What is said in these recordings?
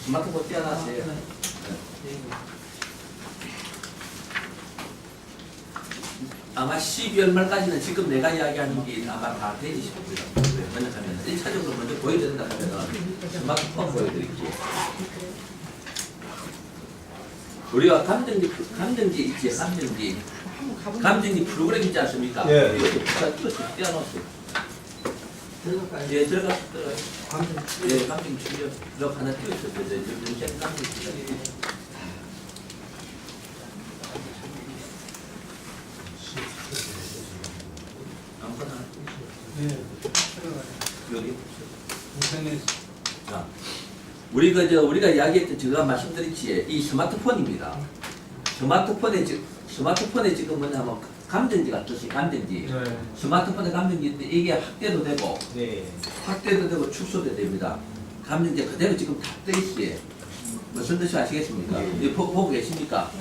스마트폰 떼어놨어요. 아마 12월 말까지는 지금 내가 이야기하는 게 아마 다 되지 싶습니다. 먼저 하면 1차적으로 먼저 보여드린다 하면은 스마트폰 보여드릴게요. 우리가 감정지 있지, 감정지 프로그램 있지 않습니까? 예. 이것도 떼어놓았어요. 예, 들어가요. 예, 감정 출력 이렇게 하나 띄워있어요. 요즘 감정 출력. 아무거나. 여기. 자, 우리가 이야기했던 제가 말씀드렸지, 이 스마트폰입니다. 스마트폰에 지금 뭐냐 하면 감정지가 뜻이 감정지. 스마트폰의 감정지인데 이게 확대도 되고, 확대도 되고 축소도 됩니다. 감정지 그대로 지금 다 떠 있어요. 무슨 뜻이 아시겠습니까? 보고 계십니까?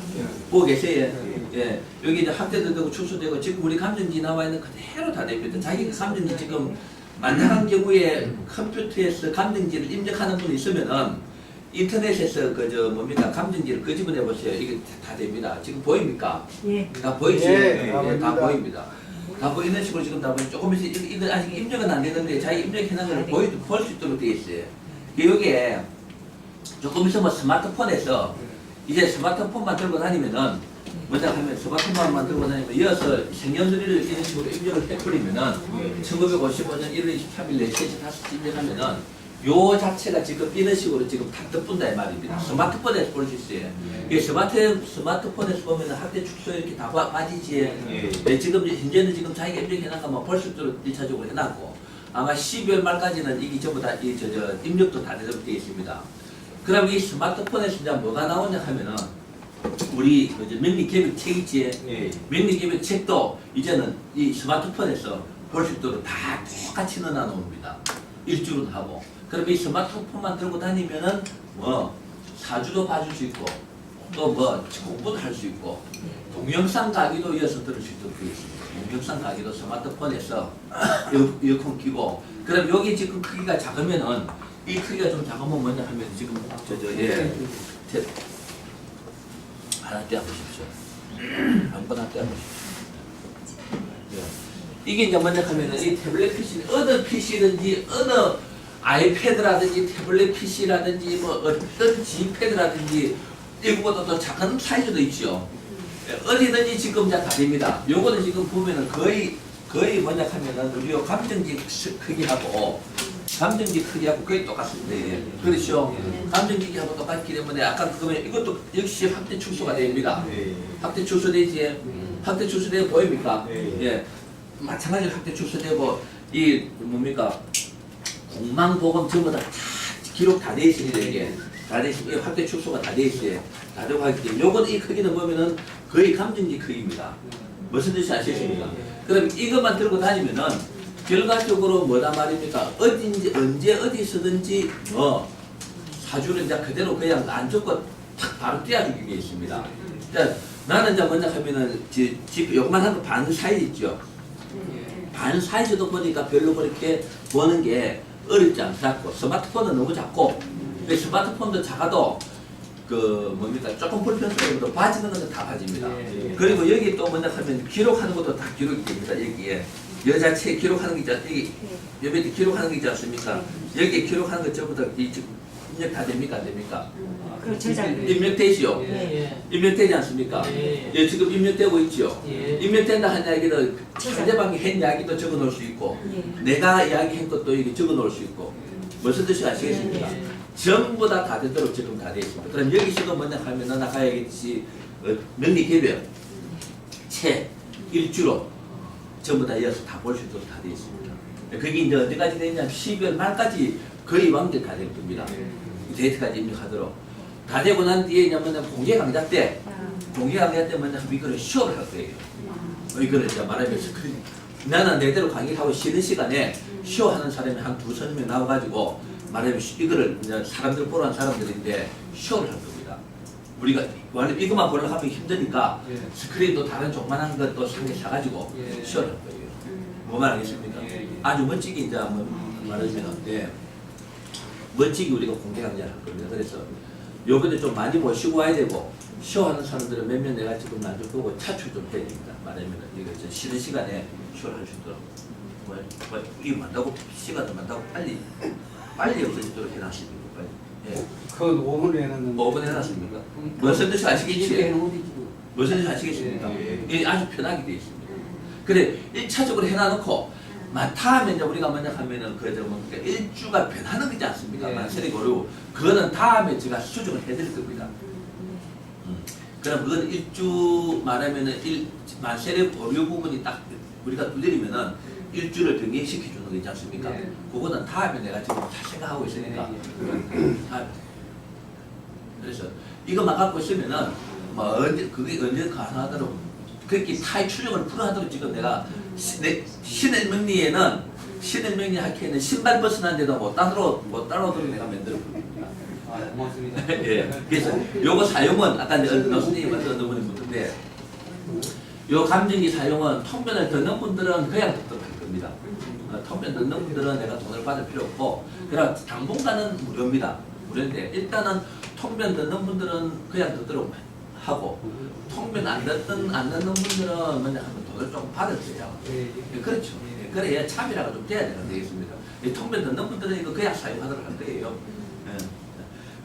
보고 계세요? 예. 여기 이제 확대도 되고 축소되고 지금 우리 감정지 나와 있는 그대로 다 됩니다. 자기 감정지 지금 만약한 경우에 컴퓨터에서 감정지를 입력하는 분이 있으면은 인터넷에서 뭡니까 감정지를 끄집어내 보세요. 이게 다 됩니다. 지금 보입니까? 예. 다 보이죠? 예, 다 보입니다. 다 이런 식으로 지금 다 보이. 조금 있으면 이거 아직 입력은 안 되는데 자기 입력해놓은 걸 볼 수 있도록 되어 있어요. 여기에 조금 있으면 스마트폰에서 이제 스마트폰만 들고 다니면은 먼저 하면 스마트폰만 들고 다니면 이어서 생년월일을 이런 식으로 입력을 해버리면은 1955년 1월 23일 4시 5시 입력하면은 요 자체가 지금 이런 식으로 지금 다 떠뿐다 이 말입니다. 스마트폰에서 볼 수 있어요. 이게 스마트폰에서 보면은 학대 축소 이렇게 다 빠지지. 네, 지금 현재는 지금 자기가 입력해놨고 뭐 볼 수 있도록 1차적으로 해놨고 아마 12월 말까지는 이게 전부 다 입력도 다 되도록 되어 있습니다. 그럼 이 스마트폰에서 이제 뭐가 나오냐 하면은 우리 명리계획 책 있지. 명리계획 책도 이제는 이 스마트폰에서 볼 수 있도록 다 똑같이 넣어 놓습니다. 일주일은 하고. 그럼 이 스마트폰만 들고 다니면은 뭐 사주도 봐줄 수 있고 또 뭐 공부도 할 수 있고 동영상 강의도 이어서 들을 수 있도록 되어 있습니다. 동영상 강의도 스마트폰에서 이어폰 끼고 그럼 여기 지금 크기가 작으면은 이 크기가 좀 작으면 뭐냐 하면 지금 하나 떼어보십시오. 아무거나 떼어보십시오. 이게 이제 뭐냐 하면은 이 태블릿 PC, 어느 PC든지 어느 아이패드라든지 태블릿 PC라든지 뭐 어떤 G패드라든지 이거보다 더 작은 사이즈도 있죠. 어디든지 지금 다 됩니다. 요거는 지금 보면은 거의 뭐냐 하면은 우리 감정지 크기하고 거의 똑같습니다. 예. 그렇죠. 감정지 크기하고 똑같기 때문에 아까 그러면 이것도 역시 확대 축소가 됩니다. 확대 축소되지. 확대 축소되고 보입니까? 예. 마찬가지로 확대 축소되고 이 뭡니까? 공망보검 전부 다 기록 다 돼 있습니다. 이게 다 돼 있습니다. 확대 축소가 다 돼 있어요. 다 되고 하기 때문에 요건 이 크기는 보면은 거의 감정지 크기입니다. 무슨 뜻이 아시겠습니까? 그럼 이것만 들고 다니면은 결과적으로 뭐다 말입니까? 어딘지 언제 어디서든지 사주를 이제 그대로 그냥 안 적고 탁 바로 떼어주기 게 있습니다. 자, 나는 이제 먼저 하면은 요것만 한 거 반 사이즈 있죠. 반 사이즈도 보니까 별로 그렇게 보는 게 어렵지 않고 스마트폰은 너무 작고 스마트폰도 작아도 뭡니까 조금 불편스러워도 봐지는 것은 다 봐집니다. 그리고 여기 또 뭐냐 하면 기록하는 것도 다 기록이 됩니다. 여기에 여자체 기록하는 게 있지 않습니까? 여기 기록하는 게 있지 않습니까? 여기에 기록하는 것 전부 다 입력 다 됩니까? 안 됩니까? 입력되시오. 입력되지 않습니까? 예, 지금 입력되고 있죠. 입력된다 한 이야기는 상대방이 한 이야기도 적어 놓을 수 있고 내가 이야기한 것도 이게 적어 놓을 수 있고 무슨 뜻이 아시겠습니까? 전부 다 되도록 지금 다 되어 있습니다. 그럼 여기서도 뭐냐 하면은 아까 얘기했듯이 명리개별 책 일주로 전부 다 이어서 다 볼 수 있도록 다 되어 있습니다. 그게 이제 언제까지 되냐면 12월 말까지 거의 완벽화될 겁니다. 데이터까지 입력하도록. 다 되고 난 뒤에 뭐냐면 공개 강좌 때 뭐냐 이거를 시험을 할 거예요. 이거를 이제 말하면 스크린. 나는 내대로 강의를 하고 쉬는 시간에 시험하는 사람이 한 2~3명 나와가지고 말하면 이거를 이제 사람들 보러 한 사람들인데 시험을 할 겁니다. 우리가 원래 이것만 보려고 하면 힘드니까 스크린도 다른 조그만한 것도 사가지고 시험을 할 거예요. 뭐 말하겠습니까? 아주 멋지게 이제 한번 말하자면 멋지게 우리가 공개 강좌를 할 겁니다. 그래서 요번에 좀 많이 모시고 와야 되고 쇼하는 사람들은 몇몇 내가 지금 나중에 보고 차출 좀 해야 됩니다. 말하면 이거 쉬는 시간에 쇼를 할 수 있도록 이거 만다고 시간을 만다고 빨리 없어지도록 해놨습니다. 빨리. 예. 그건 5분에 해놨는데 5분 해놨습니까? 무슨 뜻이 아시겠지? 무슨 뜻이 아시겠습니까? 예. 이게 아주 편하게 되어 있습니다. 그래 1차적으로 해놔놓고 많다 하면 이제 우리가 먼저 하면은 그러니까 일주가 변하는 거지 않습니까? 예. 만세력이 어려워. 그거는 다음에 제가 수정을 해드릴 겁니다. 그럼 그건 일주 말하면은 만세력 어려 부분이 딱 우리가 두드리면은 일주를 병행시켜 주는 거 있지 않습니까? 예. 그거는 다음에 내가 지금 잘 생각하고 있으니까. 그래서 이것만 갖고 있으면은 뭐 언제 그게 언제 가능하도록 그렇게 타의 출력을 불허하도록 지금 내가 신의 명리에 학회에는 신발 벗어난데도 못 따라오도록 내가 만들어 봅니다. 아, 고맙습니다. 예. 그래서 요거 사용은 아까 선생님한테 어느 분이 묻던데 요 감정기 사용은 통변을 듣는 분들은 그냥 듣도록 할 겁니다. 통변 듣는 분들은 내가 돈을 받을 필요 없고 그럼 당분간은 무료입니다. 무료인데 일단은 통변 듣는 분들은 그냥 듣도록 하고 통변 안 듣는 분들은 먼저 한번 돈을 조금 받았어요. 예. 그렇죠. 그래야 차별화가 좀 돼야 되겠습니다. 이 통변 듣는 분들은 이거 그냥 사용하도록 할 거예요.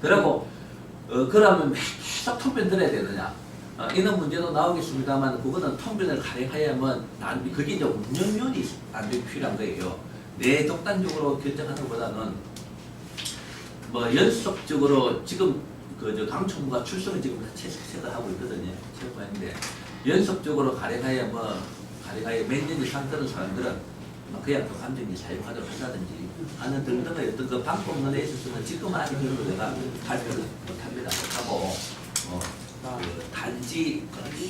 그리고 그러면 계속 통변 들어야 되느냐? 이런 문제도 나오겠습니다만 그거는 통변을 가능하야면 그게 이제 운영면이 안되기 필요한 거예요. 내 독단적으로 결정하는 것보다는 뭐 연속적으로 지금 그 강총무가 출석을 지금 체크를 하고 있거든요. 체크하는데 연속적으로 가능하야 몇 년이 상들은 사람들은 그냥 또 감정이 사용하도록 한다든지 하는 등등의 어떤 그 방법론에 있어서는 지금 아니더라도 내가 발표를 못합니다. 못하고 그 단지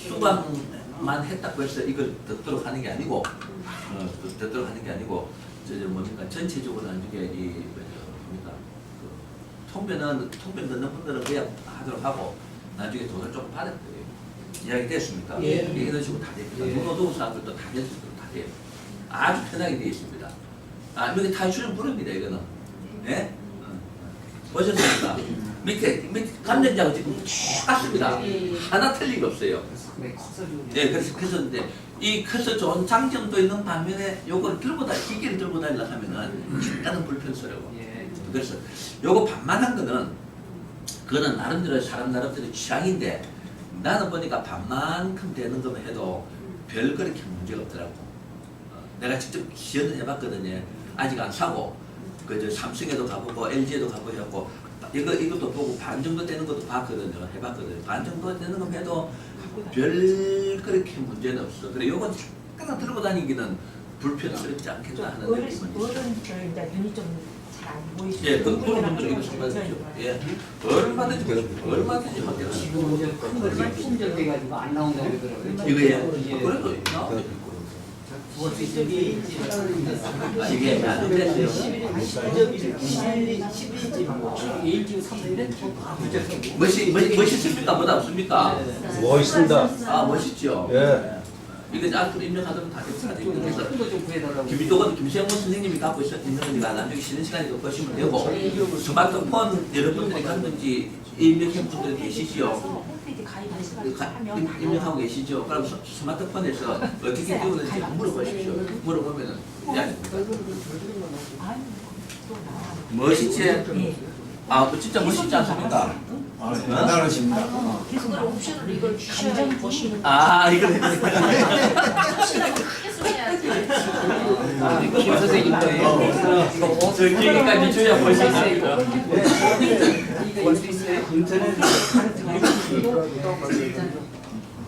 수강만 했다고 해서 이걸 듣도록 하는 게 아니고 듣도록 하는 게 아니고 뭡니까 전체적으로 나중에 뭡니까 통변 듣는 분들은 그냥 하도록 하고 나중에 돈을 조금 받을 거예요. 이야기 됐습니까? 예. 이런 식으로 다 됩니다. 예. 눈어두운 사람들도 다 될 수 있도록 다 돼요. 아주 편하게 되어 있습니다. 여기 탈출은 무료입니다. 이거는. 예? 보셨습니까? 밑에 감정자하고 지금 똑같습니다. 하나 틀림이 없어요. 예, 그래서 이제 이 커서 좋은 장점도 있는 반면에 요걸 기계를 들고 다니려고 하면은 약간은 불편스러워. 그래서 요거 반만한 거는 그거는 나름대로 사람 나름대로 취향인데 나는 보니까 반만큼 되는 거면 해도 별 그렇게 문제가 없더라고. 내가 직접 시연을 해봤거든요. 아직 안 사고 그 삼성에도 가보고 LG에도 가보고 해갖고 이것도 보고 반 정도 되는 것도 봤거든요. 해봤거든요. 반 정도 되는 거 해도 별 그렇게 문제는 없어. 그래 요건 잠깐 들고 다니기는 불편스럽지 않겠나 하는 느낌은 있어요. 어른들 이제 눈이 좀 잘 안 보이시죠? 예, 그런 분들은 이거 상관없죠. 예, 얼마든지 하겠다. 지금 이제 큰거 품절돼가지고 안 나온다고 그러더라고요. 이거예요. 그래도 나오죠. 이게 안 됐어요. 11지 멋있습니까? 뭐다 없습니까? 멋있습니다. 멋있죠. 예. 이거 앞으로 입력하도록 다 됐어요. 그래서 큰거좀 구해달라고. 김세원 선생님이 갖고 있는 거니까 나중에 쉬는 시간에 보시면 되고 스마트폰 여러분들이 갔는지 입력한 분들 계시죠? 홈페이지 가입하시면 입력하고 계시죠? 그럼 스마트폰에서 어떻게 되었는지 물어보십시오. 물어보면은 멋있지? 진짜 멋있지 않습니까? 대단하십니다. 그걸 옵션으로 이걸 감정 보시는 이거 김 선생님 거예요. 저 길이까지 줘야 볼수 있어요.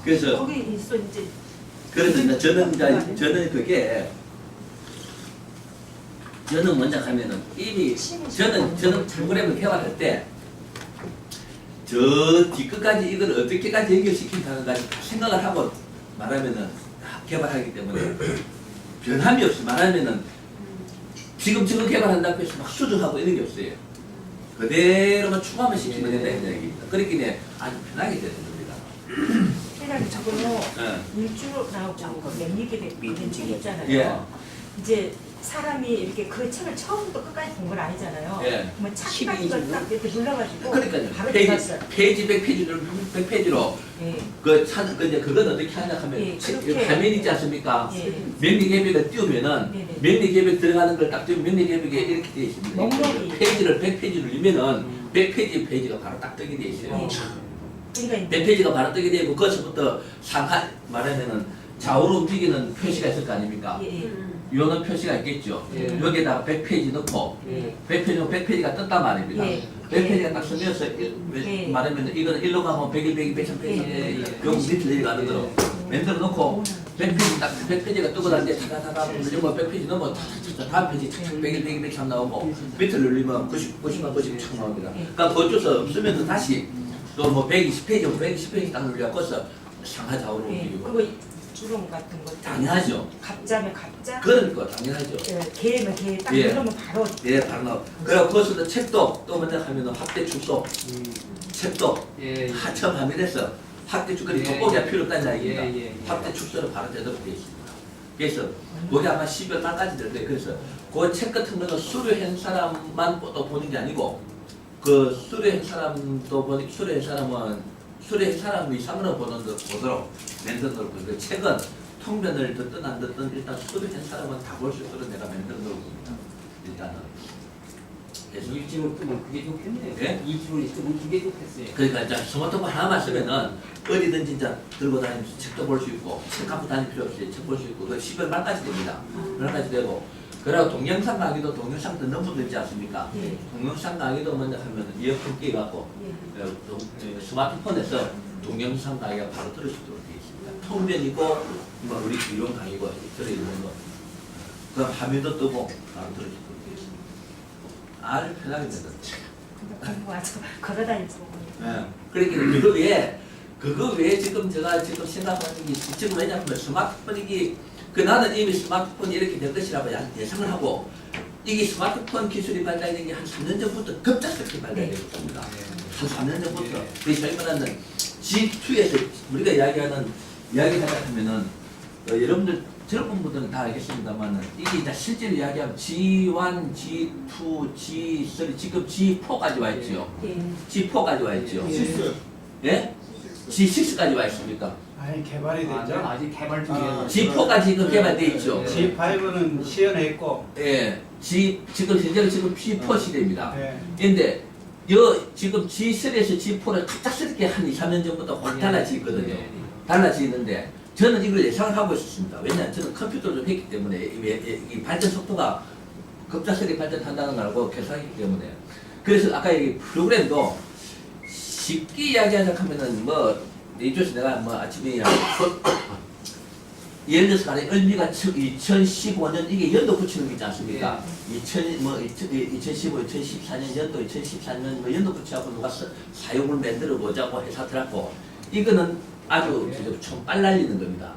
그래서 거기 있어 이제 그래서 저는 그게 저는 먼저 하면은 이미 저는 프로그램을 개발할 때 저 뒤끝까지 이걸 어떻게까지 연결시킨다는까지 생각을 하고 말하면은 개발하기 때문에 변함이 없이 말하면은 지금 개발한다고 해서 막 수정하고 이런 게 없어요. 그대로만 추가만 시키면 된다 이런 얘기입니다. 그렇기 때문에 아주 편하게 되는 겁니다. 회장님 저거 일주로 나오고 몇 얘기 되는 책 있잖아요. 예. 이제 사람이 이렇게 그 책을 처음부터 끝까지 본 건 아니잖아요. 예. 뭐 찾기 같은 걸딱 이렇게 눌러가지고 그러니까요. 바로 페이지 들어갔어요. 100페이지로 예. 그 찾는 그 이제 그건 어떻게 하냐 하면 예, 그렇게. 화면 있지 않습니까? 예. 명리개벽을 띄우면은 네네. 명리개벽 들어가는 걸 딱 띄우면 명리개벽에 이렇게 되어 있습니다. 목록이. 페이지를 100페이지 누르면은 100페이지가 바로 딱 뜨게 되어 있어요. 예. 그러니까 100페이지가 바로 뜨게 되고 거기서부터 상하 말하면은 좌우로 움직이는 표시가 있을 거 아닙니까? 예. 요는 표시가 있겠죠. 예. 여기에다가 100페이지 넣고 예. 100페이지가 떴단 말입니다. 예. 100페이지가 딱 쓰면서 예. 말하면 이거는 1로 가면 100일, 100일, 100일, 100일 예. 요 밑으로 내려가는 거로 만들어 놓고 100페이지 딱 100페이지가 뜨고 나는데 타다타다 누르면 100페이지 넘어 다음 페이지 착착 100일, 100일, 100일 나오고 밑을 누르면 90만 90 착 나옵니다. 그러니까 그쪽에서 쓰면서 다시 또 뭐 120페이지, 120페이지 딱 누르면 거기서 상하 좌우로 예. 움직이고 그리고 주름 같은 거 당연하죠. 갑자면 갑자 그러니까 당연하죠. 개면 개딱 예. 누르면 바로 예, 바로 나오. 그리고 거기서도 책도 또 먼저 하면은 확대 축소 책도 예. 하청 화면에서 확대 축소를 예, 돋보기가 예. 필요 없다는 이야기입니다. 예, 예. 확대 축소를 바로 제대로 되어 있습니다. 그래서 그게 아마 12월 말까지 될 거예요. 그래서 그 책 같은 거는 수료한 사람만 또 보는 게 아니고 그 수료한 사람도 보니 수료한 사람 이상으로 보도록 만들어 놓고 그 책은 통변을 듣든 안 듣든 일단 수료한 사람은 다 볼 수 있도록 내가 만들어 놓을 겁니다. 일단은. 그래서 일집을 뜨면 그게 좋겠네요. 예? 일집을 뜨면 그게 좋겠어요. 그러니까 이제 스마트폰 하나만 쓰면은 어디든 진짜 들고 다니면서 책도 볼 수 있고 책 갖고 다닐 필요 없이 책 볼 수 있고 그 10월 말까지 됩니다. 말까지 되고 그리고 동영상 강의도 동영상도 너무 들지 않습니까? 예. 동영상 강의도 먼저 하면 이어폰 끼갖고 스마트폰에서 동영상 강의가 바로 들을 수 있도록 되어 있습니다. 통변이고 뭐 우리 이론 강의고 들어있는 거. 그럼 화면도 뜨고 바로 들을 수 있도록 되어 있습니다. 아주 편하게 된다. 공부하죠. 걸어다니고. 예. 그러니까 그거 외에 지금 제가 지금 생각하는 게 지금 왜냐하면 스마트폰이 나는 이미 스마트폰이 이렇게 될 것이라고 예상을 하고 이게 스마트폰 기술이 발달된 게 한 3년 전부터 급작스럽게 발달되고 있습니다. 한 3년 전부터. 그 저희 말하는 G2에서 우리가 이야기하자 하면은 여러분들 들어본 분들은 다 알겠습니다만 이게 이제 실제로 이야기하면 G1, G2, G3 지금 G4까지 와 있죠. 예. G4까지 와 있죠. 예? G6까지 와 있습니까? 아니 개발이 됐죠. 아직 개발 중이에요. G4까지 지금 개발돼 있죠. G5는 시연했고. 예. 지금 현재는 지금 G4 시대입니다. 예. 근데 지금 G3에서 G4를 갑작스럽게 한 2, 3년 전부터 확 달라지거든요. 달라지는데 저는 이걸 예상을 하고 있었습니다. 왜냐하면 저는 컴퓨터를 좀 했기 때문에 이 발전 속도가 급작스럽게 발전한다는 걸 알고 계산했기 때문에 그래서 아까 이 프로그램도 쉽게 이야기하자 하면은 뭐 이쪽에서 내가 뭐 아침에 예를 들어서 가령 을미가 2015년 이게 연도 붙이는 게 있지 않습니까? 2015, 2014년 연도, 2014년 뭐 연도 붙여갖고 누가 사용을 만들어 보자고 해서 들었고 이거는 아주 좀 빨라지는 겁니다.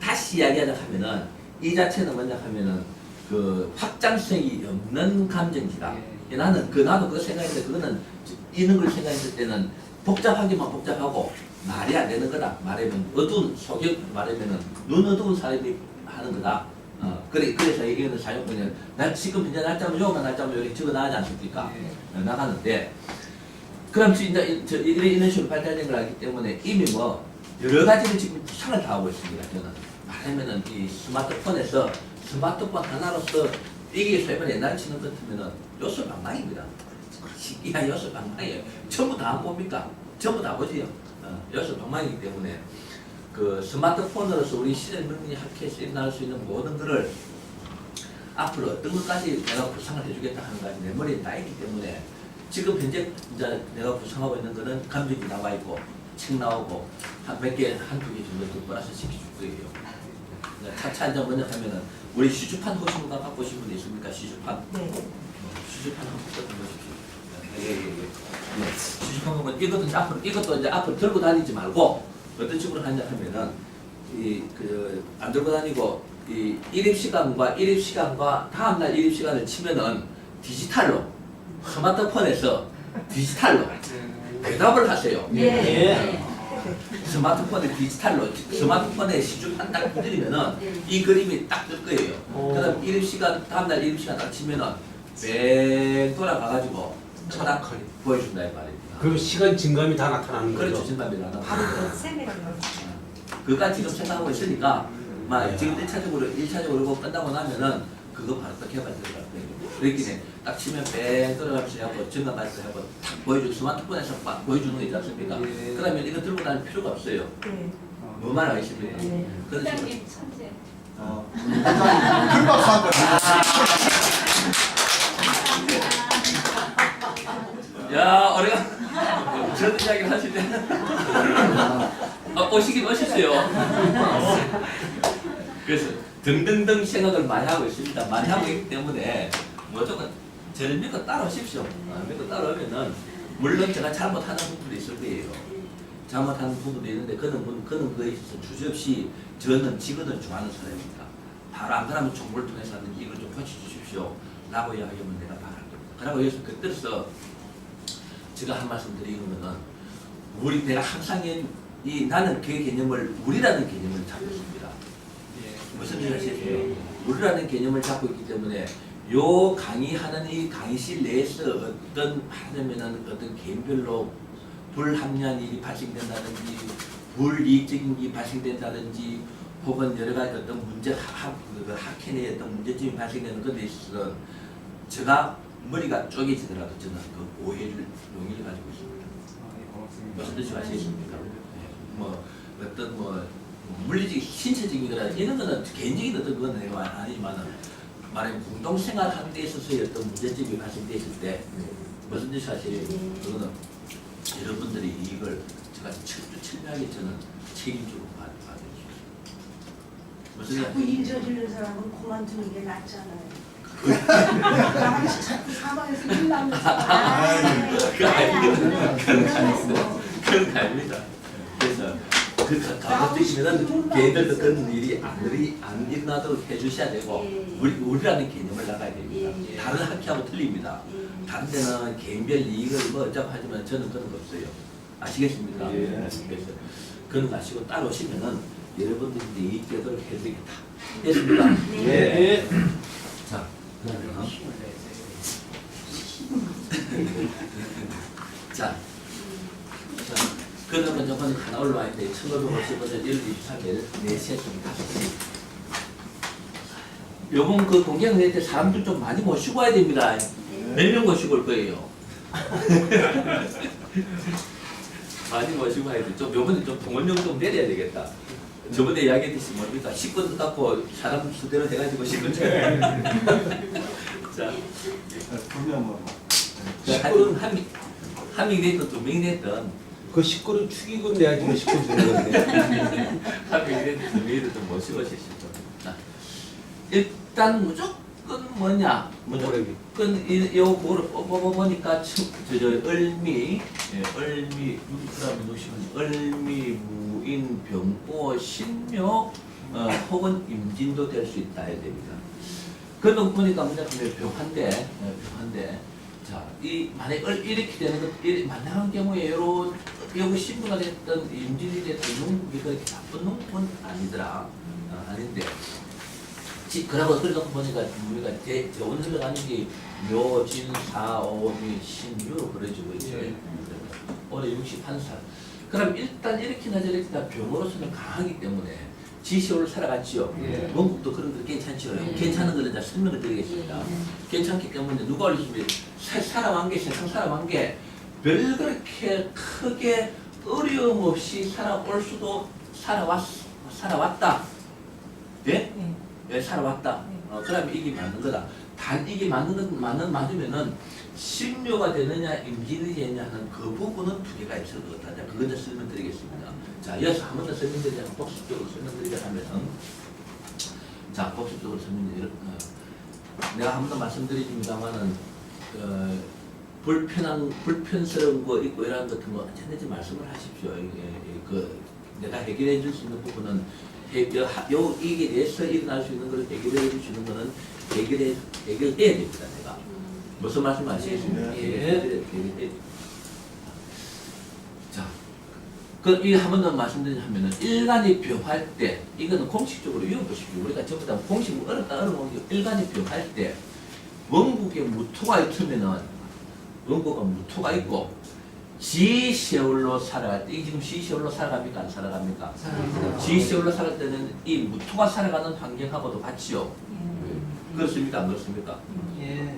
다시 이야기하자 하면은 이 자체는 뭐냐 하면은 그 확장성이 없는 감정이다. 나도 그거 생각했는데 그거는 이런 걸 생각했을 때는 복잡하기만 복잡하고 말이 안 되는 거다. 말하면 어두운 속역 말하면은 눈 어두운 사람이 하는 거다. 그래서 이거는 사용권을 난 지금 현재 날짜면 요만 날짜면 여기 적어 나가지 않습니까? 나가는데 그럼 이제 이런 식으로 발달된 걸 알기 때문에 이미 뭐 여러 가지를 지금 구상을 다 하고 있습니다. 저는 말하면은 이 스마트폰에서 스마트폰 하나로서 이게 소위 옛날에 치는 것 같으면은 요술 방망입니다. 이야 요술 방망이에요. 전부 다 안 봅니까? 전부 다 보지요. 요술 방망이기 때문에 그 스마트폰으로서 우리 시대 문명이 학회에서 일어날 수 있는 모든 것을 앞으로 어떤 것까지 내가 구상을 해주겠다 하는 것이 내 머리에 다 있기 때문에 지금 현재 이제 내가 구상하고 있는 것은 감정이 나와 있고 책 나오고 몇 개, 한두 개 정도 또 플러스 시켜줄 거예요. 차차 이제 먼저 하면은 우리 시주판 혹시 누가 갖고 오신 분 있습니까? 시주판? 네. 시주판 한번 붙여 보십시오. 예. 시주판 보면 이것도 이제 앞으로 들고 다니지 말고 어떤 식으로 하냐 하면은 안 들고 다니고 이 일입 시간과 다음날 일입 시간을 치면은 디지털로 스마트폰에서 디지털로 대답을 하세요. 예. 스마트폰에 디지털로 스마트폰에 시중 딱 두드리면은 이 그림이 딱 뜰 거예요. 그다음 이름 시간 다음날 이름 시간 딱 치면은 뺑 돌아가가지고 딱 보여준다 이 말입니다. 그럼 시간 증감이 다 나타나는 거죠? 그렇죠, 진단비를 하나. 바로 그 세미라는 거. 그가 지금 생각하고 있으니까 막 지금 1차적으로 이거 끝나고 나면은 그거 바로 딱 개발 들어갈 거예요. 그렇게 딱 치면 뺑 들어가면서 하고 증가 발표 하고 탁 보여주고 스마트폰에서 막 보여주는 거 있지 않습니까? 네. 그러면 이거 들고 다닐 필요가 없어요. 네. 뭐만 알겠습니까? 네. 그런 식으로. 회장님 천재. 금방 산 거야. 야, 우리가 저런 이야기를 하실 때 오시긴 오셨어요. 그래서 등등등 생각을 많이 하고 있습니다. 많이 하고 있기 때문에 무조건 저를 믿고 따라오십시오. 믿고 따라오면은 물론 제가 잘못하는 부분도 있을 거예요. 잘못하는 부분도 있는데 그는 그에 있어서 주저없이 저는 지거든 좋아하는 사람입니다. 바로 안 그러면 정보를 통해서 하든지 이걸 좀 고쳐주십시오 라고 이야기하면 내가 바랄 겁니다. 그러고 여기서 그때서 제가 한 말씀 드리는 거는 내가 항상 나는 그 개념을 우리라는 개념을 잡고 있습니다. 무슨 뜻을 하시죠? 우리라는 개념을 잡고 있기 때문에 요 강의하는 이 강의실 내에서 하자면은 어떤 개인별로 불합리한 일이 발생된다든지 불이익적인 일이 발생된다든지 혹은 여러 가지 어떤 문제 학회 내에 어떤 문제점이 발생되는 것에 있어서 제가 머리가 쪼개지더라도 저는 그 오해를 용의를 가지고 있습니다. 무슨 뜻이 아시겠습니까? 뭐 어떤 물리적 신체적인 거라 이런 거는 개인적인 어떤 그건 내가 아니지만은 말하면 공동생활하는 데 있어서의 어떤 문제점이 발생돼 있을 때 무슨 뜻이 아시겠어요? 그거는 여러분들이 이걸 제가 철저하게 저는 책임지고 받아주십시오. 무슨 자꾸 뜻이 일 저지르는 사람은 그만두는 게 낫잖아요. 나한테 자꾸 사방에서 일 나면서 그런 거 아닙니다. 그래서 그 가급적이면은 걔들도 그런 일이 안 일어나도록 해주셔야 되고 우리라는 개념을 나가야 됩니다. 다른 학회하고 틀립니다. 다른 데는 개인별 이익을 뭐 어쩌고 하지만 저는 그런 거 없어요. 아시겠습니까? 그래서 그런 거 아시고 따라오시면은 여러분들이 이익 되도록 해드리겠다. 됐습니까? 네. 자, 그러면 자, 그러면 저번에 하나 올라와 있는데 1550원 1월 23일 4시에 좀 갔습니다. 요번 그 공개학회 때 사람들 좀 많이 모시고 와야 됩니다. 몇 명 모시고 올 거예요. 많이 모시고 와야 돼. 좀 요번에 좀 동원령 좀 내려야 되겠다. 저번에 이야기했듯이 뭡니까? 식권 갖고 사람 수대로 해가지고 식권 자, 분명 뭐. 하여튼 한 명이 됐든 두 명이 됐든 그 식구를 축의금 내야지 그 식구 주는 건데. 한 명이 됐든 두 명이 됐든 모시고 오십시오. 일단 무조건 뭐냐? 무조건 요 그거를 뽑아보니까 을미 을미 무인 병보 신묘 혹은 임진도 될 수 있다 해야 됩니다. 그런 보니까 뭐냐 하면 병한데 자, 만약 이렇게 되는 것, 만약한 경우에 여기 신부가 됐던 임진이 됐던 농국이 그렇게 나쁜 농국은 아니더라. 아닌데. 그러고 그러다 보니까 우리가 저온 흘러가는 게 묘진사오미 신유로 그려지고 있죠. 올해 61살. 그럼 일단 이렇게나 저렇게나 병으로서는 강하기 때문에 지시오를 살아갔지요. 원국도 그런 거 괜찮지요. 괜찮은 걸 이제 설명을 드리겠습니다. 괜찮기 때문에 누가 올리시면 살아간 게 세상 살아간 게 별 그렇게 크게 어려움 없이 살아올 수도 살아왔다. 예? 예, 살아왔다. 그러면 이게 맞는 거다. 단 이게 맞으면은 신묘가 되느냐 임진이 되느냐 하는 그 부분은 두 개가 있을 것 같다. 그것을 설명드리겠습니다. 자, 이어서 한 번 더 설명드리자면 복습적으로 설명드리자면 자, 복습적으로 내가 한 번 더 말씀드리지만은 불편스러운 거 있고 이런 같은 거 언제든지 말씀을 하십시오. 내가 해결해 줄 수 있는 부분은 이게 대해서 일어날 수 있는 걸 해결해 주시는 거는 해결해야 됩니다. 내가 무슨 말씀 아시겠습니까? 자, 이거 한 번 더 말씀드리자면은 일간이 병할 때 이거는 공식적으로 외워보십시오. 우리가 전부 다 공식 어렵고 일간이 병할 때 원국에 무토가 있으면은 원국은 무토가 있고 지세월로 살아갈 때, 이 지금 지세월로 살아갑니까? 안 살아갑니까? 지세월로 살아갈 때는 이 무토가 살아가는 환경하고도 같지요. 그렇습니까? 안 그렇습니까? 예.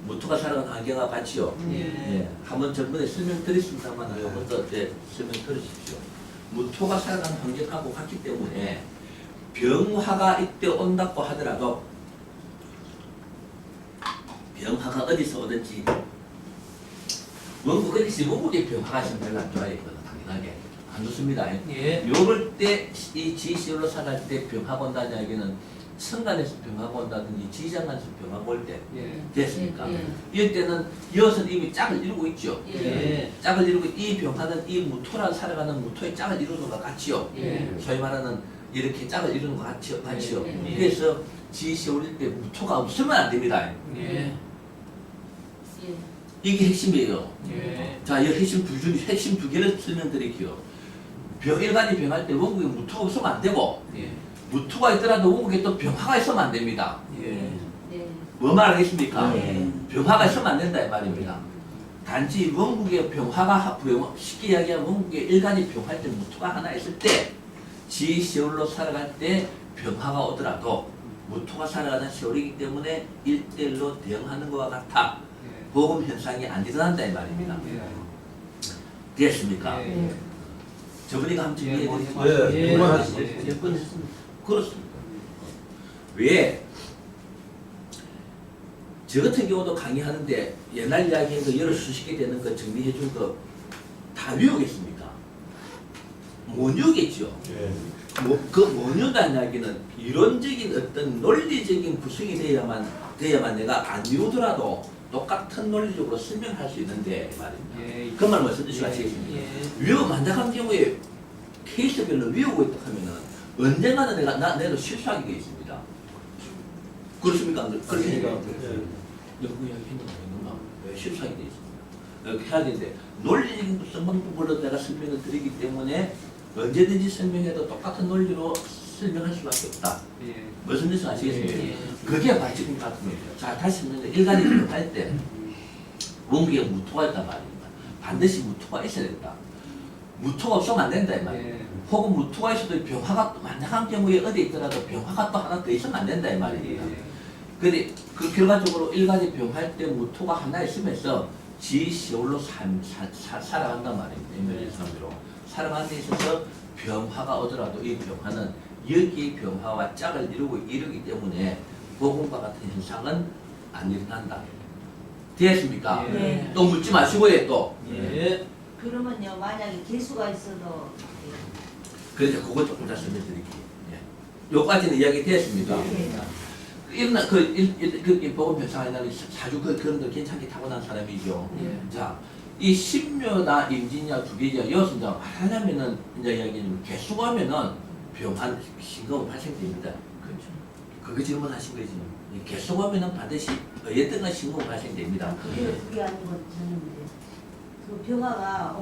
무토가 살아가는 환경하고 같지요. 예. 한번 전번에 설명드렸습니다만 한번 더 설명 들으십시오. 무토가 살아가는 환경하고 같기 때문에 병화가 이때 온다고 하더라도 병화가 어디서 오든지 원국 어디서 원국의 병화가 있으면 별로 안 좋아요. 이거는 당연하게 안 좋습니다. 예. 요럴 때 이 지시로 살아갈 때 병화가 온다는 이야기는 천간에서 병화가 온다든지 지장간에서 병화가 올 때 예. 됐습니까? 이럴 때는 이것은 이미 짝을 이루고 있죠. 예. 짝을 이루고 이 병화는 이 무토라 살아가는 무토의 짝을 이루는 것 같지요. 예. 소위 말하는 이렇게 짝을 이루는 것 같지요. 예. 그래서 지시 올릴 때 무토가 없으면 안 됩니다. 예. 이게 핵심이에요. 예. 자, 이 핵심 두 개를 설명드릴게요. 일간이 병할 때 원국에 무토가 없으면 안 되고 예. 무토가 있더라도 원국에 또 병화가 있으면 안 됩니다. 예. 뭐 말하겠습니까? 네. 병화가 있으면 안 된다 이 말입니다. 단지 원국의 쉽게 이야기하면 원국의 일간이 병할 때 무토가 하나 있을 때 지세월로 살아갈 때 병화가 오더라도 무토가 살아가는 세월이기 때문에 1대1로 대응하는 것과 같아 보금 현상이 안 일어난다 이 말입니다. 됐습니까? 예. 저번에 한번 예. 정리해드릴게요. 예. 예. 그만하시죠. 몇 번 했습니다. 그렇습니다. 왜? 저 같은 경우도 강의하는데 옛날 이야기한 거 여러 수십 개 되는 거 정리해 준 거 다 외우겠습니까? 못 외우겠죠. 예. 못 외운다는 이야기는 이론적인 어떤 논리적인 구성이 돼야만 내가 안 외우더라도 똑같은 논리적으로 설명할 수 있는데 말입니다. 예. 그 말 무슨 뜻인지 아시겠습니까? 외워 만약한 경우에 케이스별로 외우고 있다 하면은 언젠가는 내도 실수하게 되어 있습니다. 그렇습니까? 그렇습니까? 연구 이야기 했는가? 왜 실수하게 되어 있습니다. 이렇게 해야 되는데 논리적인 구성 방법으로 내가 설명을 드리기 때문에 언제든지 설명해도 똑같은 논리로 설명할 수밖에 없다. 예. 무슨 뜻인지 아시겠습니까? 예. 그게 바로 지금 같은 거예요. 자, 다시 설명해. 일간이 병할 때 원국에 무토가 있단 말입니다. 반드시 무토가 있어야 된다. 무토가 없으면 안 된다 이 말이에요. 예. 혹은 무토가 있어도 병화가 만약한 경우에 어디 있더라도 병화가 또 하나 더 있으면 안 된다 이 말입니다. 근데 그 결과적으로 일간이 병할 때 무토가 하나 있으면서 지세월로 살아간단 말입니다. 인멸일상으로 살아가는 데 있어서 병화가 오더라도 이 병화는 여기의 병화와 짝을 이루기 때문에 보금과 같은 현상은 안 일어난다. 되었습니까? 예. 또 묻지 마시고요 또. 예. 그러면요, 만약에 개수가 있어도 그래서 그거 조금 더 설명드릴게요. 예. 요까지는 이야기 되었습니까? 예. 일어나 그 보금 현상이 나는 사주 그런 거 괜찮게 타고난 사람이죠. 예. 자, 이 신묘나 임진야 두 개죠. 여기서 이제 말하자면은 이제 이야기는 개수가 하면은 병한 신금은 발생됩니다. 그렇죠. 그거 질문하신 거지. 이 개수가 하면은 반드시 어쨌든 신금은 발생됩니다. 그게 아니고 저는 이제 그 병화가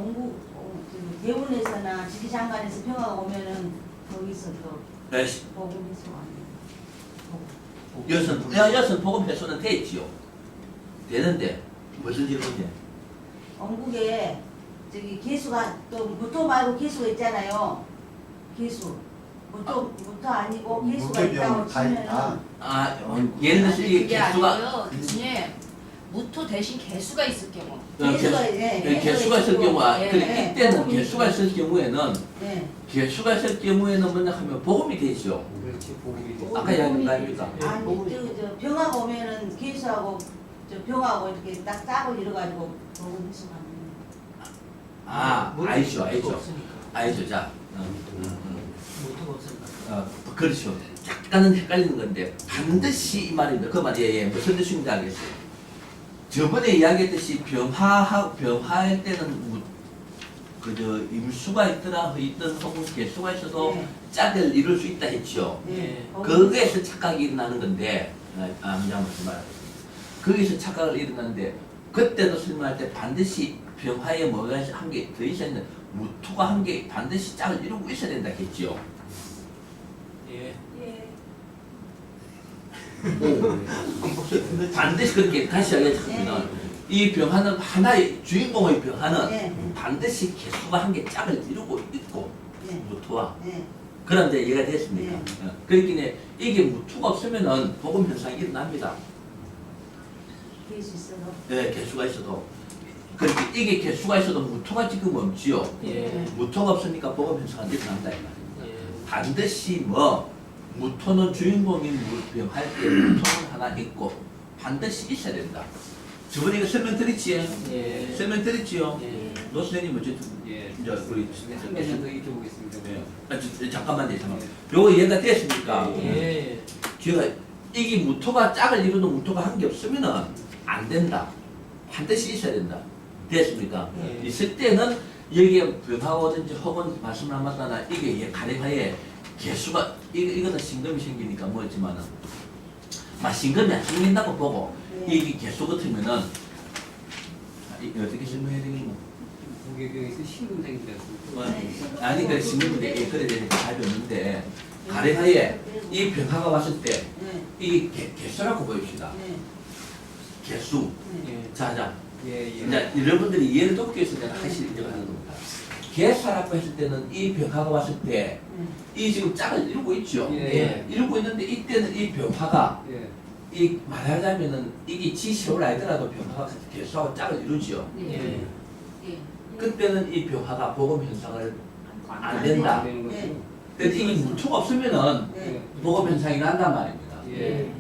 대운에서나 지리장관에서 병화가 오면은 거기서 또 네, 보금해소 아니에요. 여섯 보금 회수는 돼 있지요. 되는데 무슨 질문이야? 원국에 저기 개수가 또 무토 말고 개수가 있잖아요. 개수. 무토 아니고 개수가 있다고 치면은 아, 예를 들어서 이게 그게 개수가 아니고요. 교수님, 무토 대신 개수가 있을 경우. 개수가 개수가 있을 경우가 예, 그래 예. 이때는 개수가 있을 경우에는 네. 개수가 있을 경우에는 뭐냐 하면 보험이 되죠. 그렇지. 보급이 돼. 아까 이야기한 거 아닙니까? 예, 아니 보급이 저 병화가 오면은 개수하고 저 병하고 이렇게 딱 짝을 이뤄가지고 보금해소 가는. 아, 알죠. 없으니까. 알죠. 자, 무토가 없으니까. 그렇죠. 약간은 헷갈리는 건데 반드시 이 말입니다. 그 말이 무슨 뜻인지 알겠어요. 저번에 이야기했듯이 병화할 때는 그저 임수가 있더라 있던 혹은 개수가 있어도 네. 짝을 이룰 수 있다 했죠. 네. 거기에서 착각이 일어나는 건데 무슨 말하겠습니다. 거기서 착각을 일어나는데 그때도 설명할 때 반드시 병화에 뭐가 한 개 더 있어야 된다. 무토가 한 개 반드시 짝을 이루고 있어야 된다 했지요. 예. 예. 반드시 그렇게 다시 하겠습니다. 이 병화는 하나의 주인공의 병화는 예. 반드시 개수가 한 개 짝을 이루고 있고 예. 무토와 예. 그럼 이제 이해가 됐습니까? 네. 그렇기 이게 무토가 없으면은 복음 현상이 일어납니다. 계수 있어도. 네, 개수가 있어도. 그렇게 이게 개수가 있어도 무토가 지금 없지요. 예. 무토가 없으니까 복음 현상은 일어난다 이 말입니다. 예. 반드시 무토는 주인공인 병할 때 무토는 하나 있고 반드시 있어야 된다. 저번에 이거 설명드렸지? 예. 설명드렸지요? 예. 노 선생님 어쨌든 예. 이제 우리 한 가지 더 여쭤보겠습니다. 네. 잠깐만요. 요거 이해가 됐습니까? 예. 제가 이게 무토가 짝을 이루는 무토가 한 게 없으면은 안 된다. 반드시 있어야 된다. 됐습니까? 예. 있을 때는 여기에 병하거든지 혹은 말씀을 안 맞다나 이게 가래화에 개수가 이거는 신금이 생기니까 뭐지만은 신금이 안 생긴다고 보고 네. 이게 개수 같으면은 이게 어떻게 설명해야 되겠노? 무게병에서 신금 생기다. 아니 그 신금인데 그래 되는 답이 없는데 가래화에 이 병화가 왔을 때 네. 이게 개수라고 보입시다. 네. 개수. 예. 자. 예. 예. 이제 여러분들이 이해를 돕기 위해서 내가 하실 일을 하는 겁니다. 개수라고 했을 때는 이 병화가 왔을 때 이 지금 짝을 이루고 있죠. 예. 이루고 있는데 이때는 이 병화가 예. 이 말하자면은 이게 지시를 알더라도 병화가 개수하고 짝을 이루지요. 예. 예. 그때는 이 병화가 복음 현상을 안 안 된다. 되는 거죠. 네. 근데 이게 무토가 없으면은 네. 복음 현상이 난단 말입니다. 예.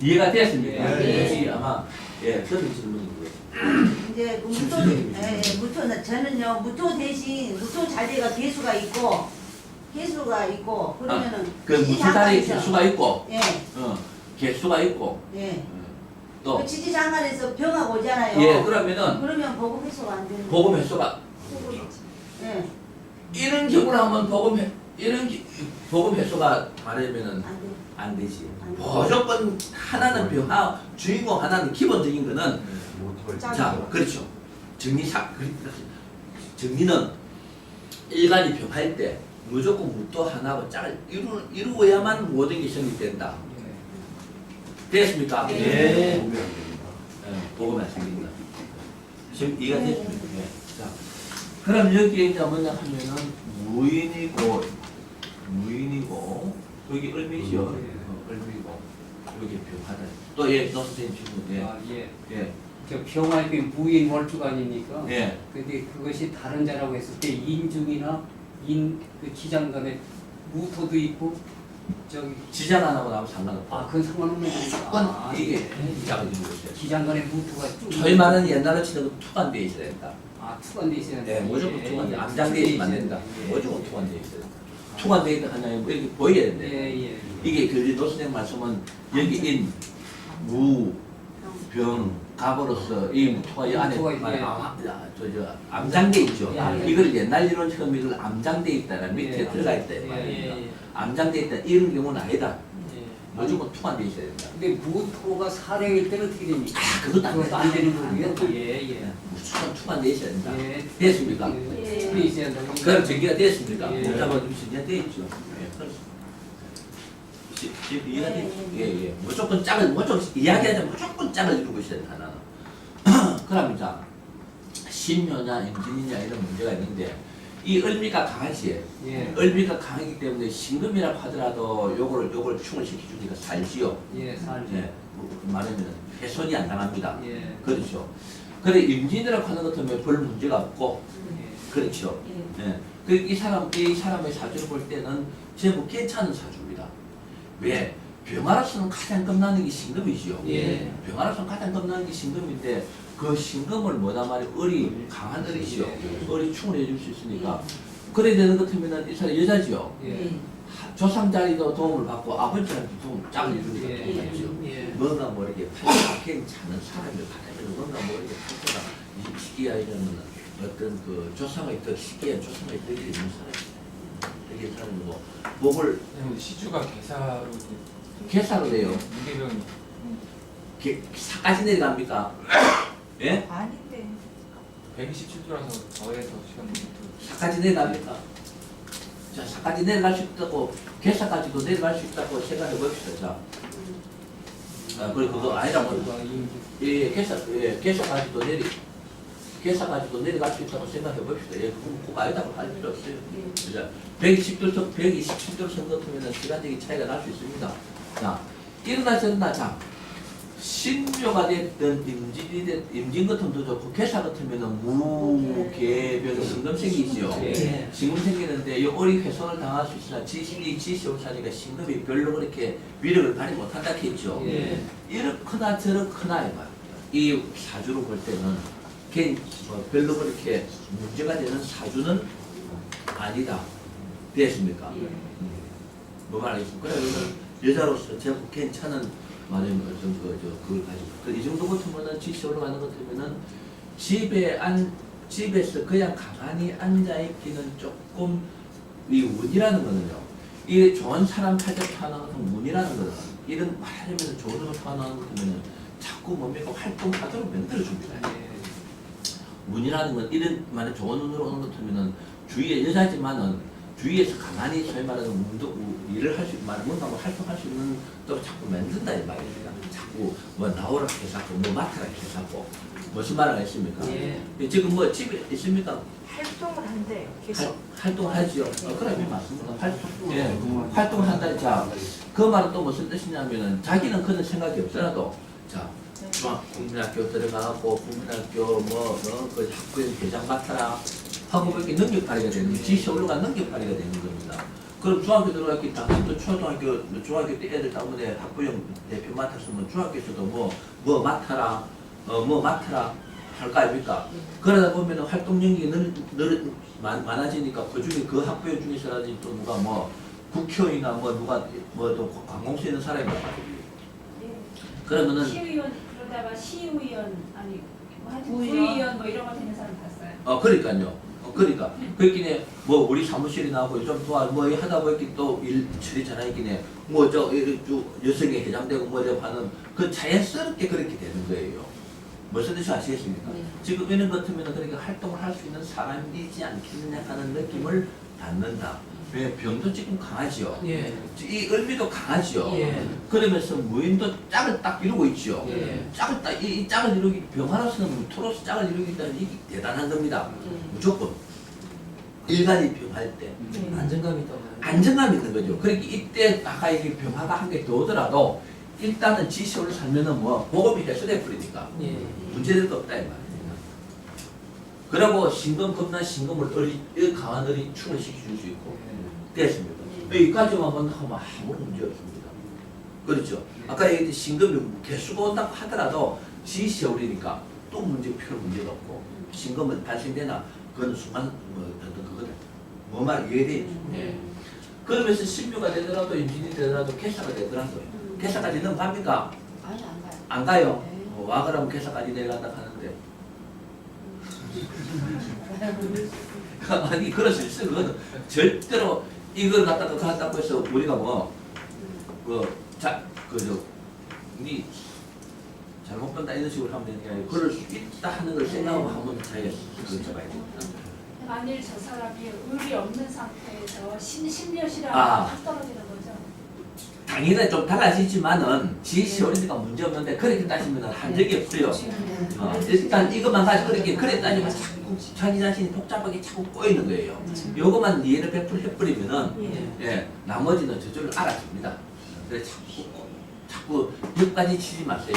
이해가 되었습니까? 예. 이것이 아마 그런 질문이고요. 이제 그 무토는 저는요 무토 대신 무토 자리가 개수가 있고 그러면은 그 무토 자리에 지지장관에서- 개수가 있고 예. 개수가 있고 예. 또 그 지지장관에서 병하고 오잖아요. 예, 그러면은 그러면 보고 해소가 안 되는 복음 횟수가 예. 이런 경우를 하면 복음 횟수가 말하면은 안 돼. 안 되지. 안 돼. 무조건 하나는 병하 주인공 하나는 기본적인 거는 짝이 자 들어. 그렇죠. 정리는 일간이 병할 때 무조건 무토 하나하고 짝을 이루어야만 모든 게 성립된다. 됐습니까? 예. 복음이 안 생긴다. 지금 이해가 됐습니까? 네. 자, 그럼 여기에 이제 뭐냐 하면은 무인이고 여기 을미죠. 을미고 여기 병하다. 또 노 선생님 질문. 아, 예. 예. 저 병화의 무인 월주가 아닙니까? 예. 근데 그것이 다른 자라고 했을 때 인중이나 그 지장간에 무토도 있고 저기 지장 안 하고 나면 상관없다. 그건 상관없는 거니까. 무조건 이게 지장을 이루고 있어요. 지장간에 무토가 쭉 저희 말은 옛날로 치는 투관되어 있어야 된다. 투관돼 있어야 네, 된다. 무조건 예, 투관돼. 예. 암장되어 있으면 안 된다. 무조건 투관되어 있어야 된다. 투관되어 있다 하냐면 뭐 이렇게 보여야 된다. 예. 이게 그 노 선생님 말씀은 여기 인, 무, 병, 갑으로서 이 무토가 이 안에 무토가 있네. 암장돼 있죠. 예. 이걸 옛날 이론처럼 이걸 암장돼 있다는 밑에 예. 들어가 있다 이 예, 말입니다. 예, 예. 암장돼 있다 이런 경우는 아니다. 무조건 투관돼 있어야 된다. 근데 무토가 사령일 때는 어떻게 됩니까? 그것도 안 그것도 안 되는 거고요. 된다. 예. 무조건 투관돼 있어야 된다. 예. 됐습니까? 예. 돼 있어야 된다. 그럼 전개가 됐습니까? 예. 복잡한 좀 전개가 돼 있죠. 예, 그렇습니다. 지금 이해가 되죠? 예. 무조건 짝을 이야기하자면 무조건 짝을 이루고 있어야 된다. 하나는. 그럼 자 신묘냐 임진이냐 이런 문제가 있는데 이 을미가 강하지. 예. 을미가 강하기 때문에 신금이라고 하더라도 요걸 충을 시켜주니까 살지요. 살죠. 예. 말하면 훼손이 안 당합니다. 예. 그렇죠. 그래 임진이라고 하는 것 같으면 별 문제가 없고 그렇죠. 예. 이 사람의 사주를 볼 때는 전부 괜찮은 사주입니다. 왜? 병화로서는 가장 겁나는 게 신금이지요. 예. 병화로서는 가장 겁나는 게 신금인데 그 신금을 뭐다 말이야 을이 강한 을이지요. 을이 충을 해줄 수 있으니까 그래야 되는 것 같으면 이 사람 여자지요. 예. 조상 자리도 도움을 받고 아버지한테 도움 짝을 이루니까 예. 도움을 받죠. 예. 뭔가 모르게 팔자ken 차는 사람을 받아들여 뭔가 모르게 팔자가 이 시기야 이러면 어떤 그 조상의 더 시기에 조상의 덕이 있는 사람이에요. 이게 사람이고 목을 시주가 개사로 개사로 돼요. 무게병이 사까지 내려갑니까? 예? 아닌데. 127도라서 더해서 시간 사까지 내려갑니까? 자, 사까지 내려갈 수 있다고, 개사까지도 내려갈 수 있다고 생각해 봅시다. 자. 그리고 그거 아니라 뭐, 개사까지도 내려갈 수 있다고 생각해 봅시다. 그거 아니다고 할 필요 없어요. 자, 127도 선 같으면 시간적인 차이가 날 수 있습니다. 자, 일어나 저러나, 자, 신묘가 됐든 임진 같으면 좋고 개사 같으면 무개별 신금 생기지요. 예. 신금 생기는데 이 오리 훼손을 당할 수 있으나 지시오사니까 신금이 별로 그렇게 위력을 발휘 못한다 했죠. 예. 이렇거나 저렇거나 이 사주로 볼 때는 개인 별로 그렇게 문제가 되는 사주는 아니다. 됐습니까? 뭐 말하겠습니까? 그러면 여자로서 제가 괜찮은 말하면 그걸 가지고 이 정도 같으면은 지시 올라가는 것 같으면은 집에서 그냥 가만히 앉아 있기는 조금 이 운이라는 거는요. 이 좋은 사람 팔자 타는 것은 운이라는 거는 이런 말하자면 좋은 걸 타는 것 같으면은 자꾸 뭡니까 활동하도록 만들어 줍니다. 운이라는 건 이런 만약 좋은 운으로 오는 것 같으면은 주위에 여자지만은 주위에서 가만히 소위 말하는 일을 할 수, 뭔가 뭐 활동할 수 있는 또 자꾸 만든다 이 말입니다. 자꾸 뭐 나오라 해서고 뭐 맡아라 해서고 무슨 말을 했습니까? 예. 지금 뭐 집에 있습니까? 활동을 한대요. 계속. 활동을 하지요. 그래 맞습니다. 활동을 한다. 자, 그 말은 또 무슨 뜻이냐면은 자기는 그런 생각이 없더라도 자. 국민학교 들어가고 국민학교 그 학부형 대장 맡아라 하고 이렇게 능력 발휘가 되는 거예요. 지시 올라간 능력 발휘가 되는 겁니다. 그럼 중학교 들어갔기 때문에 초등학교, 중학교 때 애들 때문에 학부형 대표 맡았으면 중학교에서도 뭐 맡아라, 뭐 맡아라 할 거 아닙니까? 그러다 보면 활동 영역이 많아지니까 그 중에 그 학부형 중에서라든지 또 누가 뭐 국회의원이나 뭐 누가 또 관공서에 있는 사람이 많거든요. 그러면은 시의원 그러다가 시의원 아니 뭐 하여튼 구의원. 구의원 뭐 이런 거 되는 사람 봤어요. 그러니까요. 그러니까 그렇긴 뭐 우리 사무실이 나오고 좀 도와 뭐 하다 보니 또 일 처리 잘하긴 해. 뭐저 여성이 회장되고 뭐저 하는 그 자연스럽게 그렇게 되는 거예요. 무슨 뜻이 아시겠습니까? 지금 이런 것 같으면 그렇게 활동을 할 수 있는 사람이지 않겠느냐 하는 느낌을 받는다. 왜 병도 지금 강하지요. 예. 이 을미도 강하지요. 예. 그러면서 무인도 짝을 딱 이루고 있죠. 예. 짝을 딱 이 짝을 이루기 병하로서는 무토로서 짝을 이루기다는 이게 대단한 겁니다. 무조건 일간이 병할 때 안정감이 있다고. 안정감이 있는 거죠. 그러니까 이때 아까 이게 병화가 한 개 더 오더라도 일단은 지시를 살면은 뭐 보험이 해소돼 버리니까 예. 문제될 거 없다 이 말입니다. 그리고 신금 겁나 신금을 강한 을이 충을 시켜줄 수 있고 됐습니다. 여기까지만 하면 아무 문제 없습니다. 그렇죠. 아까 얘기했듯이 신금이 개수가 온다고 하더라도 지시오리니까 또 별 문제가 없고 신금은 발생되나 그건 순간 뭐 말 이해돼. 그러면서 신묘가 되더라도 임진이 되더라도 개사가 되더라고요. 개사까지 넘어갑니까? 아니 안 가요. 안 가요. 네. 와 그러면 개사까지 내려간다 하는데 아니 그럴 수 있어요. 그거는 절대로 이걸 갖다고 해서 우리가 니 잘못 본다 이런 식으로 하면 되는 게 아니고 그럴 수 있다 하는 걸 생각하고 한번 자기가 그걸 잡아야 됩니다. 만일 저 사람이 의리 없는 상태에서 신묘시라고 아. 딱 떨어지는 거죠. 당연히 좀 달라지지만은 지시 어린이가 문제 없는데 그렇게 따지면 한 적이 없어요. 일단 이것만 가지고 그래 따지면 자꾸 자기 자신이 복잡하게 자꾸 꼬이는 거예요. 요것만 이해를 100% 해버리면은 나머지는 저절로 알아줍니다. 그래서 자꾸 벽까지 치지 마세요.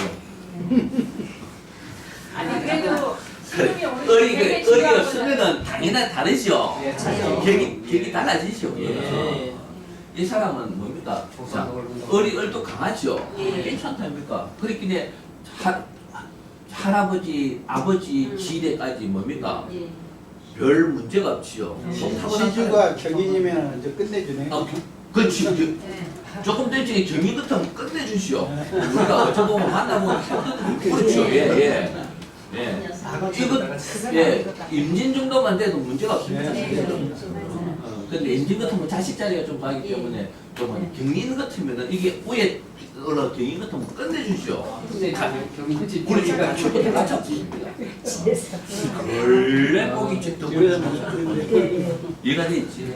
아니 그래도 신음이 오는 게 의리가 되게 중요한 거잖아요. 없으면은 당연히 다르죠. 예, 격이 달라지죠. 예. 이 사람은 뭡니까? 자, 을도 강하죠. 괜찮답니까? 그렇긴 할아버지, 아버지 지대까지 뭡니까? 별 문제가 없지요. 시주가 격인이면 이제 끝내주네. 그렇지. 조금 전에 경인 같으면 끝내주시오. 우리가 어쩌고 만나면 그렇죠. 예. 예. 아, 이거 예, 임진 정도만 돼도 문제가 없습니다. 네. 근데 임진 같으면 자식 자리가 좀 가기 때문에 좀 경인 같으면은 이게 위에 올라 경인 같으면 끝내주죠. 근데 경인지 우리 집 가축부터 맞췄지. 집에서. 원래 고기 집도 집에서 이해가 돼 있지.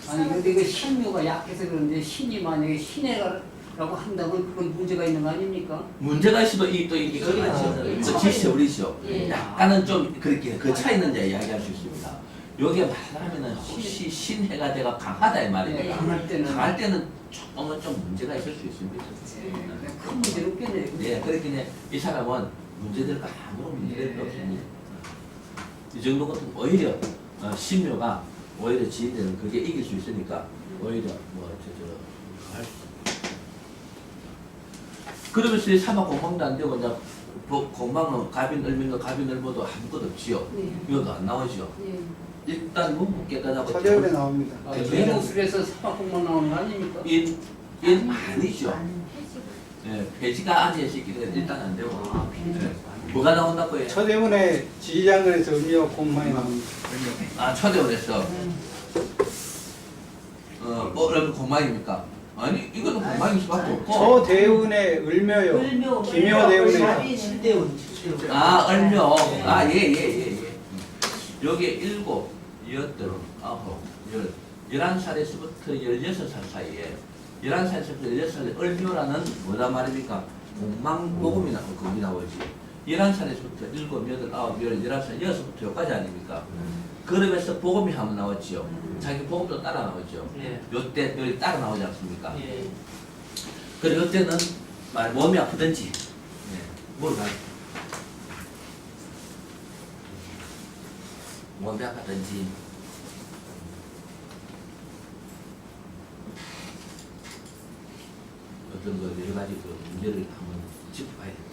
아니 근데 그 신묘가 약해서 그런데 신이 만약에 신해라고 한다면 그건 문제가 있는 거 아닙니까? 문제가 있으면 또 이게 그렇죠. 지세우리죠. 약간은 좀 그렇게 그 차이는 이제 이야기할 수 있습니다. 여기에 말하면은 혹시 신해가 내가 강하다 이 말입니다. 강할 때는 강할 때는 조금은 좀 문제가 있을 수 있습니다. 큰 문제는 없겠네요. 예, 그렇긴 이 사람은 문제될 거 아무런 문제될 거 없습니다. 이 정도 같으면 오히려 신묘가 오히려 지인들은 그게 이길 수 있으니까 오히려 할 수. 그러면서 이 사막 공방도 안 되고 이제 공방은 갑인 을민도 갑인 을모도 아무것도 없지요. 이것도 안 나오죠. 일단 문부 깨끗하고 서대문에 나옵니다. 대목술에서 사막공만 나오는 거 아닙니까? 인 아니죠. 예, 폐지가 아니에서 있기 때문에 일단 안 되고. 예. 뭐가 나온다고요? 서대문에 지휘장관에서 음료 공만이 나옵니다. 아, 초대원에서 그러면 공망입니까? 아니, 이거는 공망일 수밖에 없고. 서대운의 을묘요. 을묘, 김효대운의 자비는 아, 얼묘. 아, 예. 여기 7, 8, 9, 11살에서부터 16살 사이에 11살에서부터 16살 을묘라는 뭐다 말입니까? 공망복음이 나오고 거기 나오지. 11살에서부터 7, 8, 9, 10, 11살, 6부터 여기까지 아닙니까? 그러면서 복음이 한번 나왔지요. 자기 복음도 따라 나오죠. 요때 여기 따라 나오지 않습니까? 그리고 요때는 몸이 아프든지 뭘 봐. 몸이 아프든지 어떤 거 여러 가지 그 문제를 한번 짚어봐야 됩니다.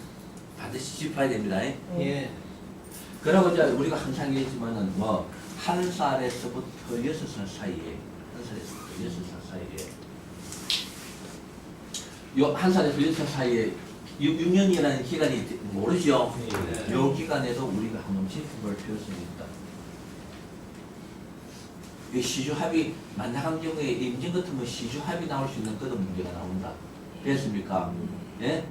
반드시 짚어야 됩니다. 예. 그러고 이제 우리가 항상 얘기했지만은 뭐 1살에서부터 6살 사이에 1살에서부터 6살 사이에 요 1살에서 6살 사이에 6년이라는 기간이 모르죠. 네. 요 기간에도 우리가 한번 짚어볼 필요성이 있다. 이 시주합이 만나간 경우에 임진 같으면 시주합이 나올 수 있는 그런 문제가 나온다. 됐습니까? 예?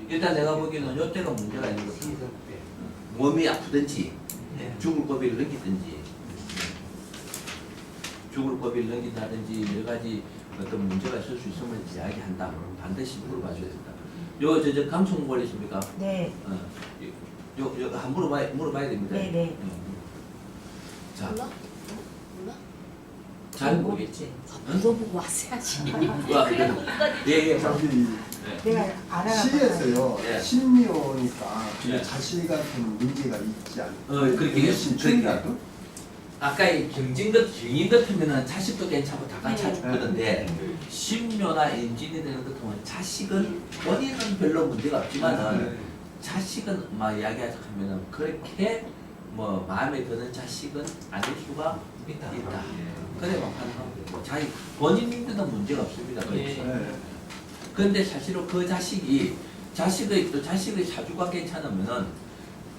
일단 내가 보기에는 요때가 문제가 있는 것 같아요. 몸이 아프든지 죽을 고비를 넘기든지 죽을 고비를 넘긴다든지 여러 가지 어떤 문제가 있을 수 있음을 이야기한다. 반드시 물어봐줘야 된다. 저 감청벌 있습니까? 네. 요 한번 물어봐야 됩니다. 네네. 자, 몰라? 잘 모르겠지. 물어보고 왔어야지. 예. 내가 알아가. 시에서요 예. 신묘니까 예. 자식 같은 문제가 있지 않나요? 그렇게 신춘이라도? 아까 이 경인 같으면은 자식도 괜찮고 다 갖춰주거든데 신묘나 임진이 되는 것 같으면 자식은 본인은 별로 문제가 없지만은 자식은 막 이야기하자면은 그렇게 뭐 마음에 드는 자식은 아닐 수가 있다. 그래 막 하는 거. 자기 본인들도 문제가 없습니다. 그렇죠. 그런데 사실은 그 자식의 사주가 괜찮으면은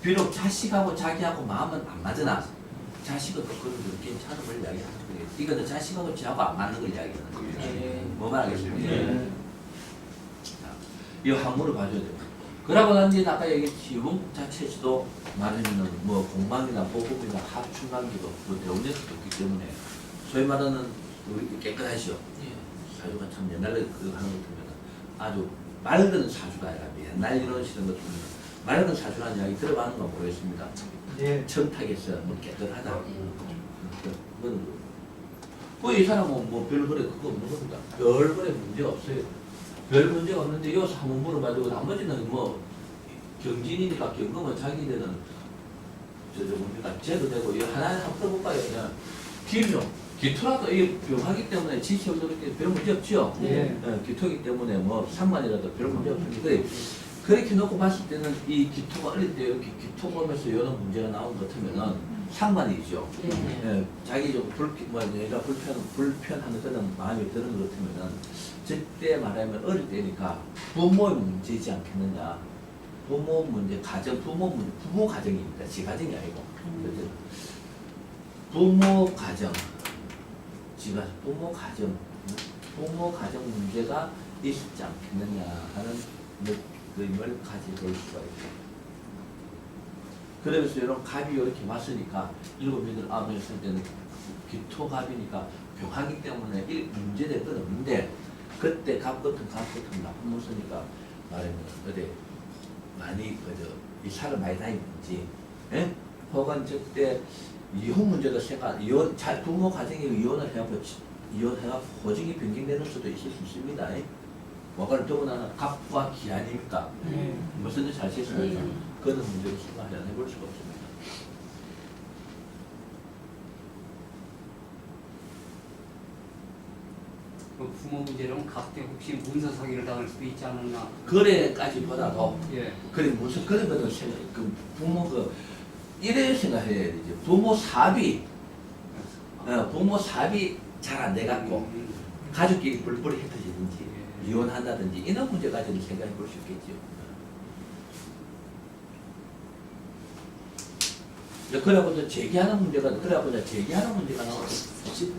비록 자식하고 자기하고 마음은 안 맞으나 자식은 또 그런 괜찮은 걸 이야기하는 거예요. 이거는 자식하고 지하고 안 맞는 걸 이야기하는 거예요. 뭐 말하겠습니까? 이거 한 물어봐줘야 돼요. 그러고 난 뒤에 아까 얘기했지 용 자체에서도 말하면은 뭐 공망이나 보급이나 합충관계도 그 대운에서도 있기 때문에 소위 말하는 우리 깨끗하시오. 사주가 참 옛날에 그 하는 것 보면 아주 맑은 사주가 아니라 옛날 이루어지는 것 보면 맑은 사주라는 이야기 들어가는 건 모르겠습니다. 예. 청탁에서 뭐 깨끗하다. 이 사람은 뭐 별 그래 그거 없는 겁니다. 별 그래 문제가 없어요. 별 문제가 없는데 여기서 한번 물어봐주고 나머지는 뭐 경진이니까 경금은 자기들은 뭡니까 제도 되고 이거 하나 한번 풀어볼까요? 그냥 기묘 기토라도 이게 묘하기 때문에 지시해도 그렇게 별 문제 없죠. 기토이기 때문에 뭐 상관이라도 별 문제 없습니다. 그렇게 놓고 봤을 때는 이 기토가 어릴 때 이렇게 기토 보면서 이런 문제가 나온 것 같으면은 상관이죠. 네. 예, 자기 좀 얘가 불편한 그런 마음이 드는 것 같으면은 저때 말하면 어릴 때니까 부모의 문제지 않겠느냐. 부모 문제, 부모 가정입니다. 지 가정이 아니고. 그죠? 부모 가정, 부모 가정 문제가 있지 않겠느냐 하는 느낌을 가지볼 수가 있죠. 그러면서 이런 갑이 이렇게 왔으니까 일곱 여덟 아홉 했을 때는 기토갑이니까 병하기 때문에 문제될 건 없는데 그때 갑 같은 나쁜 모습이니까 말하면 어디 많이 그저 이사를 많이 다니든지, 예? 혹은 저때 이혼 문제도 부모 가정이 이혼을 해갖고 호적이 변경되는 수도 있을 수 있습니다. 예? 뭐가 더구나 갑과 기 아닙니까? 무슨 뜻이 아시겠습니까? 그런 문제로 생각을 안 해볼 수가 없습니다. 그 부모 문제라면 갑자기 혹시 문서 사기를 당할 수도 있지 않았나? 거래까지보다도 예. 그래 무슨 그런 거는 그 부모 이래 생각해야 되지. 부모 사비 잘 안 돼갖고 가족끼리 불불이 흩어지든지 이혼한다든지 이런 문제까지는 생각해 볼 수 있겠죠. 그래갖고 제기하는 문제가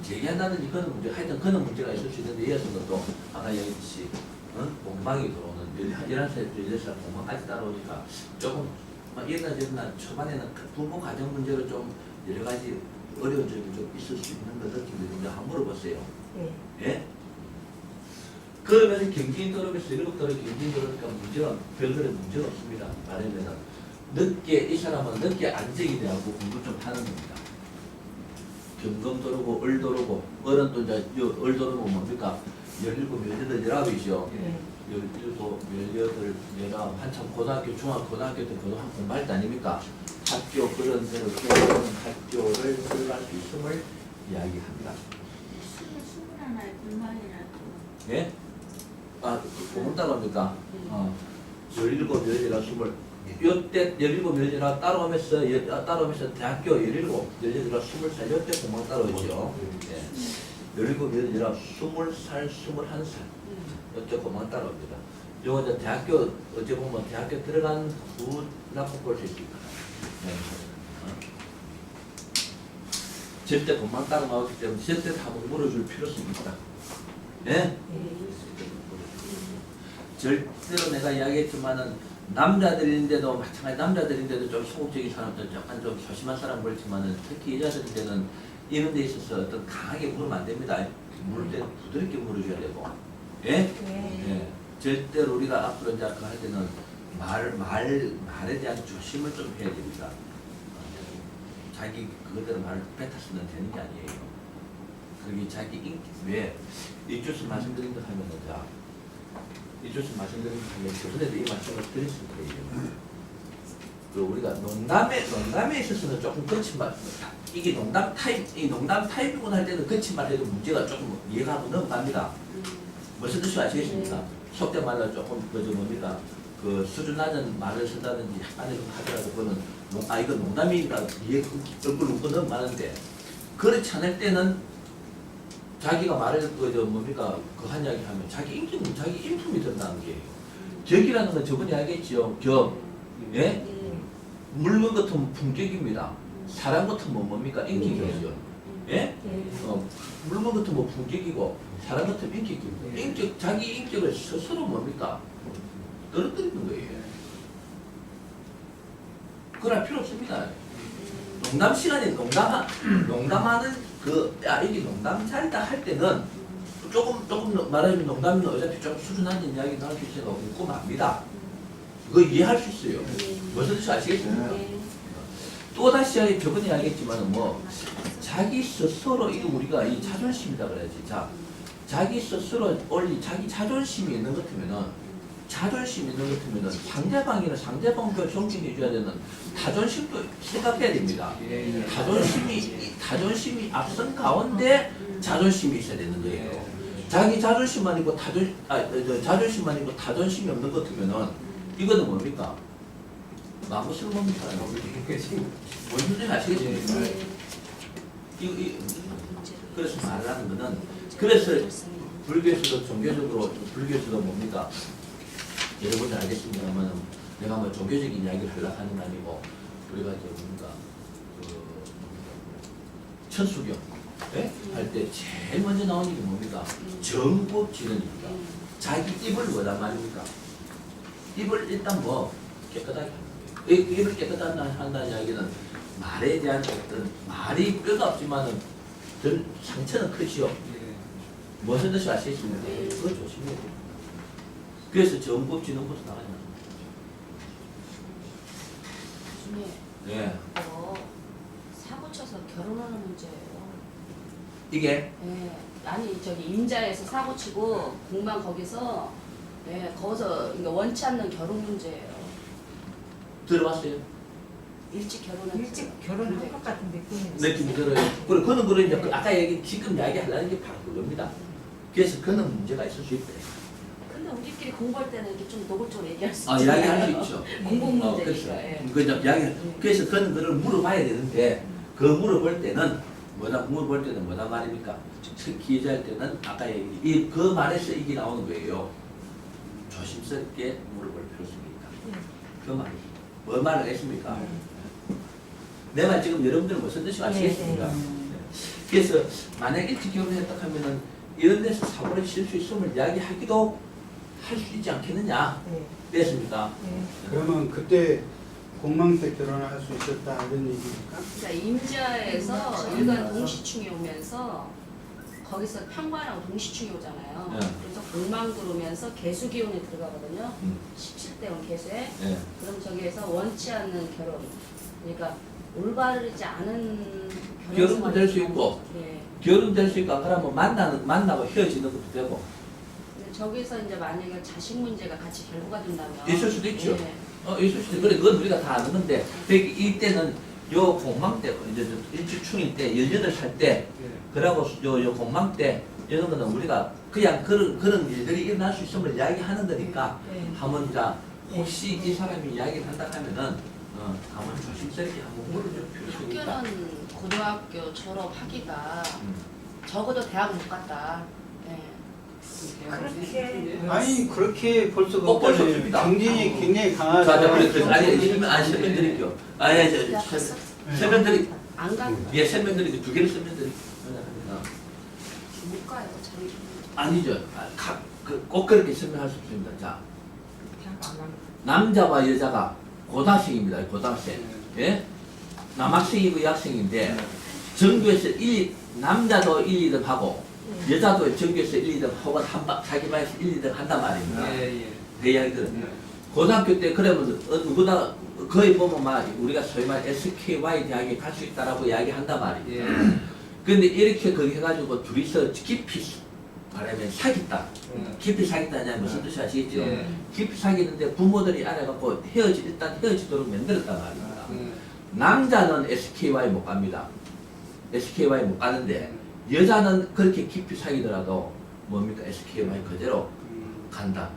제기한다든지 그런 문제, 하여튼 그런 문제가 있을 수 있는데 이어서는 또 아까 얘기했듯이 공방이 들어오는 11살 공방까지 따라오니까 조금 옛날 초반에는 부모 가정 문제로 좀 여러 가지 어려운 점이 좀 있을 수 있는 것 느낌이 한번 물어봤어요. 네. 예? 그러면서 경기인도로에서 7도로 경기인도로니까 별다른 문제가 없습니다. 말하면은 이 사람은 늦게 안정이 돼갖고 공부 좀 하는 겁니다. 경금도로고 을도로고 을은 이제 을도로고 뭡니까? 17, 18, 19이죠. 17, 18, 19 한참 고등학교, 중학고등학교 때 고등학교 공부할 때 아닙니까? 학교 그런 데로 학교를 들어갈 수 있음을 이야기합니다. 21의 불만이라도. 예? 공부 따라옵니까? 17, 18, 20 요때 17, 18 따라오면서 대학교 17, 18, 20살 요때 공방 따라오죠. 예. 17, 18, 20살, 21살 요때 공방 따라옵니다. 요거 이제 대학교 어째 보면 대학교 들어간 후라고 볼 수 있습니다. 네. 절대 공방 따라나오기 때문에 절대 답을 물어줄 필요성이 있다. 예? 절대로 내가 이야기했지만은 남자들인데도 마찬가지 남자들인데도 좀 소극적인 사람들 약간 좀 소심한 사람 그렇지만은 특히 여자들인데는 이런 데 있어서 어떤 강하게 물으면 안 됩니다. 물을 때는 부드럽게 물어줘야 되고, 예? 예. 절대로 우리가 앞으로 이제 그 할 때는 말에 대한 조심을 좀 해야 됩니다. 자기 그거대로 말을 뱉어서는 되는 게 아니에요. 그게 자기 인기 왜 이쪽에서 말씀드린 듯 하면은 자. 이쪽에서 말씀드린 것 저번에도 이 말씀을 드렸을 거예요. 그리고 우리가 농담에 있어서는 조금 거친 말, 이게 농담 타입이구나 할 때는 거친 말 해도 문제가 조금 이해가 하고 넘어갑니다. 무슨 뜻인지 아시겠습니까? 속된 말로 조금 뭡니까? 그 수준 낮은 말을 쓴다든지 안에 좀 하더라도 그거는 이거 농담이니까 이해 얼굴 웃고 넘어가는데 그렇지 않을 때는 자기가 말을 뭡니까 한 이야기 하면 자기 인품이 든다는 게 격이라는 건 저번에 알겠죠. 격, 예? 물건 같은 품격입니다. 사람 같은 뭡니까 인격이죠. 예? 물건 같은 품격이고 사람 같은 인격입니다. 자기 인격을 스스로 뭡니까 떨어뜨리는 거예요. 그럴 필요 없습니다. 농담 시간에 농담하는 이게 농담 잘다 할 때는 조금 말하자면 농담은 어차피 좀 수준한 이야기 나올 수 있으니까 웃고 맙니다. 그거 이해할 수 있어요. 무슨 뜻인지 아시겠습니까? 또다시 저번에 이야기했지만 자기 스스로 우리가 이 자존심이다 그래야지. 자, 자기 스스로 자기 자존심이 있는 것 같으면은 상대방이나 상대방도 존중해줘야 되는 자존심도 생각해야 됩니다. 자존심이 앞선 가운데 자존심이 있어야 되는 거예요. 자기 자존심만 있고 자존심만 있고 자존심이 없는 것 같으면은 이거는 뭡니까? 마구 쓸모입니다. 뭔 소리인지 아시겠습니까? 그래서 말하는 거는 그래서 불교에서도 종교적으로 불교에서도 뭡니까? 여러분들 알겠습니다만 내가 뭐 종교적인 이야기를 하려고 하는 게 아니고 우리가 저 뭡니까 천수교 할 때 제일 먼저 나오는 게 뭡니까? 정법진언입니다. 자기 입을 뭐단 말입니까? 입을 일단 뭐 깨끗하게 하는 거예요. 입을 깨끗하게 한다는 이야기는 말에 대한 어떤 말이 뼈가 없지만은 전 상처는 크지요. 무슨 뜻이 아시겠습니까? 그거 조심해야 돼요. 그래서 정법진언부터 나가잖아요. 중에 네. 사고 쳐서 결혼하는 문제예요. 이게 예. 아니 저기 임자에서 사고 치고 공만 거기서 거기서 그러니까 원치 않는 결혼 문제예요. 들어봤어요? 일찍 결혼한 일찍 결혼한 것 같은 느낌이 느낌이 들어요. 그래, 그는 그런 이제 아까 지금 이야기하려는 게 바로 그겁니다. 그래서 그는 문제가 있을 수 있대. 근데 우리끼리 공부할 때는 이렇게 좀 노골적으로 얘기할 수 아, 있잖아요. 이야기할 수 있죠. 공부 문제니까. 그래서 예. 그 이야기. 그래서 그는 그를 물어봐야 되는데 그 물어볼 때는 물어볼 때는 뭐다 말입니까? 특히 여자할 때는 아까 얘기 그 말에서 이게 나오는 거예요. 조심스럽게 물어볼 필요성이 있다. 그 말이 뭐 말을 했습니까? 내 말 지금 여러분들 무슨 뜻이 아시겠습니까? 네, 그래서 만약 일찍 결혼했다 하면은 이런 데서 사고를 칠 수 있음을 이야기하기도 할 수 있지 않겠느냐? 네. 됐습니까? 네. 그러면 그때 공망 때 결혼할 수 있었다 이런 얘기입니까? 그러니까 임자에서 일간 동시충이 오면서 거기서 평관하고 동시충이 오잖아요. 네. 그래서 공망 들어오면서 개수 기운이 들어가거든요. 17대 온 개수에. 네. 그럼 저기에서 원치 않는 결혼. 그러니까 올바르지 않은 결혼도 될 수 있고. 네. 결혼 될 수 있고 그러면 만나고 헤어지는 것도 되고 근데 저기서 이제 만약에 자식 문제가 같이 결부가 된다면 있을 수도 있죠. 네. 있을 수도 있고 그래 그건 우리가 다 아는 건데 이때는 요 공망 때 이제 일주충일 때 18살 때 그러고 요 공망 때 이런 거는 우리가 그냥 그런 일들이 일어날 수 있음을 이야기하는 거니까 네. 한번 자 혹시 이 사람이 이야기를 한다 하면은 한번 조심스럽게 한번 물어줄 필요성이 있다. 학교는 고등학교 졸업하기가 적어도 대학 못 갔다. 네. 그렇게 아니 그렇게 볼 수가 꼭 볼 수 없잖아요. 없습니다. 경쟁이 굉장히 자, 강하죠. 그래서 설명 드릴게요. 대학 갔어? 설명 드릴 안 가? 예, 설명 드리고 두 개를 설명 드릴게요. 못 가요. 저희. 아니죠. 꼭 그렇게 설명할 수 없습니다. 자, 대학 안 가면 남자와 여자가 고등학생입니다. 고등학생. 예? 남학생이고 여학생인데 전교에서 남자도 1, 2등 하고 여자도 전교에서 1, 2등 혹은 자기 반에서 1, 2등 한단 말입니다. 그 이야기들은. 고등학교 때 그러면 누구나 거의 보면 막 우리가 소위 말 SKY 대학에 갈 수 있다라고 이야기한단 말입니다. 근데 이렇게 거기 해가지고 둘이서 깊이 말하면 사귀다. 깊이 사귀다냐 무슨 뜻이 아시겠죠? 깊이 사귀는데 부모들이 알아갖고 일단 헤어지도록 만들었단 말입니다. 남자는 SKY 못 갑니다. SKY 못 가는데 여자는 그렇게 깊이 사귀더라도 뭡니까 SKY 그대로 간다.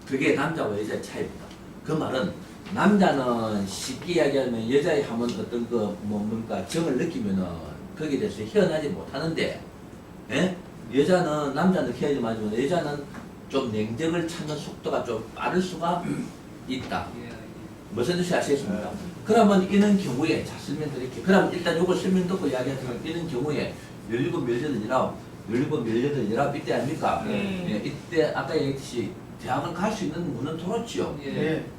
그게 남자와 여자의 차이입니다. 그 말은 남자는 쉽게 이야기하면 여자의 하면 어떤 뭡니까 정을 느끼면은 거기에 대해서 헤어나지 못하는데, 예? 여자는 남자는 헤어나지 마지만 여자는 좀 냉정을 찾는 속도가 좀 빠를 수가 있다. 무슨 뜻이 아시겠습니까? 그러면 이런 경우에 자 설명드릴게요. 그럼 일단 요걸 설명 듣고 이야기하면 이런 경우에 17, 18, 19 이때 아닙니까? 예, 이때 아까 얘기했듯이 대학을 갈 수 있는 문은 돌았죠.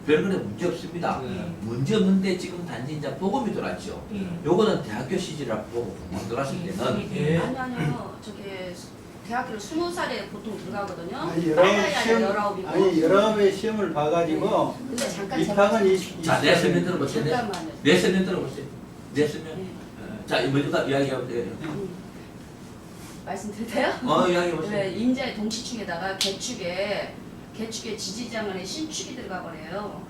별거에 문제 없습니다. 문제 없는데 지금 단지 이제 복음이 돌았죠. 요거는 대학교 시절이라고 보고 공방 들어갔을 때는 아니요. 저게 대학교를 20살에 보통 들어가거든요. 아니 열아홉이고. 19의 시험을 봐가지고 근데 잠깐 입학은 20. 자, 내 설명 들어보세요. 잠깐만요. 내 설명 들어보세요. 내 설명. 네. 자, 먼저 이야기하면 돼요. 말씀드려요? 이야기해보세요. 네, 임자의 동시축에다가 개축에 지지장안에 신축이 들어가 버려요.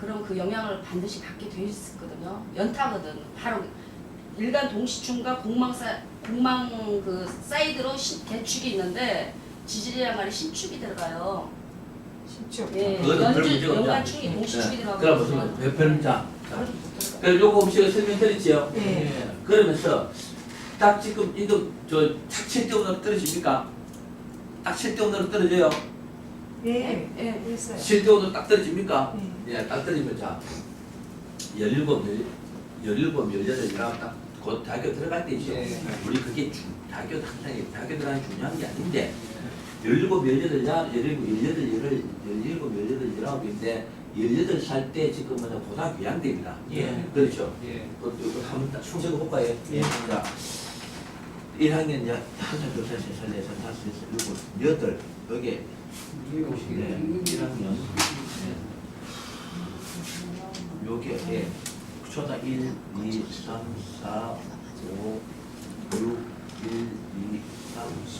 그럼 그 영향을 반드시 받게 돼 있거든요. 연타거든. 바로 일간 동시축과 공망 그 사이드로 개축이 있는데 지지장안에 신축이 들어가요. 그렇죠. 예, 그거는 별 문제가 없죠. 연간축이 동시축이 들어가고 그럼 무슨 별은 자. 그래서 요거 음식을 설명드렸지요. 네. 그러면서 딱 지금 이거 저 착칠 때 오늘 떨어집니까? 딱 칠 때 오늘 떨어져요. 예. 예. 그랬어요. 칠 때 오늘 딱 떨어집니까? 네. 예, 딱 떨어지면 자 17, 18이라고 딱 곧 대학교 들어갈 때 있죠. 네. 우리 그게 대학교 항상 대학교 들어가는 게 중요한 게 아닌데 17, 18, 19인데 18살 때 지금 뭐냐 고등학교 2학년입니다. 예. 그렇죠. 예. 그것도 한번 딱 적어볼까요? 예. 자, 1학년 1살, 2살, 3살, 4살, 5살, 6, 8 여기 네, 1학년 요게 예. 초다 1, 2, 3, 4, 5, 6, 1, 2, 3,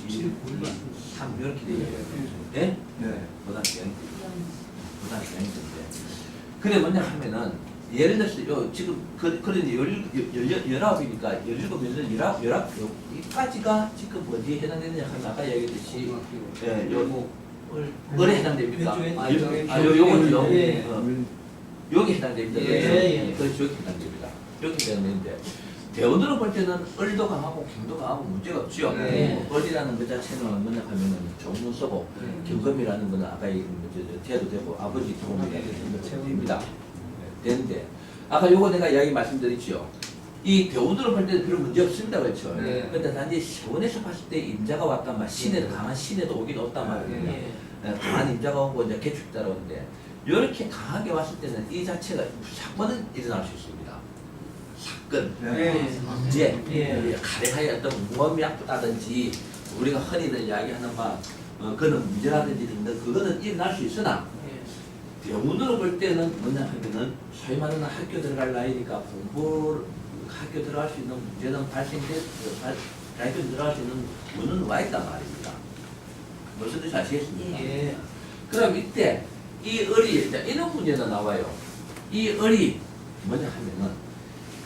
1, 2, 3 이렇게 돼요. 예? 네. 고등학교인데 그래 뭐냐 하면은 예를 들어서 요 지금 그런데 19이니까 17, 18, 여기까지가 지금 어디에 해당되느냐 하면 아까 얘기했듯이 예, 요거에 해당됩니까? 요거죠. 예. 여기 해당됩니다. 예. 그렇죠. 여기 해당됩니다. 여기 해당되는데 대원으로 볼 때는 을도 강하고 경도 강하고 문제가 없죠. 예. 을이라는 그 자체는 뭐냐 하면은 종문 쓰고 경금이라는 거는 아까 얘기한 대도 되고 아버지 도움이라는 것도 됩니다. 되는데 아까 요거 내가 이야기 말씀드렸죠. 이 대원으로 볼 때는 별 문제 없습니다. 그렇죠. 네. 근데 단지 시원에서 봤을 때 임자가 왔단 말이야. 신에도 강한 신에도 오긴 왔단 말이에요. 강한 임자가 오고 이제 개축 따라오는데 이렇게 강하게 왔을 때는 이 자체가 사건은 일어날 수 있습니다. 사건, 네. 문제, 예. 가령하여 어떤 몸이 아프다든지 우리가 흔히들 이야기하는 바 그런 문제라든지 등등 그거는 일어날 수 있으나 병원으로 볼 때는 뭐냐 하면은 소위 말하는 학교 들어갈 나이니까 학교 들어갈 수 있는 문제는 학교 들어갈 수 있는 문은 와 있단 말입니다. 무슨 뜻인지 아시겠습니까? 예. 그럼 이때 이 을이 이런 문제가 나와요. 이 을이 뭐냐 하면은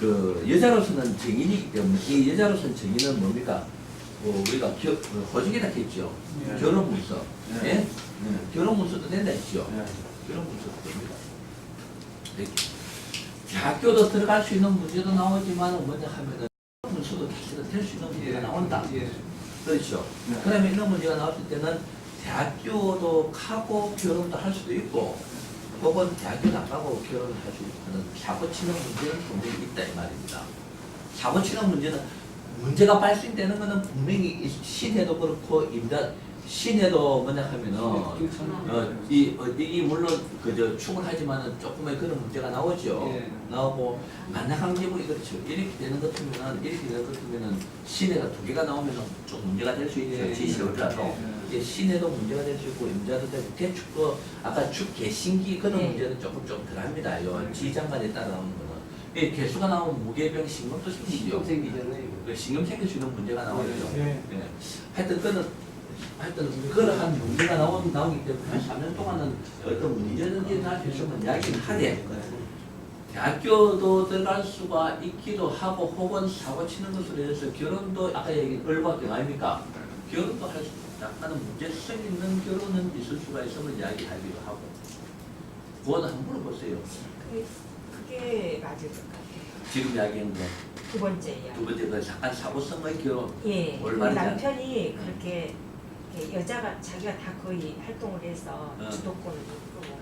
그 여자로서는 정인이기 때문에 이 여자로서는 정인은 뭡니까? 우리가 호적에다 했죠. 네. 결혼문서. 네. 예? 결혼문서도 된다 했죠. 네. 결혼문서도 됩니다. 이렇게. 대학교도 들어갈 수 있는 문제도 나오지만 뭐냐 하면은 문서도 사실은 될 수 있는 문제가 나온다. 예. 그렇죠. 네. 그러면 이런 문제가 나왔을 때는 대학교도 가고 결혼도 할 수도 있고 혹은 대학교도 안 가고 결혼을 할 수 있는 사고 치는 문제는 분명히 있다 이 말입니다. 사고 치는 문제는 문제가 발생되는 것은 분명히 신에도 그렇고 신에도 뭐냐 하면은 이 물론 그저 축을 하지만은 조금의 그런 문제가 나오죠. 예. 나오고 만나강제부 이렇죠. 이렇게 되는 것 같으면은 신에가 두 개가 나오면은 좀 문제가 될 수 있죠. 예. 지시로라도 이제 신에도 문제가 될 수 있고 임자도 되고 대축도 아까 축 개신기 그런 예. 문제는 조금 덜합니다. 요 지장간에 따라 나오는 거는 이 개수가 나오면 무게병 신금도 생기죠. 신경 생기잖아요. 신금 생길 수 있는 문제가 나오죠. 네. 예. 하여튼 그러한 문제가 나오기 때문에 한 3년 동안은 어떤 문제는 일어날 수 있으면 이야기를 하되 대학교도 들어갈 수가 있기도 하고 혹은 사고 치는 것으로 해서 결혼도 아까 얘기한 을과 아닙니까? 결혼도 할 수 약간은 문제성 있는 결혼은 있을 수가 있음을 이야기하기도 하고 그거는 한번 물어보세요. 그게 맞을 것 같아요. 지금 이야기한 거. 두 번째 이야기. 두 번째 그 잠깐 사고성의 결혼. 예. 그 올바르지 않- 남편이 그렇게 여자가 자기가 다 거의 활동을 해서 어. 주도권을 이끌고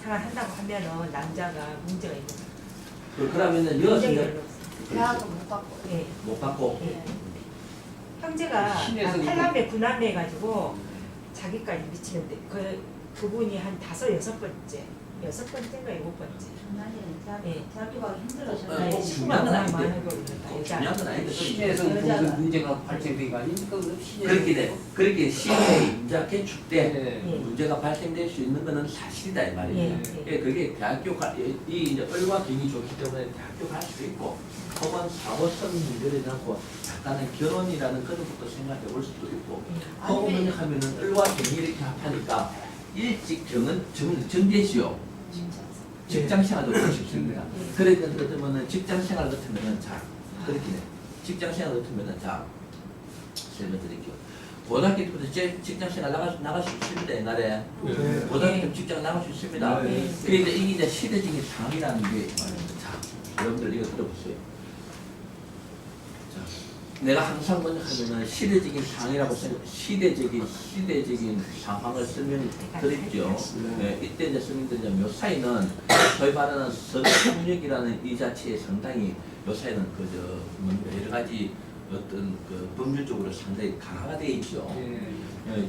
생활한다고 하면은 남자가 문제가 있는 거예요. 그러면은 굉장히 여자는 별로 없어요. 대학은 못 갔고. 예. 못 받고 예. 형제가 신에서 8남매 9남매 해가지고 자기까지 미치는데 그분이 한 5, 6번째 6번째인가 7번째. 예. 대학교 가기 힘들어서 어, 네, 꼭 식구가 중요한 건 워낙 아닌데. 많은 걸 꼭 중요한 건 아닌데 신에서 여자가. 무슨 문제가 발생된 거 아닙니까? 그렇게 돼. 그렇게 신의 임자 개축 때 예. 문제가 발생될 수 있는 것은 사실이다 이 말이에요. 예. 예, 그게 대학교 이 이제 을과 경이 좋기 때문에 대학교 갈 수도 있고 혹은 사고성 문제를 낳고 약간의 결혼이라는 그런 것도 생각해 볼 수도 있고 혹은 하면은 을과 경이 이렇게 합하니까 일찍 정되시오. 직장생활도 그럴 수 있습니다. 그러면은 직장생활 같으면은 자 그렇게 돼. 직장생활 같으면은 자 설명드릴게요. 고등학교 때부터 직장생활 나갈 수 있습니다. 옛날에 고등학교 때 직장 나갈 수 있습니다. 네. 그런데 이게 이제 시대적인 상황이라는 게 말입니다. 자, 여러분들 이거 들어보세요. 자, 내가 항상 먼저 하면은 시대적인 상황이라고 생각, 시대적인 상황을 설명드렸죠. 네, 이때 이제 설명드리자 묘사에는 저희 말하는 성폭력이라는 이 자체에 상당히 묘사에는 여러 가지 어떤 그 법률적으로 상당히 강화가 되어 있죠.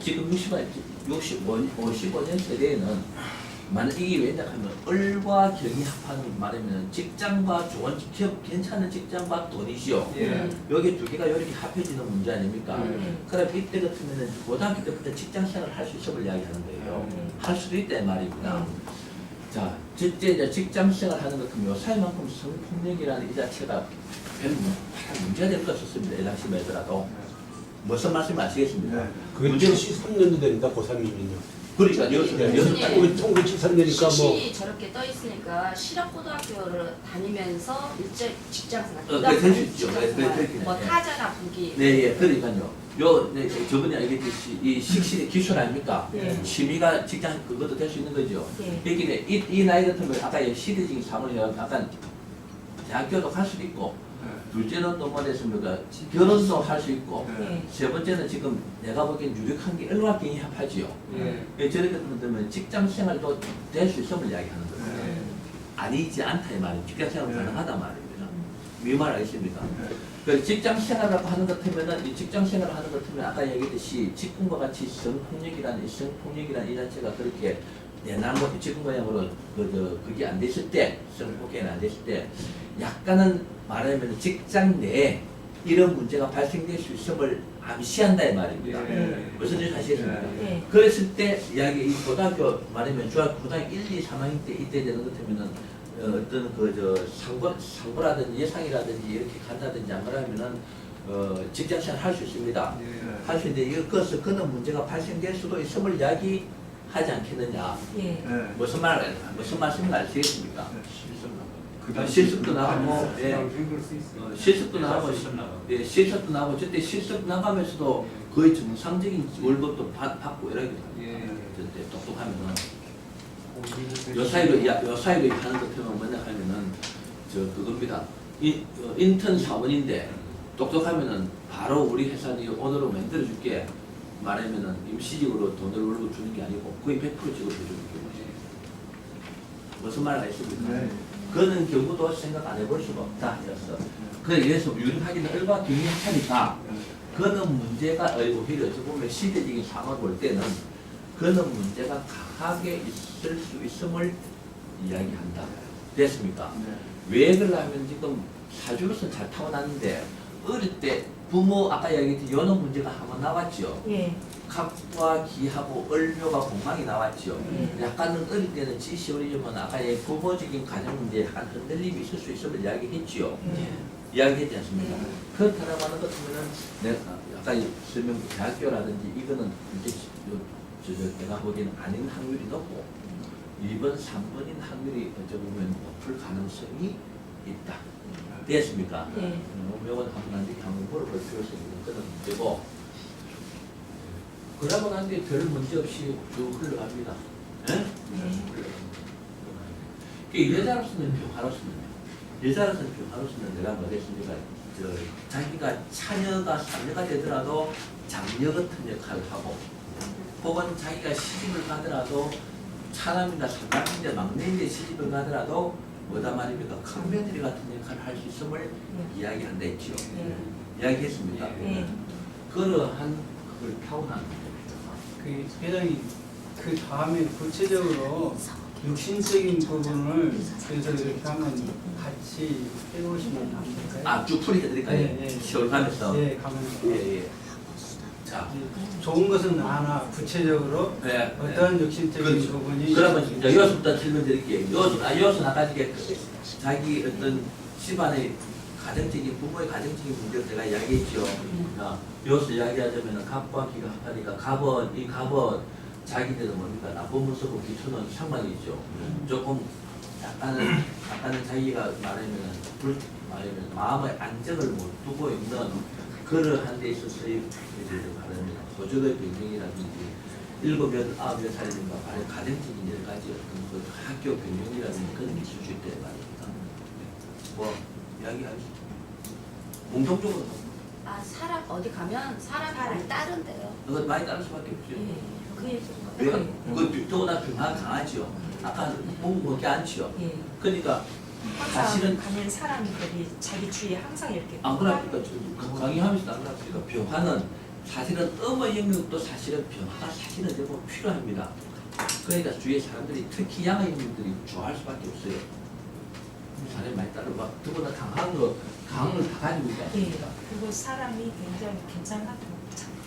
지금 55년 세대에는 만약 이게 왜냐 하면 을과 경이 합하는 말이면 직장과 좋은 괜찮은 직장과 돈이시오. 여기 두 개가 이렇게 합해지는 문제 아닙니까? 그럼 이때 같으면 고등학교 때부터 직장 생활을 할 수 있음을 이야기하는 거예요. 할 수도 있다 이 말입니다. 자, 실제 이제 직장 생활 하는 것 같으면 요사이만큼 성폭력이라는 이 자체가 별 문제가 될 것 같습니다. 이 당시만 하더라도. 무슨 말씀 아시겠습니까? 그게 73년도 됩니다. 고3이면요. 그러니까 여섯 달. 1973년이니까 뭐 시신이 저렇게 떠 있으니까 실업고등학교를 다니면서 일제 직장생활, 그래 될수 있죠. 그렇긴 뭐 해. 타자나 부기, 네, 예, 그러니까요. 네, 저번에 알겠듯이 이 식신의 기술 아닙니까? 예. 취미가 직장 그것도 될 수 있는 거죠. 예. 이게 이 나이 같으면 아까 시대적인 상황을 해가지고 약간 대학교도 갈 수도 있고, 둘째는 또 뭐랬습니까? 결혼도 할 수 있고, 예. 세 번째는 지금 내가 보기엔 유력한 게 을과 경이 합하지요. 예, 저렇게 되면 직장 생활도 될 수 있음을 이야기하는 거예요. 아니지 않다 이 말이에요. 직장 생활 가능하다 말입니다. 미말 알겠습니까? 그 직장 생활이라고 하는 것 같으면은 이 직장 생활을 하는 것 같으면 아까 얘기했듯이 직군과 같이 성폭력이라는 이 자체가 그렇게 옛날부터 직군과양으로 그게 안 됐을 때 성폭행이 안 됐을 때 약간은 말하면 직장 내에 이런 문제가 발생될 수 있음을 암시한다 이 말입니다. 무슨 뜻인지 아시겠습니까? 네. 그랬을 때 이야기 이 고등학교 말하면 중학교 고등학교 1, 2, 3학년 때 이때 되는 것 같으면은 어떤 상고라든지 예상이라든지 이렇게 간다든지 안 그러면은 직장생활 할 수 있습니다. 할 수 있는데 이것을 그런 문제가 발생될 수도 있음을 이야기하지 않겠느냐. 예. 무슨 말씀인지 아시겠습니까? 실습도 나가고, 실습도 나가고, 실습도 나가고, 저때 실습 나가면서도 거의 정상적인 월급도 받고 이러거든요. 저때 똑똑하면은. 요 사이로 하는 것 같으면 뭐냐 하면은, 그겁니다. 인턴 사원인데, 똑똑하면은 바로 우리 회사는 오늘로 만들어줄게. 말하면은 임시직으로 돈을 월급 주는 게 아니고 거의 100% 직업을 주는 경우죠. 무슨 말 하겠습니까? 그런 경우도 생각 안 해볼 수가 없다. 그래서 유력하기는 을과 경이 합하니까 그런 문제가 오히려 어찌 보면 시대적인 상황을 볼 때는 그런 문제가 강하게 있을 수 있음을 이야기한다. 됐습니까? 왜 그러냐면 지금 사주로서는 잘 타고났는데 어릴 때 부모 아까 얘기했듯이 연호 문제가 한번 나왔죠. 예. 갑과 기하고 을묘가 공망이 나왔죠. 약간은 어릴 때는 지시 어리지만 아까 부모적인 가정 문제에 약간 흔들림이 있을 수 있음을 이야기했죠. 이야기했지 않습니까? 그렇다라고 하는 것 같으면은 내가 아까 설명 대학교라든지 이거는 이제 내가 보기에는 아닌 확률이 높고 2번, 3번인 확률이 어찌 보면 높을 가능성이 있다. 됐습니까? 네. 이건 한번 물어볼 필요성이 있는 그런 문제고 그러고 난 뒤에 별 문제 없이 쭉 흘러갑니다. 예? 여자로서는 평화로서는 내가 뭐겠습니까? 자기가 차녀가 상녀가 되더라도 장녀 같은 역할을 하고 혹은 자기가 시집을 가더라도 차남이나 삼남인데 막내인데 시집을 가더라도 뭐다 말입니까? 큰 며느리 같은 역할을 할 수 있음을 이야기한다 했죠. 이야기했습니까? 그러한 그걸 타고난 그 회장님 그 다음에 구체적으로 육신적인 부분을 그래서 이렇게 하면 같이 해보시면 안 될까요? 쭉 풀이해드릴까요? 네. 시월 가면서. 예, 가면서. 예. 자, 좋은 것은 하나 구체적으로 네. 어떠한 육신적인 그렇죠. 부분이 그러면 이제 여섯부터 설명드릴게요. 여섯 아까 자기 어떤 집안의 가정적인 부모의 가정적인 문제를 제가 이야기했죠. 여기서 이야기하자면 갑과 기가 합하니까 갑은 자기들은 뭡니까 나쁜 모습과 기초는 상관이 있죠. 조금 약간은 자기가 말하면 마음의 안정을 못 두고 있는 그러한 데 있어서의 말하는 호적의 변경이라든지 7, 8, 9 살인가 말해 가정적인 여러 가지 어떤 그 학교 변경이라든지 그런 게 있을 수 있다 말입니다. 뭐 이야기하죠. 공통적으로 아 사람 어디 가면 사람이 많이 따른대요. 그건 많이 따를 수밖에 없죠. 예. 그 왜? 그 더구나 병화가 강하지요. 아까 공부밖에 않지요. 예. 그러니까 항상 사실은 가면 사람들이 자기 주위에 항상 이렇게 안 그러니까 강의하면서 안 그러니까 병화는 사실은 음의 영역도 사실은 병화가 사실은 대부분 필요합니다. 그러니까 주위에 사람들이 특히 양의 인물들이 좋아할 수밖에 없어요. 사람이 많이 따르고 막 더구나 강한 거 강을 다 가지고 있지 예. 않습니까? 그리고 사람이 굉장히 괜찮다고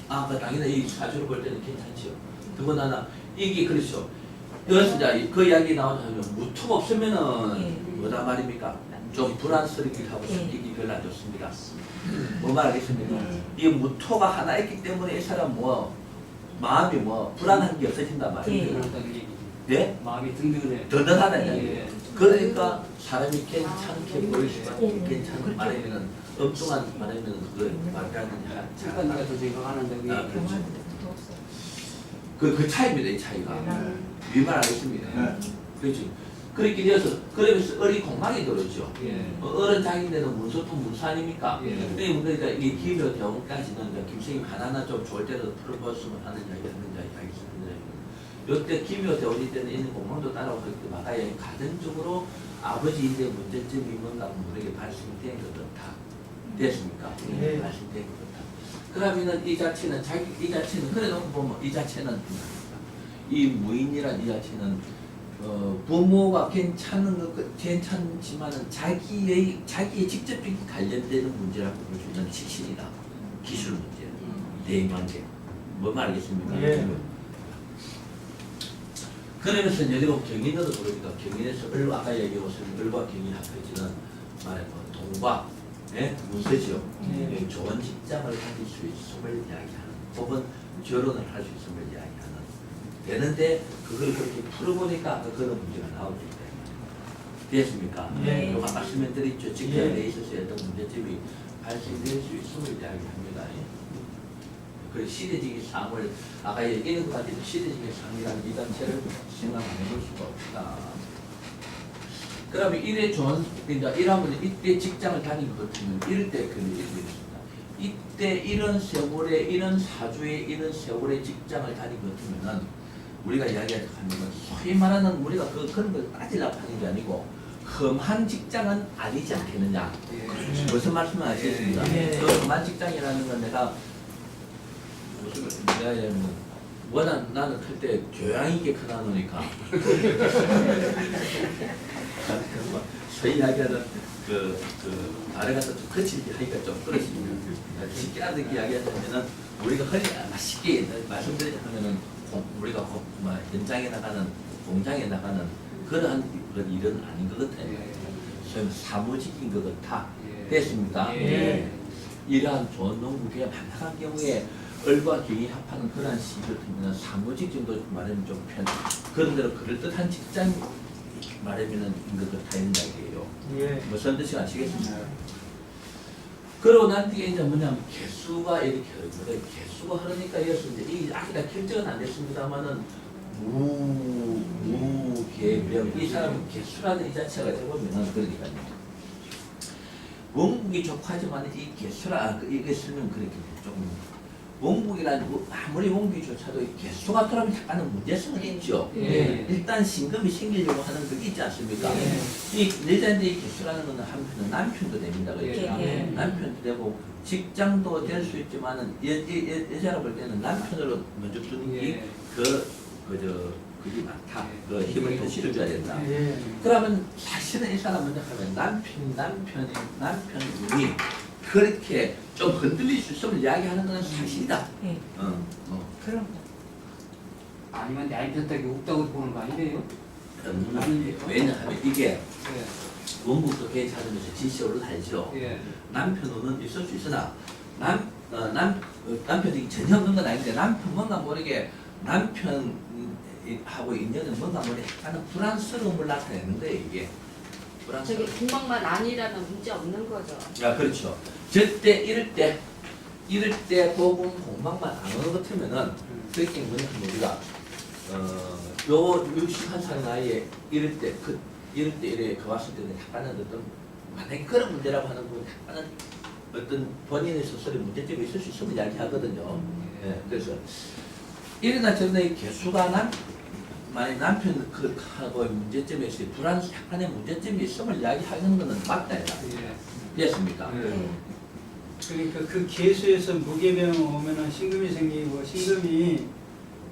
아, 그 당연히 이 사주를 볼 때는 괜찮지요. 더구나 이게 그렇죠. 여기서 이제 그 이야기 나오면 무토가 없으면은 예. 뭐다 말입니까? 좀 불안스럽기도 하고 예. 성격이 별로 안 좋습니다. 뭐 말하겠습니까? 이 무토가 하나 있기 때문에 이 사람 뭐 마음이 뭐 불안한 게 없어진단 말이에요. 예. 그렇다는 얘기지. 예? 마음이 든든해. 든든하다는 예. 이야기예요. 그러니까 사람이 괜찮게 보일 수밖에 예. 괜찮은 말하면은 엉뚱한 말하면은 그거 말하는 잠깐이가 더 생각하는데 그게 아, 그렇죠. 병하는데 도 없어요. 그 차이입니다. 이 차이가. 네. 위말하겠습니다. 그렇지. 그렇게 되어서 그러면서 어리 공망이 들어오죠. 예. 어른 자기인데는 문서도 문서 아닙니까? 예. 그러니까 이 기묘 대원까지는 김 선생님 하나하나 좀 좋을 때도 풀어봤으면 하는 이야기 하는 이야기 하겠습니다. 요때 기묘 대원이 때는 있는 공망도 따라오고 그때 막아야 가정적으로 아버지인데 문제점이 뭔가 우리에게 발생된 것도 다 됐습니까? 예. 발생된 것도 다. 그러면은 이 자체는 이 자체는 그래놓고 보면 이 자체는 이 무인이란 이 자체는 부모가 괜찮지만은 자기의 직접적인 관련되는 문제라고 볼 수 있는 직신이다. 기술 문제, 대인관계. 뭐 말하겠습니까? 예. 그러면서 여기로 경인으로 들어오니까 경인에서 아까 얘기했던 을과 경인 합해지는 말해 동과 문서지요. 예. 좋은 직장을 가질 수 있음을 이야기하는 혹은 결혼을 할 수 있음을 이야기하는 되는데 그걸 그렇게 풀어보니까 그런 문제가 나오기 때문에 됐습니까? 네. 요가 말씀드렸죠. 직장에 있어서 어떤 문제점이 발생될 수 있음을 이야기합니다. 그 시대적인 삶을 아까 얘기한 것 같아도 시대적인 삶이라는 이 단체를 생각 안 해볼 수가 없다. 그러면 이래 좋은 이제 이러면 이때 직장을 다닌 것 같으면 이럴 때 그런 일이 있습니다. 이때 이런 세월에 이런 사주에 이런 세월에 직장을 다닌 것 같으면은 우리가 이야기하는 소위 말하는 우리가 그런 걸 따지려고 하는 게 아니고 험한 직장은 아니지 않겠느냐. 예. 무슨 말씀을 하시겠습니까? 예. 그 험한 직장이라는 건 내가 무슨 내가 얘기하면 워낙 나는 클 때 교양 있게 크다 노니까 소위 이야기하는 그 말을 갖다 좀 거칠게 하기가 좀 그렇습니다. 쉽게 하듯 이야기하자면은 우리가 쉽게 말씀드리자면은 우리가 현장에 나가는 공장에 나가는 그러한 일은 아닌 것 같아요. 소위 사무직인 것 같아. 예. 됐습니까? 예. 이러한 좋은 농부가 만약한 경우에 을과 경이 합하는 그러한 시 같으면 사무직 정도 말하면 좀 그런 대로 그럴듯한 직장 말하면은 것 같아 있는 이야기예요. 예. 무슨 뜻이 아시겠습니까? 그러고 난 뒤에 이제 뭐냐면 개수가 이렇게 흐르거든요. 개수가 흐르니까 여기서 이제 이 아기가 결정은 안 됐습니다만은 무개병 이 사람은 개수라는 이 자체가 해보면은 그러니까요. 원국이 좋하지만 이 개수라 이게 쓰면 그렇게 조금 원국이라는 아무리 원국이조차도 개수가 들어오면 약간은 문제성은 있죠. 예. 일단 신금이 생기려고 하는 그게 있지 않습니까? 예. 이 내자인데 이 개수라는 것은 한편은 남편도 됩니다. 그렇죠? 예. 남편도 되고 직장도 될 수 있지만은 여자로 볼 때는 남편으로 먼저 두는 게 예. 그게 많다. 그 힘을 더 실어줘야 된다. 예. 그러면 사실은 이 사람 먼저 하면 남편이 그렇게 좀 흔들릴 수 있음을 이야기하는 것은 사실이다. 예. 그럼 아니면 얇혔다기 없다고 보는 거 아니에요? 왜냐하면 이게 예. 원국도 괜찮으면서 지시로 살죠. 예. 남편은 있을 수 있으나 남편이 전혀 없는 건 아닌데 남편 뭔가 모르게 남편하고 인연은 뭔가 모르게 약간은 불안스러움을 나타내는 거예요 이게. 저기 공방만 아니라면 문제 없는 거죠. 아 그렇죠. 저때 이럴 때 이럴 때 복음 공방만 안 하는 것 같으면은 그렇게 뭐냐 하면 우리가 요 61살 나이에 이럴 때 이래 그 왔을 때는 약간은 어떤 만약에 그런 문제라고 하는 건 약간은 어떤 본인의 스스로의 문제점이 있을 수 있으면 이야기하거든요. 예, 그래서 이러나 저러나 개수가 만약 남편 그 하고의 문제점에서 불안 약간의 문제점이 있음을 이야기하는 것은 맞다. 됐습니까? 그러니까 그 개수에서 무계병 오면은 신금이 생기고 신금이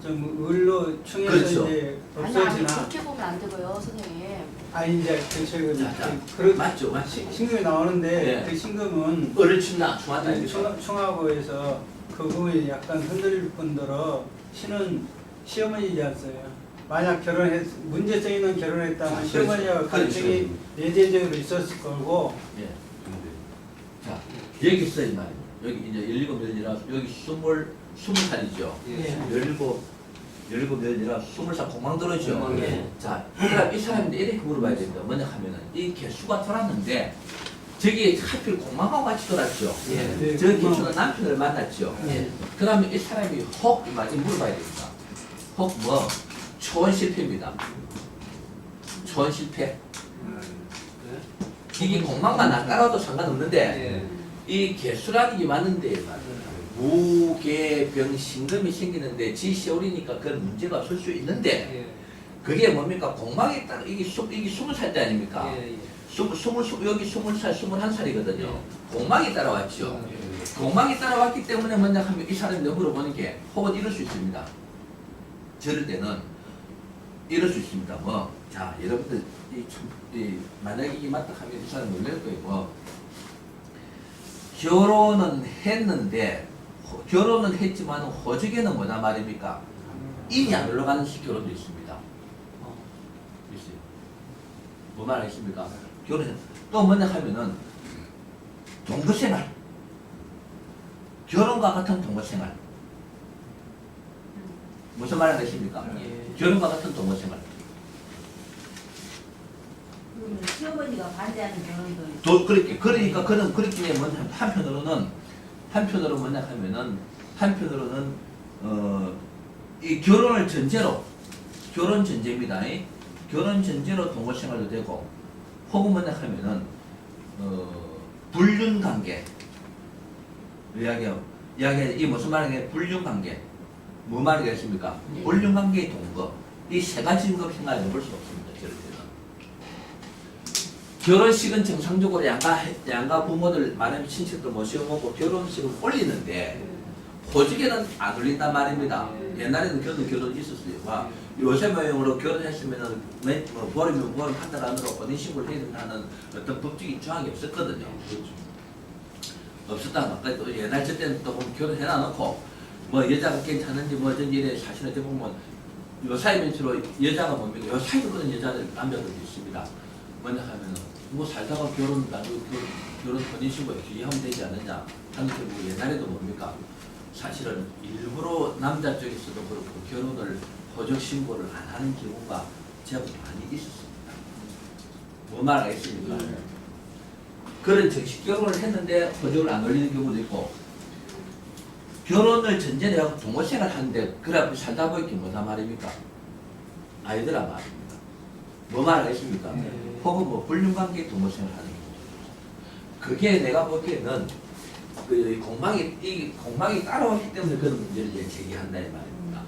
좀 을로 충해서 그렇죠. 이제 아니 아니 없어지나. 그렇게 보면 안 되고요 선생님. 아니 이제 그 자, 그런 맞죠, 맞죠. 신금이 나오는데 네. 그 신금은 을을 친다, 중하다 이거죠. 충하고 해서 그 부분이 약간 흔들릴 뿐더러 신은 시어머니지 않어요. 만약 문제성 있는 결혼했다면 그렇죠. 시어머니와 갈등이 내재적으로 있었을 거고. 예. 자, 여기 있어요, 이 말이에요. 여기 이제 17년이라 여기 20살이죠. 예. 17년이라 20살 공방 들어오죠. 예. 자, 그럼 이 사람인데 이렇게 물어봐야 됩니다. 뭐냐 하면은 이 개수가 돌았는데 저기 하필 공방하고 같이 돌았죠. 네, 저 공방. 개수는 남편을 만났죠. 예. 그 다음에 이 사람이 혹, 이 말이 물어봐야 됩니다. 혹 뭐? 초원 실패입니다. 초원 실패. 이게 공방만 안 따라도 상관없는데 이 개수라는 게 맞는데 무계병 신금이 생기는데 지시오리니까 그런 문제가 없을 수 있는데 그게 뭡니까? 공방에 딱 이게 20살 때 아닙니까? 예. 여기 20살, 21살이거든요. 공방이 따라왔죠. 공방이 따라왔기 때문에 뭐냐 하면 이 사람이 물어보는 게 혹은 이럴 수 있습니다. 저럴 때는 이럴 수 있습니다. 뭐, 자, 여러분들, 만약에 이게 맞다 하면 이 사람 놀랄 거예요. 뭐, 결혼은 했는데, 결혼은 했지만 호적에는 뭐냐 말입니까? 인이 안 올라가는 식 결혼도 있습니다. 있어요. 뭐 말하겠습니까? 결혼, 또 뭐냐 하면은, 동거생활. 결혼과 같은 동거생활. 무슨 말 하겠습니까? 결혼과 같은 동거생활. 그러면 시어머니가 반대하는 결혼도 있고. 그러니까 그는 그렇게 뭐냐 한편으로 뭐냐 하면은 이 결혼을 전제로 결혼 전제입니다. 결혼 전제로 동거생활도 되고 혹은 뭐냐 하면은 불륜 관계 이야기 무슨 말이냐 불륜 관계 뭐 말이겠습니까? 불륜 관계의 동거 이 세 가지 직업 생활을 해볼 수 없습니다. 저럴 때는. 결혼식은 정상적으로 양가 부모들 말하면 친척들 모셔오고 결혼식을 올리는데 호적에는 안 올린단 말입니다. 옛날에는 결혼이 있었어요. 요새 모형으로 결혼했으면은 보름이면 보름 한 달 안으로 혼인신고를 해야 된다는 어떤 법적인 조항이 없었거든요. 없었다. 아까 또 옛날 저 때는 또 결혼해놔놓고 뭐 여자가 괜찮은지 뭐든지 이래 사실은 어떻게 보면 요사이 멘트로 여자가 뭡니까? 요사이도 그런 여자들 남자들도 있습니다. 뭐냐 하면은 뭐 살다가 결혼 혼인신고에 기하면 되지 않느냐 하는 게 뭐 옛날에도 뭡니까? 사실은 일부러 남자 쪽에서도 그렇고 결혼을 호적 신고를 안 하는 경우가 제법 많이 있었습니다. 뭐 말하겠습니까? 그런 정식 결혼을 했는데 호적을 안 올리는 경우도 있고 결혼을 전제로 하고 동거생활 하는데 그래 살다 보니까 뭐다 말입니까? 아이들아 말입니다. 뭐 말하겠습니까? 혹은 뭐 불륜관계 동거생활 하는 경우. 그게 내가 보기에는 그 공방이 따라왔기 때문에 그런 문제를 제기한다 이 말입니다.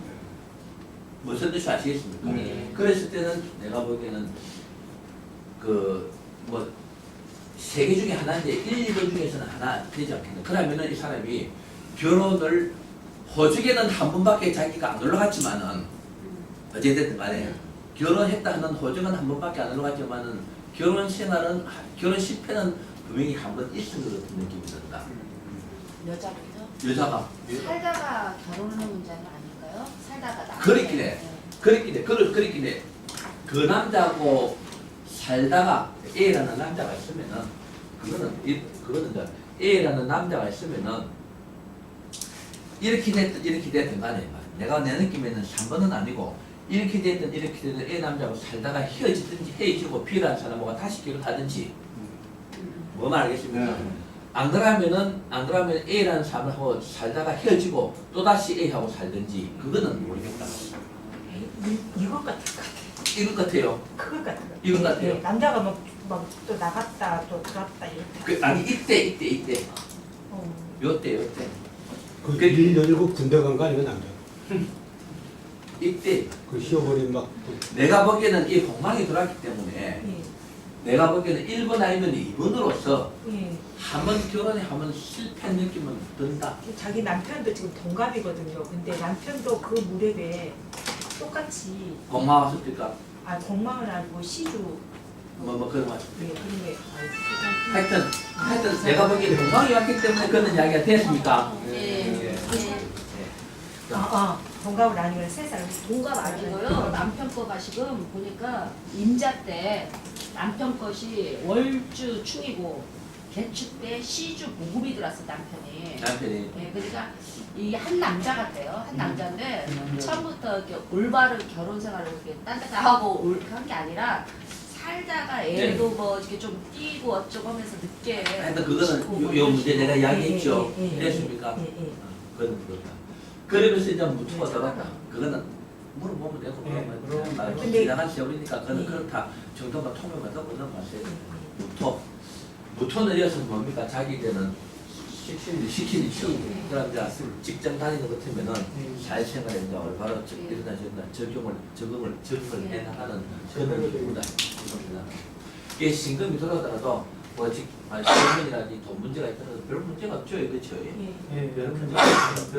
무슨 뜻이 아시겠습니까? 그랬을 때는 내가 보기에는 그 뭐 세 개 중에 하나인데 1, 2번 중에서는 하나 되지 않겠나. 그러면은 이 사람이 결혼을 호적에는 한 번밖에 자기가 안 올라갔지만은 어쨌든 간에 결혼했다 하는 호적은 한 번밖에 안 올라갔지만은 결혼 실패는 분명히 한 번 있은 것 같은 느낌이 든다. 여자분요? 여자가 살다가 결혼하는 문제는 아닐까요? 살다가 나. 그렇긴 해. 그렇긴 해. 그 남자하고 살다가 A라는 남자가 있으면은 그거는 이제 A라는 남자가 있으면은 이렇게 됐든 간에 내가 내 느낌에는 3번은 아니고 이렇게 됐든 A 남자하고 살다가 헤어지고 B라는 사람하고 다시 결혼하든지 뭐 말하겠습니까? 안 그러면 A라는 사람하고 살다가 헤어지고 또 다시 A하고 살든지 그거는 모르겠다. 이것 같을 것 같아. 이것 같아요. 그것 같은 거. 이것 같아요. 네, 남자가 막 또 나갔다 또 들어왔다 이렇게. 아니 이때 어. 요때 그 1년이고 군대 간 거 아니면 남자. 이때 그 쉬어버린 막 내가 보기에는 이 공망이 들어왔기 때문에 예. 내가 보기에는 1번 아니면 2번으로서 예. 한번 결혼에 한번 실패 느낌은 든다. 자기 남편도 지금 동갑이거든요. 근데 남편도 그 무렵에 똑같이 공망 왔을까? 공망을 아니고 시주 뭐 그런 거 예, 같습니다. 그런 게 하여튼 내가 보기에 공망이 왔기 때문에 그런 이야기가 됐습니까? 예. 동갑을 아니면 3살 동갑 아니고요. 남편 거가 지금 보니까 임자 때 남편 것이 월주 충이고 개축 때 시주 모금이 들어왔어 남편이. 남편이 예, 그러니까 이 한 남자 같아요. 한 남자인데 처음부터 이렇게 올바른 결혼 생활을 이렇게 딴 데다 하고 한 게 아니라 살다가 애도 뭐 이렇게 좀 띄고 어쩌고 하면서 늦게. 하여튼 그거는 요 문제 내가 이야기했죠. 예, 예, 예. 됐습니까? 예, 예. 그건 그렇다. 그러면서 이제 무토가 들어갔다. 그거는 물어보면 되고 그럼. 말고 근데- 지나간 세월이니까 그는 예. 그렇다 정도만 통용을 하고 넘어갔어요. 무토는 이어서 뭡니까? 자기들은 시킨이죠. 그럼 이제 직장 다니는 것 같으면은 사회생활에 이제 올바로 적응을 해나가는 그런 경우다. 이게 신금이 들어오더라도 뭐 시어머니라든지 돈 문제가 있다는 별 문제가 없죠, 그렇죠? 예. 별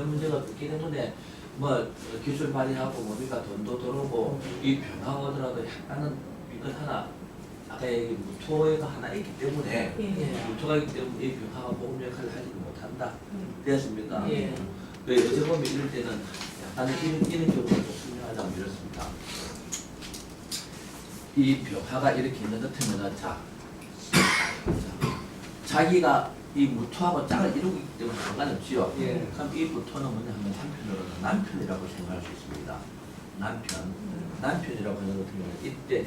문제가 없기 때문에 뭐 기술 발휘하고 뭡니까 돈도 들어오고 이 변화가 오더라도 약간은 이것 하나 아까 얘기 무토가 하나 있기 때문에 무토가 있기 때문에 이 변화가 보험 역할을 하지 못한다. 되었습니까? 예. 어제 보면 이럴 때는 약간은 이런 경우가 좀 설명하자면 이렇습니다. 이 변화가 이렇게 있는 것 같으면 자기가 이 무토하고 짝을 이루고 있기 때문에 상관없지요. 예. 그럼 이 무토는 뭐냐 하면 한편으로는 남편이라고 생각할 수 있습니다. 남편이라고 하는 것 같으면 이때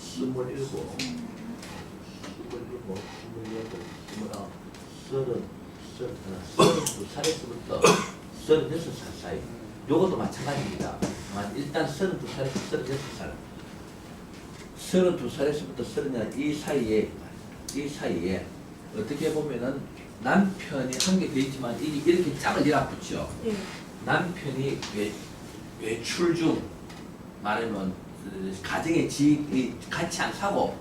27, 32살에서부터 36살 사이. 요것도 마찬가지입니다. 일단 32살에서 36살. 32살에서부터 36살 이 사이에 어떻게 보면은 남편이 한 게 돼 있지만 이렇게 짝을 이어붙죠. 남편이 외출 중 말하면 가정의 같이 안 사고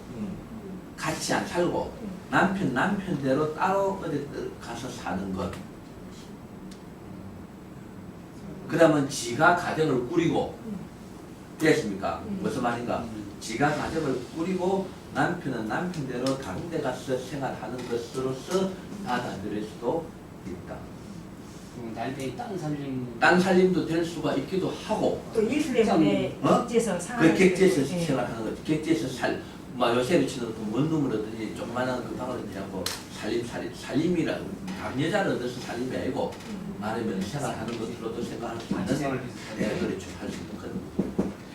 같이 안 살고 남편대로 따로 어디 가서 사는 것. 그러면 지가 가정을 꾸리고 됐습니까? 무슨 말인가? 지가 가정을 꾸리고 남편은 남편대로 다른 데 가서 생활하는 것으로서 받아들일 수도 있다. 남편이 땅 살림도 될 수가 있기도 하고 또 일 때문에 어? 객지에서 그 상하는 객지에서 예. 생활하는 거지. 객지에서 뭐 요새 치는 그 원룸을 얻든지 조그만한 그 방을 얻든지 하고 살림이라 다른 여자를 얻어서 살림이 아니고 말하면 생활하는 것으로도 생각할 수 있는 네, 그렇죠. 할 수 있는 그런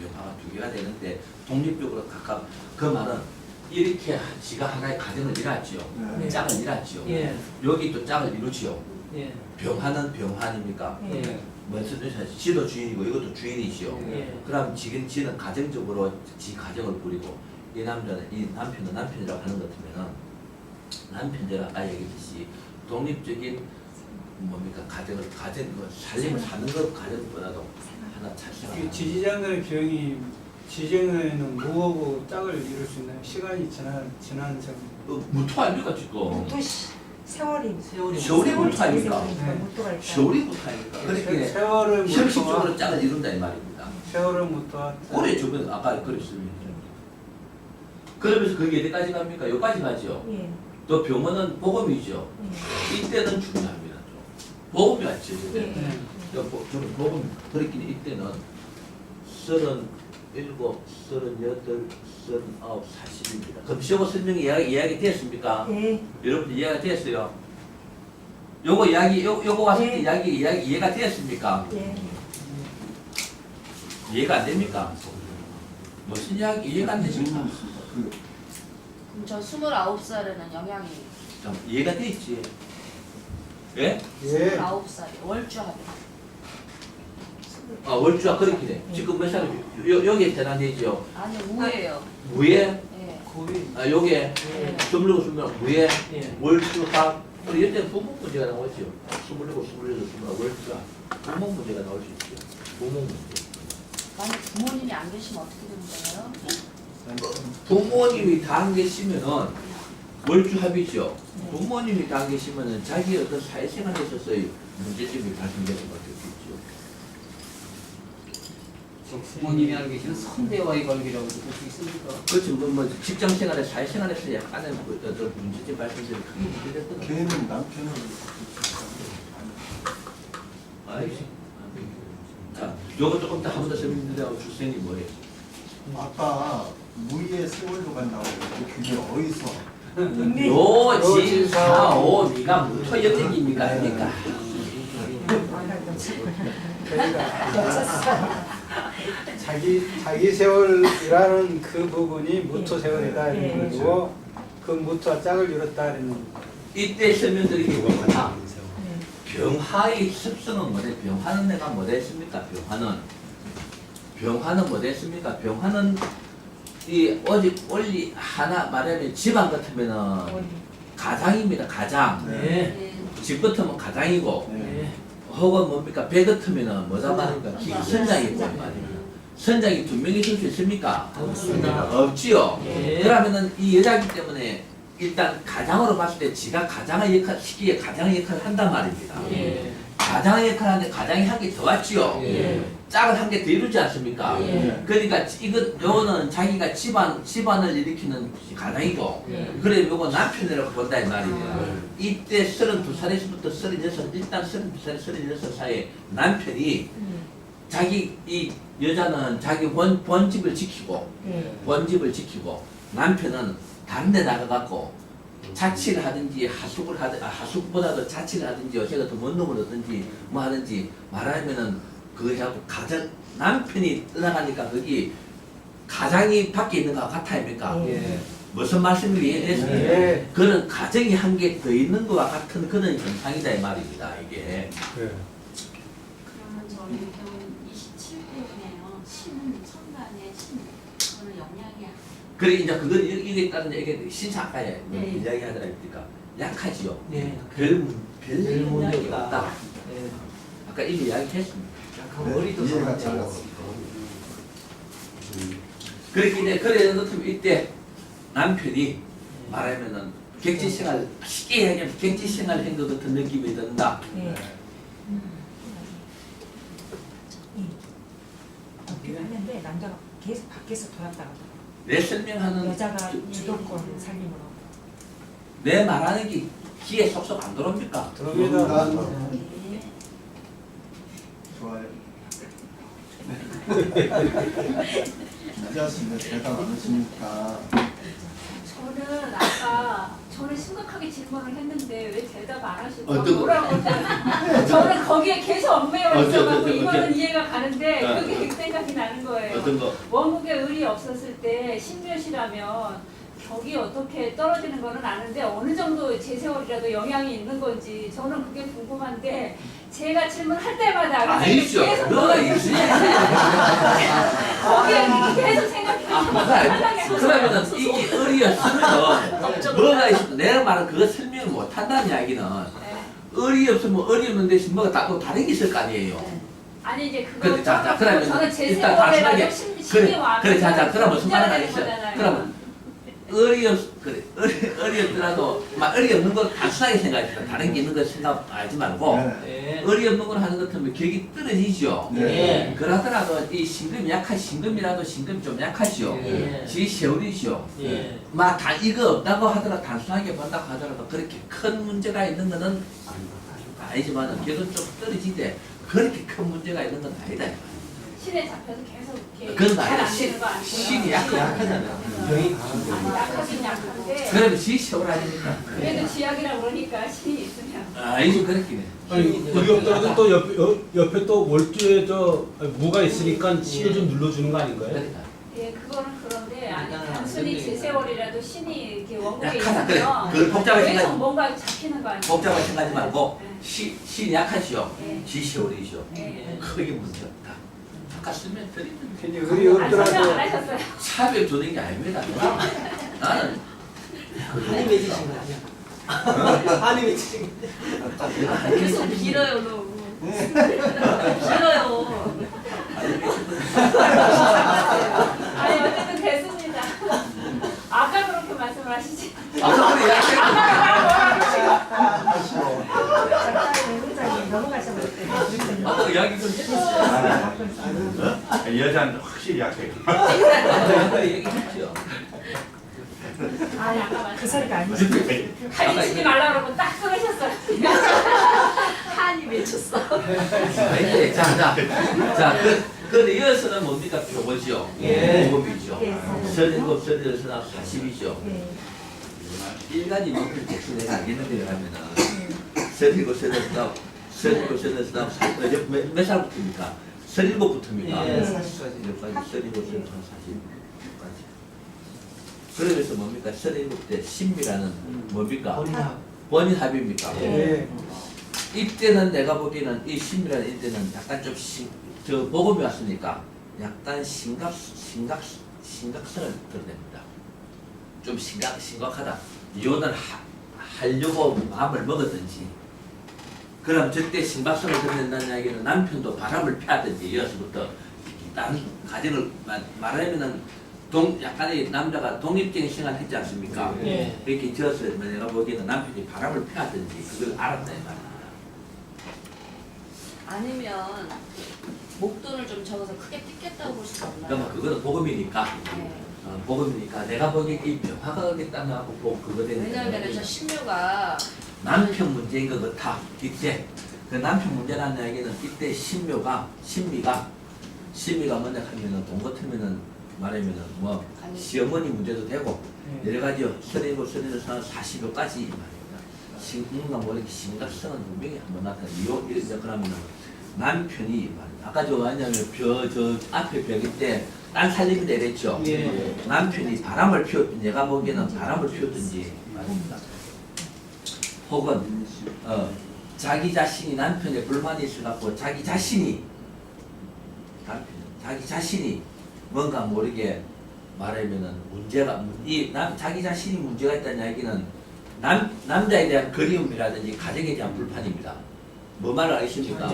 변화가 두 개가 되는데 독립적으로 각각 그 말은 이렇게 지가 하나의 가정을 이뤘지요. 네. 짝을 이뤘지요. 예. 여기 또 짝을 이루지요. 예. 병하는 병환입니까? 예. 무슨 뜻이야? 지도 주인이고 이것도 주인이시요. 예. 그럼 지는 가정적으로 지 가정을 꾸리고 이 남편은 남편이라고 하는 것 같으면은 남편대로 아까 얘기했듯이 독립적인 뭡니까 가정 살림을 사는 것 가정보다도 하나 이 잘생각. 지지장들의 교육이 지정에는 무하고 짝을 이룰 수 있는 시간이 지난 점. 무토 아닙니까 지금? 또 세월이 세월이 무토 아닙니까? 무토가 있다. 세월이 무토 아닙니까? 그렇게 세월은 형식적으로 짝을 이룬다 이 말입니다. 세월은 무토. 올해 주변 아까 그랬습니다. 그러면서 그게 어디까지 갑니까? 여기까지 가죠. 예. 또 병원은 복음이죠. 이때는 중요합니다. 좀. 복음이 왔죠. 예. 저는 복음 그렇긴 이때는 37, 38, 39, 40입니다. 그럼 시험 설명이 이야기 됐습니까? 예. 여러분들 이해가 됐어요? 요거 왔을 때 이해가 됐습니까? 예. 이해가 안 됩니까? 무슨 이야기 이해가 안 되십니까? 그럼 저 29살에는 영향이 좀 이해가 돼 있지? 예? 예. 29살이 월주합이. 아 월주가 그렇게 돼. 지금 몇 살? 여기에 대단되죠. 아니 우예요. 무예? 예. 아 요게 예. 27, 무예, 예. 월주합. 우리 이때 부모 문제가 나오죠. 27, 28, 29 월주가 부모 문제가 나올 수 있죠. 부모 문제. 만약 부모님이 안 계시면 어떻게 되는 거예요? 부모님이 다 안 계시면은 월주합이죠. 부모님이 다 안 계시면은 자기 어떤 사회생활에 있어서의 문제점이 발생될 수밖에 없겠죠. 부모님이 알고 계시는 선대와의 관계라고 볼 수 있습니까? 그렇지 뭐 직장생활에 사회생활에서 약간의 어떤 문제점 발생되는 크게 문제됐거든. 걔는 남편을 아이씨. 자, 요거 조금 더 한 번 더 설명드리라고 주선생님 뭐예요? 아까 무의의 세월로 간다고 그랬는데 그게 어디서? 요지사오 네가 무토 여택입니까 아닙니까? 그러니까 자기 세월이라는 그 부분이 무토 세월이다 이런 거고 그 무토와 짝을 이뤘다 이런 거. 이때 설명드린 게 뭐냐? 병화의 습성은 뭐래? 병화는 내가 뭐 됐습니까? 병화는 뭐 됐습니까? 병화는 이 오직 원리 하나 말하면 집안 같으면은 가장입니다. 가장. 네. 집 같으면 가장이고 네. 혹은 뭡니까? 배 같으면은 뭐다 말입니까? 선장이고 말입니다. 선장이 2명이 있을 수 있습니까? 없습니다. 없지요. 예. 그러면은 이 여자이기 때문에 일단 가장으로 봤을 때 지가 가장의 역할 시기에 가장의 역할을 한단 말입니다. 예. 가장의 역할을 하는데 가장이 한 개 더 왔지요. 예. 짝을 한 개 더 이루지 않습니까? 예. 그러니까 요거는 자기가 집안을 일으키는 가장이고 그래 요거 남편이라고 본다 이 말이에요. 이때 32살에서부터 36, 일단 32살, 36살에 남편이 자기 이 여자는 자기 본집을 지키고 남편은 다른 데 나가갖고 자취를 하든지 하숙을 하든 하숙보다도 자취를 하든지 요새가 더 먼 놈을 하든지 뭐 하든지 말하면은 그거 해갖고 가정 남편이 떠나가니까 거기 가장이 밖에 있는 것 같아 아닙니까? 예. 무슨 말씀인지 이해됐습니까? 예. 그는 가정이 한 개 더 있는 것과 같은 그런 현상이다 이 말입니다 이게. 그러면 저는 경우 27회네요. 신은 천간의 신. 그거는 영향이 그래 이제 그건 이게 따른 이게 신사 아까 이야기하더라 했으니까 약하지요. 네. 별 별 문제가 문제가 없다. 예. 아까 이미 이야기했습니다. 약간 머리도 이해가 상하지 잘 않았습니까? 그렇게 이제 그래 놓으면 이때 남편이 말하면은 객지생활 쉽게 얘기하면 객지생활 한 것 같은 느낌이 든다. 어떻게 하는데 남자가 계속 밖에서 돌았다가 내 설명하는 여자가 주도권 살림으로 내 말하는 게 귀에 쏙쏙 안 들어옵니까? 들어옵니다. 좋아요. 이 자식은 대답 안 하시니까 저는 아까 저는 심각하게 질문을 했는데 왜 대답 안 하시고 어떤 거? 뭐라고 저는 거기에 계속 얽매여 어떤 있어가지고 거? 이거는 이해가 가는데 어. 그게 생각이 나는 거예요. 어떤 거? 원국에 을이 없었을 때 신묘시라면 격이 어떻게 떨어지는 거는 아는데 어느 정도 제 세월이라도 영향이 있는 건지 저는 그게 궁금한데 제가 질문할 때마다 아니죠. 계속 너가 있으니. 거기에 계속 생각이 그러면은 이게 을이었으면 뭐가 있어? 내가 말한 그거 설명을 못 한다는 이야기는 을이 없으면 을이 없는 대신 뭐가 또 다른 게 있을 거 아니에요. 아니 이제 그래, 그거 자, 그러면 저는 제 일단 세월에라도 단순하게 신이 와 그래, 자, 그럼 무슨 말을 되는 하겠어요? 거잖아요. 그러면 을이 없더라도 막 을이 없는 걸 단순하게 생각했다. 다른 게 있는 걸 생각하지 말고 네. 을이 없는 걸 하는 것 같으면 격이 떨어지죠. 네. 그러더라도 이 신금이 약한 신금이라도 신금이 좀 약하죠. 예. 지 세월이죠. 예. 막 다 이거 없다고 하더라도 단순하게 본다고 하더라도 그렇게 큰 문제가 있는 거는 아니지만 격은 좀 떨어지되 그렇게 큰 문제가 있는 건 아니다. 신에 잡혀서 계속 이렇게 그건 잘안 아니다. 되는 거 아니에요? 신이 약하잖아요. 병이 약하긴 약한데 그러면 지 세월 아닙니까? 그래도 지약이라 그러니까 신이 있으면 아니죠 그렇긴 해. 아니 그게 없더라도 또 옆에 또 월주에 무가 있으니까 신을 좀 눌러주는 거 아닌가요? 그러니까. 예 그거는 그런데 아니 단순 단순히 제 세월이라도 신이 이렇게 원국에 약하다. 있으면 그 복잡한 계속 생각, 뭔가 잡히는 거 아니에요? 복잡한 생각하지 말고 네. 시 약하시오. 네. 지 세월이시오. 네. 크게 문제 없다. 아까 쓰면 드리면 괜히 아니, 의리 설명 안 없더라도 하셨어요. 차별 두는 게 아닙니다. 나는 한이 맺으신 거 아니야? 한이 맺으신 거. 계속 길어요 너무. 길어요. 아니 어쨌든 됐습니다. 아까 그렇게 말씀을 하시지. 아까 그래 외국장님 넘어가셔버렸어요. 아까 이야기 좀 했었어요. 여자는 확실히 약해. 아까 얘기했죠. 아니 아까 그 소리가 아니죠. 가지치지 말라 그러고 딱 끊으셨어요. 한이 맺혔어. 네, 그 이어서는 뭡니까? 표고죠. 표고이죠. 선일곱, 선일선합 40이죠. 일간이 목표를 대충 내가 알겠는데 하면은 선일곱, 선일선합, 선일곱, 선일선합 몇 살부터입니까? 선일곱부터입니까? 40까지. 선일곱, 선일선합 40까지. 그러면서 뭡니까? 선일곱 때 신미라는 뭡니까? 번인합입니까? 예. 이때는 내가 보기에는 이 신미라는 이때는 약간 좀 저 복음이 왔으니까 약간 심각성을 드러냅니다. 좀 심각하다. 이혼을 하려고 마음을 먹었든지, 그럼 저때 심각성을 드러낸다는 이야기는 남편도 바람을 피하든지 이어서부터 다른 가정을 말하면은 약간의 남자가 독립적인 생활을 했지 않습니까? 이렇게 지어서 내가 보기에는 남편이 바람을 피하든지 그걸 알았다 이 말입니다. 아니면 목돈을 좀 적어서 크게 뜯겠다고 볼 수도 없나요? 그러면 그거는 복음이니까. 네. 복음이니까 내가 보기에 이 병화가 어겠다는 하고 꼭 그거 되는 왜냐하면 저 신묘가 남편 문제인 것 같아. 이때 그 남편 문제라는 이야기는 이때 신미가 뭐냐 하면은 돈 같으면은 말하면은 뭐 시어머니 문제도 되고 여러 가지요. 서리고 서리는 40여까지 말입니다. 뭔가 뭐 이렇게 심각성은 분명히 한번 나타나. 이런 그러면은 남편이 말이야. 아까 저 뭐냐면 저 앞에 벽일 때 딴 살림이 내렸죠. 남편이 바람을 피웠든지 내가 보기에는 바람을 피웠든지 말입니다. 혹은 자기 자신이 남편에 불만이 있어갖고 자기 자신이 뭔가 모르게 말하면은 문제가 자기 자신이 문제가 있다는 얘기는 남자에 대한 그리움이라든지 가정에 대한 불판입니다. 뭐 말을 아십니까?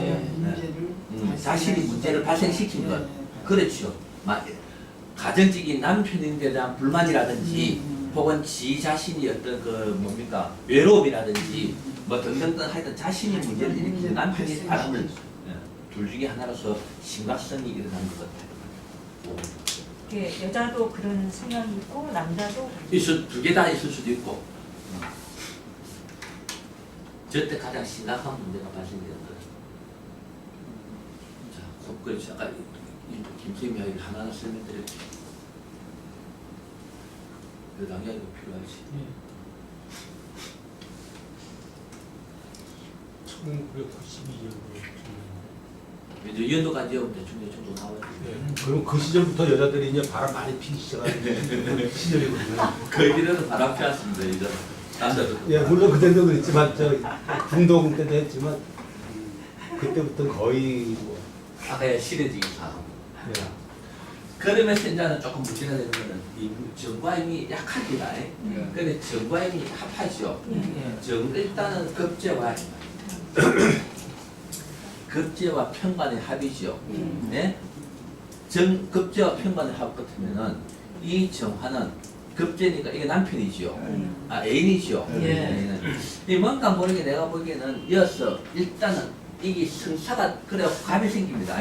자신이 문제를 발생시킨 것. 그렇죠. 가정적인 남편에 대한 불만이라든지 혹은 지 자신이 어떤 그 뭡니까 외로움이라든지 뭐 등등등 하여튼 자신이 문제를 일으키는 남편이 바람을 둘 중에 하나로서 심각성이 일어나는 것 같아요. 여자도 그런 성향이 있고 남자도 두 개 다 있을 수도 있고. 저때 가장 심각한 문제가 발생되는 거예요. 자, 속글 아까 김수임 이야기 하나하나 설명드릴게요. 여당 이야기가 필요하지. 1992년도에 이제 연도까지 대충 나와요. 그럼 그 시절부터 여자들이 이제 바람 많이 피기 시작한 시절이거든요. 그 길에는 바람 피웠습니다. 이제 남자도. 예, 물론 그때도 그랬지만 저 중동 때도 했지만 그때부터 거의 뭐 아까 시대적인 상황. 예. 그러면서 이제는 조금 문제가 되는 거는 이 정과임이 약합니다. 근데 정과임이 합하죠. 일단은 급제와 급제와 편관의 합이죠. 네? 급제와 편관의 합 같으면은 이 정화는 급제니까 이게 남편이죠. 애인이죠. 이 뭔가 모르게 내가 보기에는 이어서 일단은 이게 성사가 그래 갑이 생깁니다.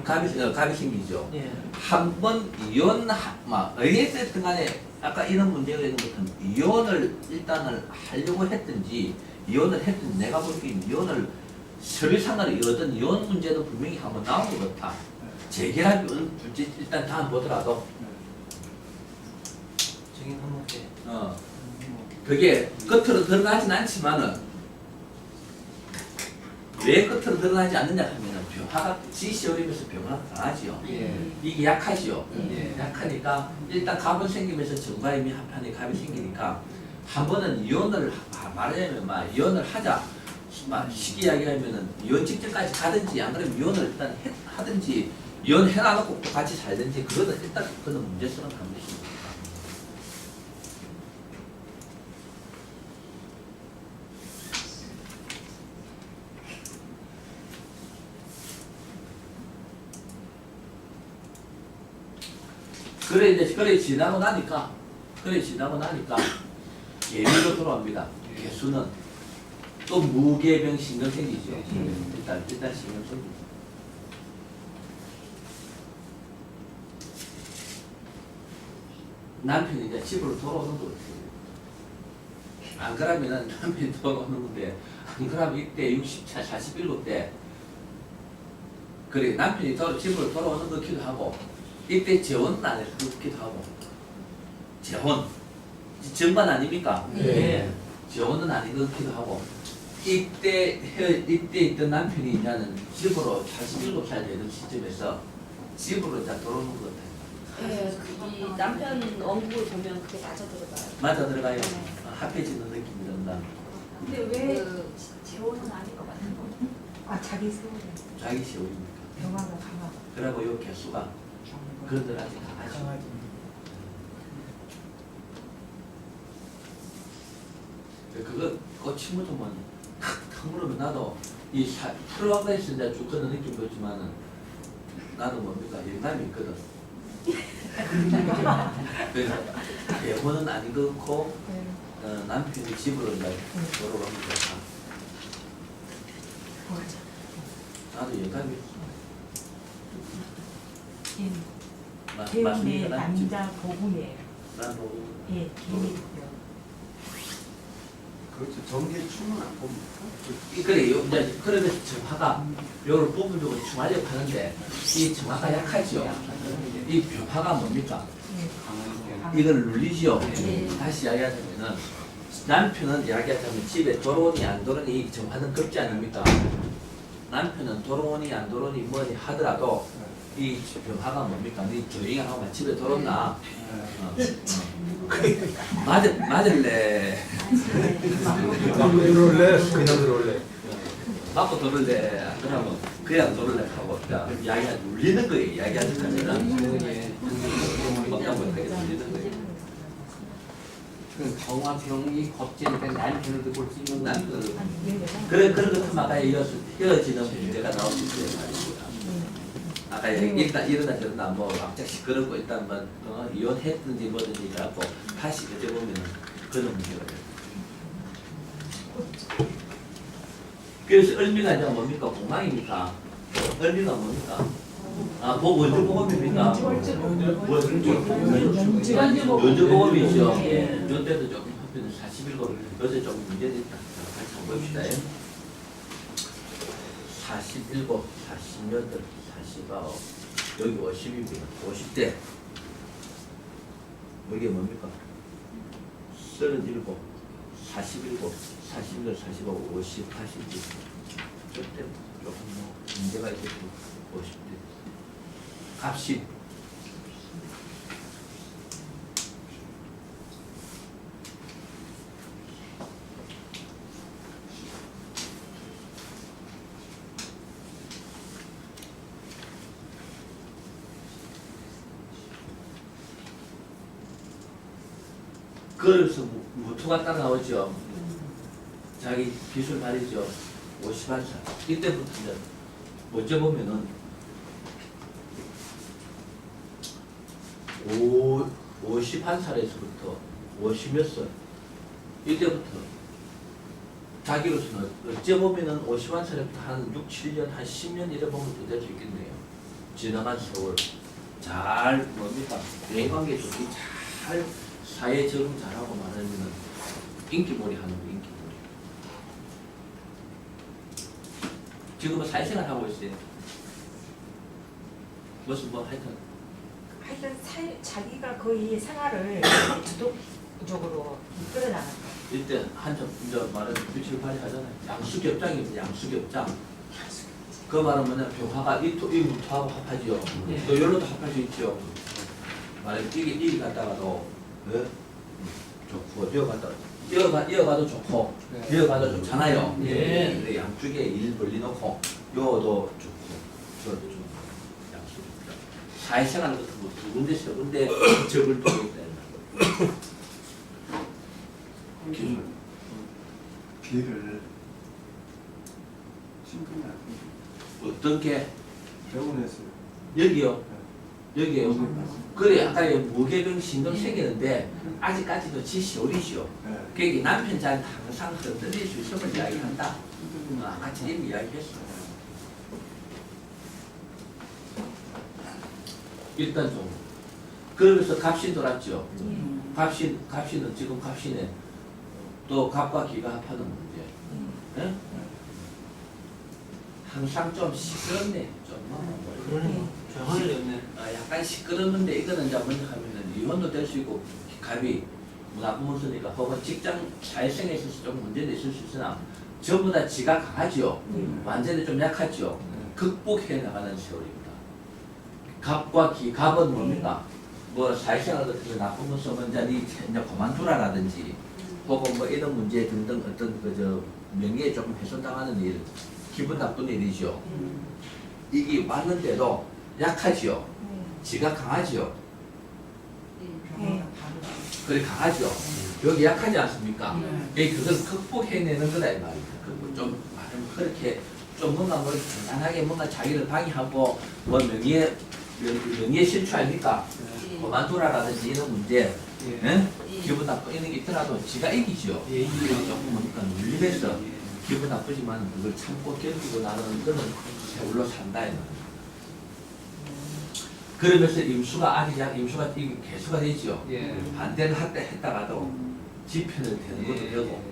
갑이 생기죠. 한번 이혼 어디에든 간에 아까 이런 문제가 있는 것은 이혼을 일단을 하려고 했든지 이혼을 했든지 내가 보기엔 이혼을 서류상으로 어떤 이혼 문제도 분명히 한번 나온 것 같아. 재결합이 둘째 일단 다음 보더라도 저기 한번 돼. 그게 겉으로 드러나진 않지만은 왜 겉으로 드러나지 않느냐 하면은 변화가 지시어리면서 변화가 강하지요. 예. 이게 약하지요. 예. 약하니까 일단 갑은 생기면서 정과 이미 한판에 갑이 생기니까 한 번은 이혼을 말하자면 막 이혼을 하자 막 쉽게 이야기하면은 이혼 직전까지 가든지 안 그러면 이혼을 일단 하든지 이혼 해놔놓고 또 같이 살든지 그거는 일단 그거는 문제성은 한 것입니다. 그래 지나고 나니까 예비로 돌아옵니다. 개수는 또 무계병 신경 생기죠. 일단 신경 생기죠. 남편이 이제 집으로 돌아오는 거예요. 안 그러면은 남편이 돌아오는 건데 안 그러면 이때 60차 47대 그래 남편이 집으로 돌아오는 거 기도 하고 이때 재혼은 안 해서 그렇기도 하고 재혼 정반 아닙니까? 네. 재혼은 아닌 것 같기도 하고 이때 있던 남편이 이제는 집으로 47살 되는 시점에서 집으로 이제 들어오는 것 같아요. 예, 이 남편 원국을 보면 그게 맞아 들어가요. 맞아 들어가요. 네. 합해지는 느낌이 든다. 근데 왜 재혼은 아닌 것 같은 거? 아 자기 세월에 자기 시험입니까? 병화가 강하고. 그리고 요 개수가 그런들 아직 강하죠. 강하지. 그거 꽃치무도면 탁 물으면 나도 이 프로그램에서 이제 쭉 그런 느낌 보지만은 나도 뭡니까 영감이 있거든. 그래서 예혼은 아닌 것 같고 남편이 집으로 이제 돌아갑니다. 맞아. 나도 영감이 개운의 맞습니까? 남자 복음이에요. 나도 예, 개운이고요. 그렇죠. 정계충은 안 봅니까? 그래요. 이제 그러면서 정화가 요를 부분적으로 충하려고 하는데 이 정화가 약하죠. 이 변화가 뭡니까? 이걸 눌리지요. 다시 이야기하자면은 남편은 이야기하자면 집에 돌아오니 안 돌아오니 이 정화는 급지 아닙니까? 남편은 돌아오니 안 돌아오니 뭐니 하더라도 이 변화가 뭡니까? 니 조용히 하고 집에 돌아온나? 맞을래? 맞고 들어올래? 그냥 들어올래? 맞고 돌을래? 그러면 그냥 돌을래 하고 이야기가 눌리는 거예요. 이야기하는 거는 뭔가 못하게 눌리는 거예요. 그 정화병이 겁제니까 남편을 볼 수 있는 난 거. 그런 것도 아까 헤어지는 문제가 나올 수 있어요. 말입니다. 아까 일단 이러다 저러다 뭐 갑자기 시끄럽고 일단 뭐 이혼했든지 뭐든지 해갖고 다시 그때 보면은 그런 문제가 돼요. 그래서 을미가 이제 뭡니까? 공망입니까? 을미가 뭡니까? 원주보험입니까? 원주보험이죠. 연대도 조금 합해서 41고 요새 조금 문제가 있다. 같이 한번 봅시다. 41고 40년들 49 여기 50입니다. 50대 이게 뭡니까? 37 41 41, 45, 50, 80 그때 조금 뭐 문제가 있겠고 50대 값이 그래서 무토가 딱 나오죠. 자기 기술 말이죠. 51살. 이때부터 이제 어째 보면은 51살에서부터 50몇 살. 이때부터 자기로서는 어째 보면은 51살부터 한 6, 7년, 한 10년 이래 보면 또 될 수 있겠네요. 지나간 세월 잘 뭡니까? 대인관계 좋게 잘 사회 적응 잘하고 말하면은 인기몰이 하는 거 인기몰이. 지금은 사회생활 하고 있어요. 무슨 뭐 하여튼 자기가 거의 생활을 주도적으로 이끌어 나가는 거예요. 이때 한참 이제 말하는 규칙을 발휘하잖아요. 양수겹장입니다. 양수겹장. 그 말은 뭐냐, 병화가 이 무토하고 합하지요. 예. 또 열로도 합할 수 있죠. 말하면 이게 갔다가도 네? 좋고 이어가도 좋고 네. 이어가도 좋잖아요. 예. 근데 양쪽에 일 벌려놓고 요도 좋고 저도 좋고 양쪽입니다. 사회생활 같은 거 두 군데 세 군데 적을 두고 있다. 비를 신분이 안 어떤 게 병원에서 여기요. 여기요. 음. 그래 아까 무게병 신경 생기는데 아직까지도 지 시월이죠. 네. 그게 남편 자는 항상 흔들릴 수 있음을 이야기한다. 아까 지금 이야기했어. 일단 좀 그러면서 갑신 돌았죠. 갑신은 지금 갑신에 또 갑과 기가 합하는 문제. 예? 항상 좀 시끄럽네. 좀 약간 시끄럽는데 이거는 이제 먼저 하면은 이혼도 될 수 있고 갑이 나쁜 모습이니까 혹은 직장 사회생에 있어서 좀 문제도 있을 수 있으나 전부 다 지가 강하죠. 완전히 좀 약하죠. 극복해 나가는 세월입니다. 갑과 기, 갑은 뭡니까? 뭐 사회생활 같은 거 나쁜 모습 먼저 니 이제 그만두라라든지 혹은 뭐 이런 문제 등등 어떤 그저 명예에 조금 훼손당하는 일, 기분 나쁜 일이죠. 이게 왔는데도 약하지요. 지가 강하지요. 그래 강하죠. 여기 약하지 않습니까? 그걸 극복해내는 거다 이 말입니다. 좀 말하면 그렇게 좀 뭔가 뭐 간단하게 뭔가 자기를 방해하고 뭐 명예 실추 아닙니까? 그만두라라든지 이런 문제, 예? 기분 나쁜 이런 게 있더라도 지가 이기죠. 이기고 조금 뭐니까 눌림해서 기분 나쁘지만 그걸 참고 견디고 나가는 거는 세월로 산다 이 말입니다. 그러면서 임수가 이게 개수가 되죠. 예. 반대를 했다가도 지편을 되는 것도 되고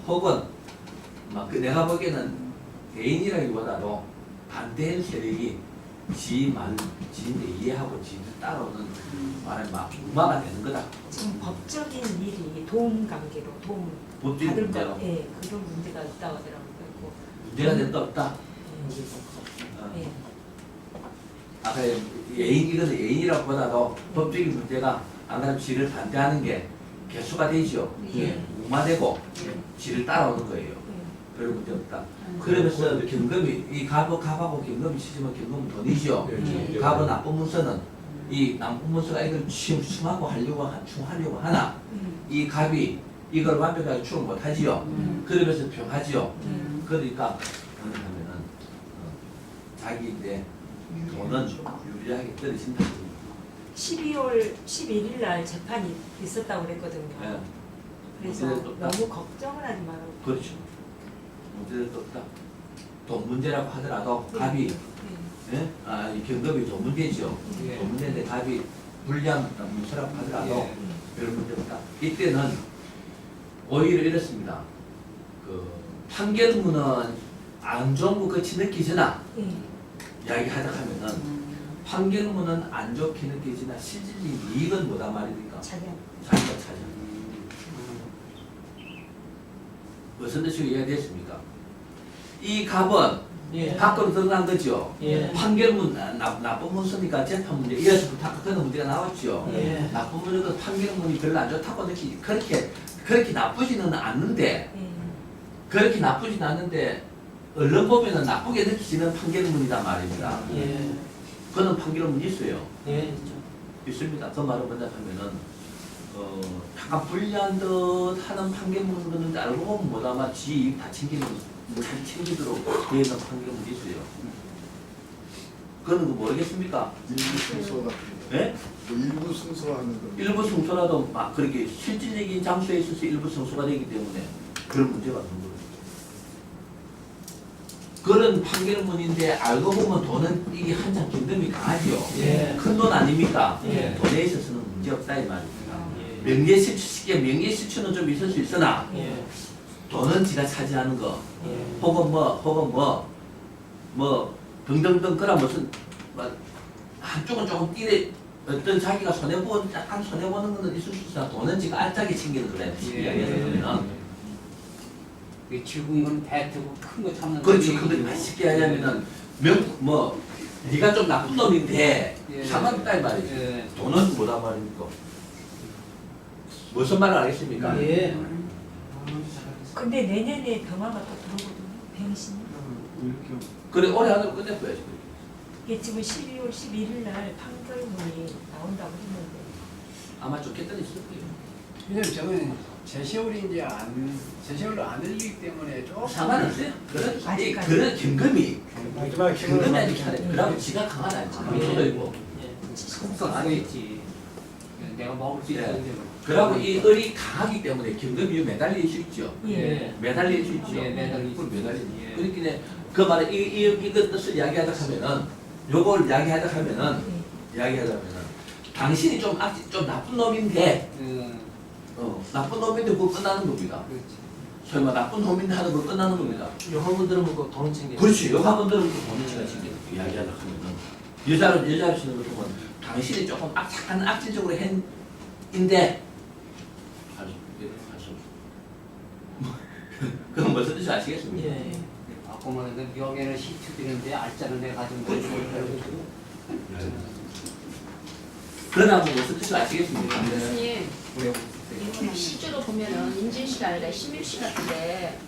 혹은 막 내가 보기에는 개인이라기보다도 반대인 세력이 지인을 이해하고 지를 따라오는 말은 막 우마가 되는 거다. 지금 법적인 일이 도움 관계로 도움 법적인 받을 문제로 거, 예, 그런 문제가 있다고 하더라고요. 그리고 문제가 될 거 없다. 예. 아까 이거는 애인이라고 보다도 법적인 문제가 안 그러면 지를 반대하는 게 개수가 되죠. 예. 우마되고 지를 따라오는 거예요. 별 문제 없다. 그러면서 경금이 이 갑하고 경금이 치지만 경금은 돈이죠. 갑은 나쁜 문서는 이 나쁜 문서가 이걸 충하고 하려고 하나 이 갑이 이걸 완벽하게 충을 못하지요. 그러면서 병하지요. 그러니까 하면은 자기인데 돈은 유리하게 떨어진다. 12월 11일 날 재판이 있었다고 그랬거든요. 예. 그래서 문제될 거 없다. 너무 걱정을 하지 말고. 그렇죠. 문제될 거 없다. 돈 문제라고 하더라도 갑이 예? 이 경금이 돈 문제죠. 예. 돈 문제인데 갑이 불리한 문서라고 하더라도 예. 별 문제 없다. 이때는 오히려 이렇습니다. 그 판결문은 안 좋은 거 끝이 느끼지나 이야기하자 하면은 판결문은 안 좋게 느끼지나 실질적인 이익은 뭐다 말입니까? 자기가 자기가 찾아. 무슨 뜻으로 이해됐습니까? 이 갑은 밖으로 드러난 거죠. 판결문 나쁜 문서니까 재판 문제 이어서 그런 문제가 나왔죠. 나쁜 문제도 판결문이 별로 안 좋다고 느끼지 그렇게 나쁘지는 않는데 그렇게 나쁘진 않는데 언론 보면은 나쁘게 느끼지는 판결문이다 말입니다. 그런 판결문이 있어요. 있습니다. 그 말은 뭐냐 하면은 약간 불리한 듯 하는 판결문은 알고 보면 뭐다마 지 이익 다 챙기는 잘 챙기도록 되어 있는 판결문이 있어요. 그거는 그 모르겠습니까? 일부 순서 같은 거. 예? 뭐 일부 순서하는 거. 일부 성소라도 막 그렇게 실질적인 장소에 있어서 일부 성소가 되기 때문에 그런 문제가 없는 거예요. 그런 판결문인데 알고 보면 돈은 이게 한참 긴덤이 강하죠. 큰 돈 아닙니까? 돈에 있어서는 문제 없다 이 말입니다. 명예실추는 좀 있을 수 있으나 돈은 지가 차지하는 거 혹은 뭐 등등등 그런 무슨 뭐 한쪽은 조금 띠래 어떤 자기가 약간 손해보는 거는 있을 수 있으나 돈은 지가 알짜게 챙기는 거다 이야기하면 그 죽은 건 배 뜨고 큰 거 참는 그렇죠. 거 근데 쉽게 하자면은 뭐 네가 좀 나쁜 놈인데 예. 상관없다 이 말이지. 예. 돈은 뭐다 말입니까? 무슨 말을 알겠습니까? 예. 근데 내년에 병화가 또 들어오거든요. 병신이. 이렇게 그래 올해 안으로 끝내줘야지. 이게 지금 12월 11일 날 판결문이 나온다고 했는데 아마 좋겠다는 있을 거예요. 왜냐면 저는 제세월이 이제 제세월로 안 흘리기 때문에 조금 상관없어요. 그런 아직까지. 그런 김금이 마지막 김금이 힘을 아직 차례. 그러면 지가 강하다 알지. 저도 있고. 속성 안 했지. 내가 먹을 수 예. 있는데 뭐. 그러고 이 을이 강하기 때문에 김금이 매달릴 수 있죠. 예. 매달릴 수 있죠. 예, 매달릴 수 그걸 매달리지. 예. 그러니까 그 말에 이거 뜻을 이야기하다 하면은 요걸 이야기하다 하면은 당신이 좀 나쁜 놈인데 나쁜 놈인데 그거 끝나는 겁니다. 그렇지. 설마 나쁜 놈인데 하는 거 끝나는 겁니다. 욕한번 들으면 그 돈은 챙겨. 그렇지. 욕 한번 들으면 그 본인 시간 챙겨 이야기하다 하면은 여자로 치는 거 보면 당신이 조금 약간 악질적으로 인데 그건 무슨 뜻인지 아시겠습니까? 예. 아까 말했던 명예는 시투비는데 알짜는 내 가진 거. 그러나 뭐 무슨 뜻인지 아시겠습니까? 교수님 시주로 보면은 임진시가 아니라 신묘시 같은데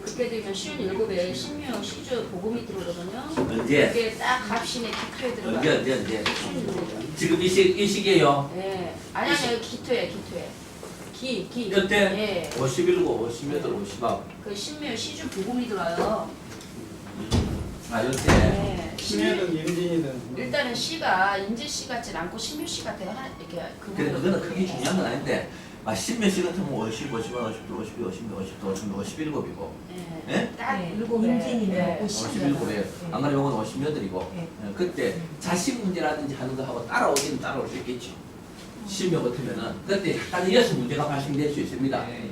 그때 되면 쉬운 7에 신묘 시주 복음이 들어오거든요. 언제? 그게 딱 갑신의 기토에 들어가요. 언제? 쉬운 7. 지금 이 시기에요. 예. 아니 기토에. 기. 이때 예. 51고 58, 50억. 그 신묘 시주 복음이 들어와요. 아 이때 예. 신이든 임진이든 일단은 씨가 임진씨 같진 않고 신묘씨 같아요. 이렇게 근데 그거는 크게 중요한 건 아닌데 신몇 같으면 50, 51, 52, 57이고 예? 딱 예. 7에. 임진이면 예. 57에 안 그러면 이건 58이고 예. 그때 자식 문제라든지 하는 거 하고 따라올 수 있겠죠. 심여 같으면은 그때 약간 이어서 문제가 발생될 수 있습니다. 예.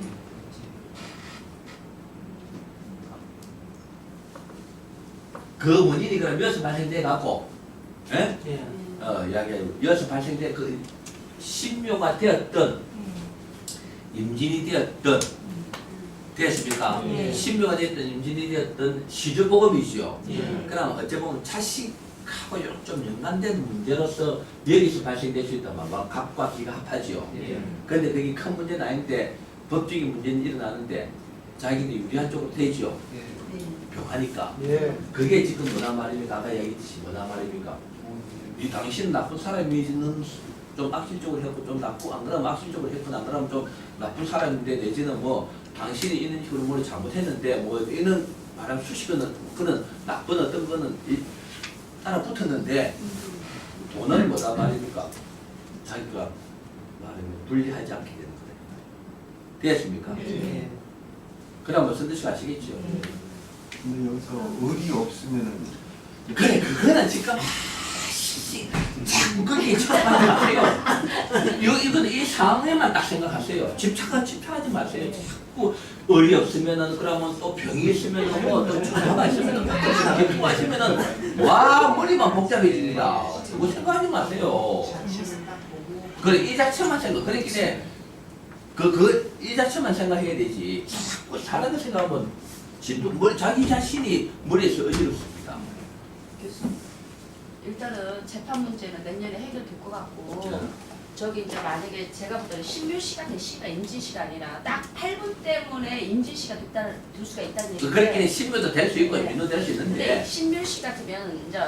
그 원인이 그럼 이어서 발생돼 갖고 예? 예. 이야기하고 이어서 발생된 그 신묘가 되었던 임진이 되었던 됐습니까? 예. 신묘가 되었던 임진이 되었던 시주복음이죠. 예. 그럼 어찌 보면 자식하고 좀 연관된 문제로서 여기서 발생될 수 있단 말이야. 갑과 기가 합하지요. 예. 그런데 그게 큰 문제는 아닌데 법적인 문제는 일어나는데 자기도 유리한 쪽으로 되죠. 예. 병하니까. 예. 그게 지금 뭐나 말입니까? 아까 얘기했듯이 뭐나 말입니까? 이 당신 나쁜 사람이지는 좀 악질적으로 했고 좀 나쁘고 안 그러면 악질적으로 했거나 안 그러면 좀 나쁜 사람인데 내지는 뭐 당신이 이런 식으로 뭘 잘못했는데 뭐 이런 바람 수식은 그런 나쁜 어떤 거는 따라 붙었는데 돈은 뭐다 말입니까? 자기가 말하면 분리하지 않게 되는 거예요. 되었습니까? 예. 그럼 무슨 뜻이 아시겠죠? 근데 여기서 의리 없으면은 그래 그거는 지금 자꾸 그게 집착하세요. 이건 이 상황에만 딱 생각하세요. 집착하지 마세요. 자꾸 의리 없으면은 그러면 또 병이 있으면은 뭐또 주사가 있으면은 기부가 있으면은 와 머리만 복잡해집니다. 그거 생각하지 마세요. 그래 이 자체만 생각. 그러니까 이 자체만 생각해야 되지. 자꾸 다른 거 생각하면 자기 자신이 머리에서 어지럽습니다. 일단은 재판 문제는 내년에 해결될 것 같고 네. 저기 이제 만약에 제가 볼 때는 신묘씨 같은 씨가 임진씨가 아니라 딱 8분 때문에 임진씨가 될 수가 있다는 얘기인데 그렇게 신묘도 될 수 있고 네. 민도 될 수 근데 있는데 신묘씨 같으면 이제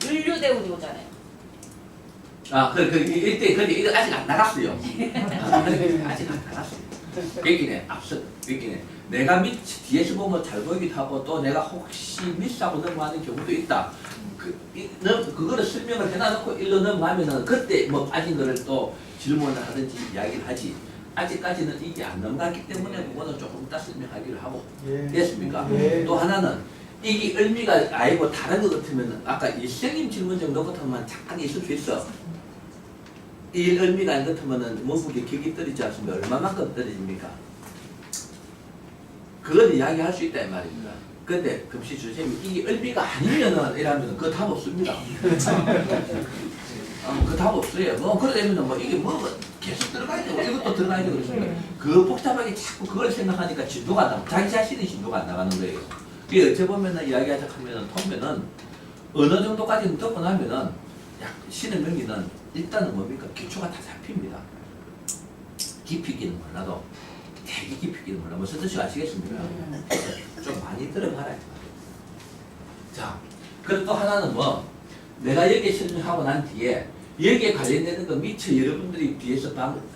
윤류대운이 오잖아요. 이거 아직 안 나갔어요. 아직 안 나갔어요. 그기네 내가 뒤에서 보면 잘 보이기도 하고 또 내가 혹시 미스하고 넘어가는 경우도 있다. 그거를 설명을 해놔놓고 일로 넘어가면은 그때 뭐 빠진 거를 또 질문을 하든지 이야기를 하지. 아직까지는 이게 안 넘어갔기 때문에 그거는 조금 이따 설명하기를 하고 예. 됐습니까? 예. 또 하나는 이게 의미가 아니고 다른 것 같으면 아까 일생님 질문 정도 같으면 잠깐 있을 수 있어. 이 의미가 아닌 것 같으면은 원국이 격이 떨어지지 않으면 얼마만큼 떨어집니까? 그건 이야기할 수 있다 이 말입니다. 근데 금시 주쌤이 이게 의미가 아니면은 이러면은 그 답 없습니다. 그 답 없어요. 뭐 그러려면은 뭐 이게 뭐 계속 들어가야 되고 이것도 들어가야 되고 그렇습니다. 그 복잡하게 자꾸 그걸 생각하니까 진도가 안 나가. 자기 자신의 진도가 안 나가는 거예요. 이게 어찌 보면은 이야기하자 하면은 보면은 어느 정도까지는 듣고 나면은 신의 명리는 일단은 뭡니까? 기초가 다 잡힙니다. 깊이 있기는 몰라도 되게 깊이 있기는 몰라. 무슨 뜻인지 아시겠습니까? 좀 많이 들어봐라. 자, 그리고 또 하나는 뭐 내가 여기에 설명하고 난 뒤에 여기에 관련되는 거 미처 여러분들이 뒤에서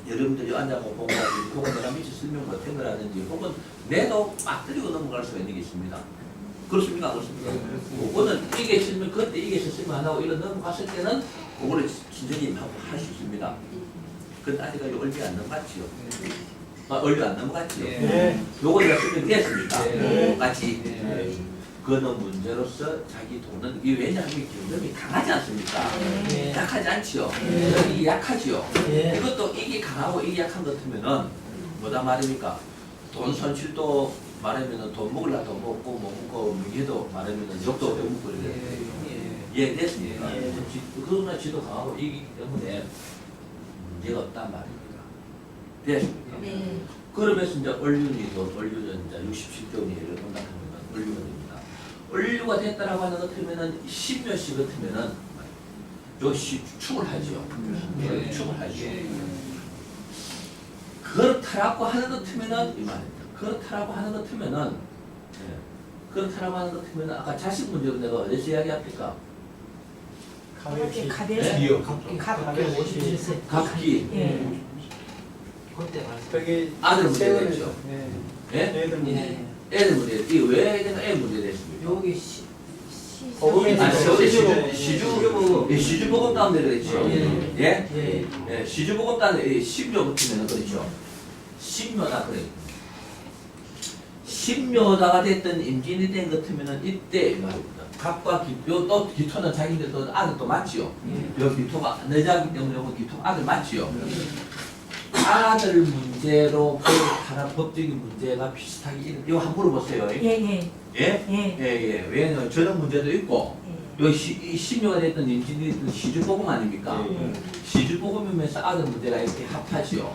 여러분들이 앉아서 보고 혹은 내가 미처 설명 못한 거라든지 혹은 내도 막 들이고 넘어갈 수가 있는 게 있습니다. 그렇습니까? 그렇습니까? 그거는 이게 설명, 그때 이게 설명 안 하고 이런 넘어갔을 때는 그거를 진정이 할 수 있습니다. 그건 아직까지 얼리 안 넘어갔지요. 얼리 안 넘어갔지요. 요거 내가 설명됐습니까? 네. 같이. 그거는 문제로서 자기 돈은 이 왜냐하면 경험이 강하지 않습니까? 약하지 않지요. 이게 약하지요. 이것도 이게 강하고 이게 약한 것 같으면은 뭐다 말입니까? 돈 손실도 말하면은 돈 먹으려고 돈 먹고 못 먹고 명예도 말하면은 욕도 못 먹고 이래. 이해됐습니까? 그러나 지도 강하고 이기 때문에 문제가 없단 말입니다. 됐습니까? 네. 그러면서 이제 얼륜이도 얼륜은 이제 67종이를 본다면 얼륜입니다. 얼류가 됐다라고 하는 것 같으면은 10몇씩 같으면은 역시 축을 하죠. 축을 하죠. 그렇다라고 하는 것 같으면은 이 말입니다. 그렇다라고 하는 것 같으면은 그렇다라고 하는 것 같으면은 아까 자식 문제로 내가 어디서 이야기합니까? 이렇게 가대 뒤요. 갑기 57세. 갑기. 예. 그때 말씀. 저기 아들 문제 세월에- 됐죠. 예. 예? 애들 문제. 예. 애들 문제. 이게 왜 내가 애 문제 됐습니까? 여기 복음의 아, 시주. 시주복음 가운데 그랬죠. 예. 예? 예. 예, 시주복음 가운데 10묘 붙으면 그렇죠. 10묘다 그래. 10묘다가 됐던 임진이 된 것 같으면은 이때 말입니다. 각과 기토 또 기토는 자기들도 아들 또 맞지요. 요 기토가 내자기 때문에 요 기토 아들 맞지요. 아들 문제로 법적인 문제가 비슷하게 이거 한번 물어보세요. 예예 예? 예. 예. 왜냐면 저런 문제도 있고 여기 신묘가 됐던 임진이 됐던 시주복음 아닙니까? 시주복음이면서 아들 문제가 이렇게 합하지요.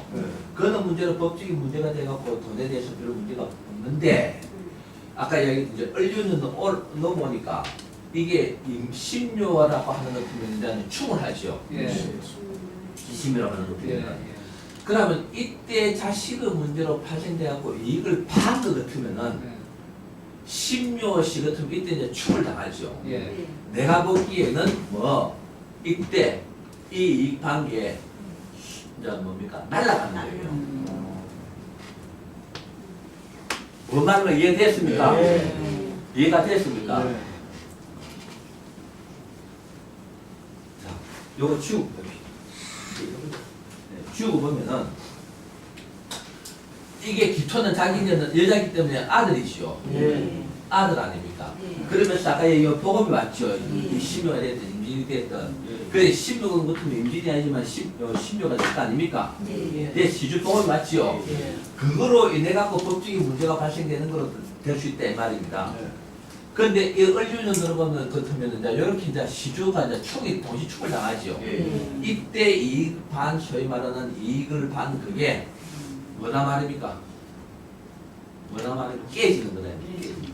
그런 문제로 법적인 문제가 돼갖고 돈에 대해서 별로 문제가 없는데 아까 얘기 이제 얼륜은 넘어오니까 이게 신묘라고 하는 것 같으면 이제는 충을 하죠. 신묘라고 하는 것 같으면. 그러면 이때 자식의 문제로 발생돼갖고 이익을 파한 것 같으면은 신묘시 같으면 이때 이제 충을 당하죠. 내가 보기에는 뭐 이때 이 이익 판게 이제 뭡니까 날아가는 거예요. 뭔 말인가 이해됐습니까? 이해가 됐습니까? 네. 자, 요거 지우고 봅시다. 지우고 보면은 이게 기초는 자기는 여자이기 때문에 아들이시오. 아들 아닙니까? 그러면서 아까 이 복음이 왔죠. 이 신묘가 됐든 임진이 됐든. 그래 신묘가 같으면 임진이 아니지만 신묘가 됐거 아닙니까? 네, 시주 복음이 왔죠. 그거로 인해 갖고 법적인 문제가 발생되는 거로 될 수 있다 이 말입니다. 그런데 이 얼륜을 들어보면 그렇다면 이제 이렇게 이제 시주가 이제 축이 동시 축을 당하죠. 이때 이익 반 소위 말하는 이익을 반 그게 뭐다 말입니까? 뭐다 말입니까? 깨지는 거다. 깨지는 거다.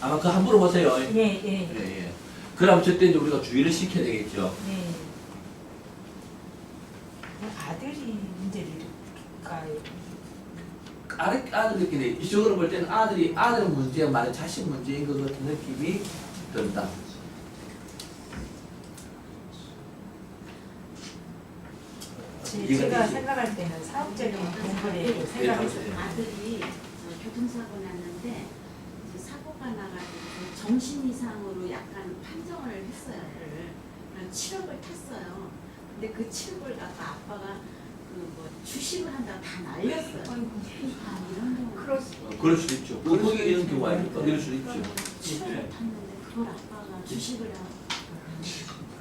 아마 그 한번 물어보세요. 예. 그럼 저때 이제 우리가 주의를 시켜야 되겠죠. 네. 아들이 문제를 일으킬까요? 아들들끼리 이쪽으로 볼 때는 아들 문제 말은 자식 문제인 것 같은 느낌이 든다. 제가 생각할 때는 사업적인 동거래 생각했어요. 아들이 교통사고 났는데 이제 사고가 나가지고 정신 이상으로 약간 판정을 했어요. 그래서 7억을 탔어요. 근데 그 7억을 갖다 아빠가 뭐 주식을 한다고 다 날렸어요. 아 이런 경우. 그럴 수도 있죠. 거기 이런 경우가 있니까 이럴 수도 있죠. 7억을 탔는데 그걸 아빠가 주식을 하고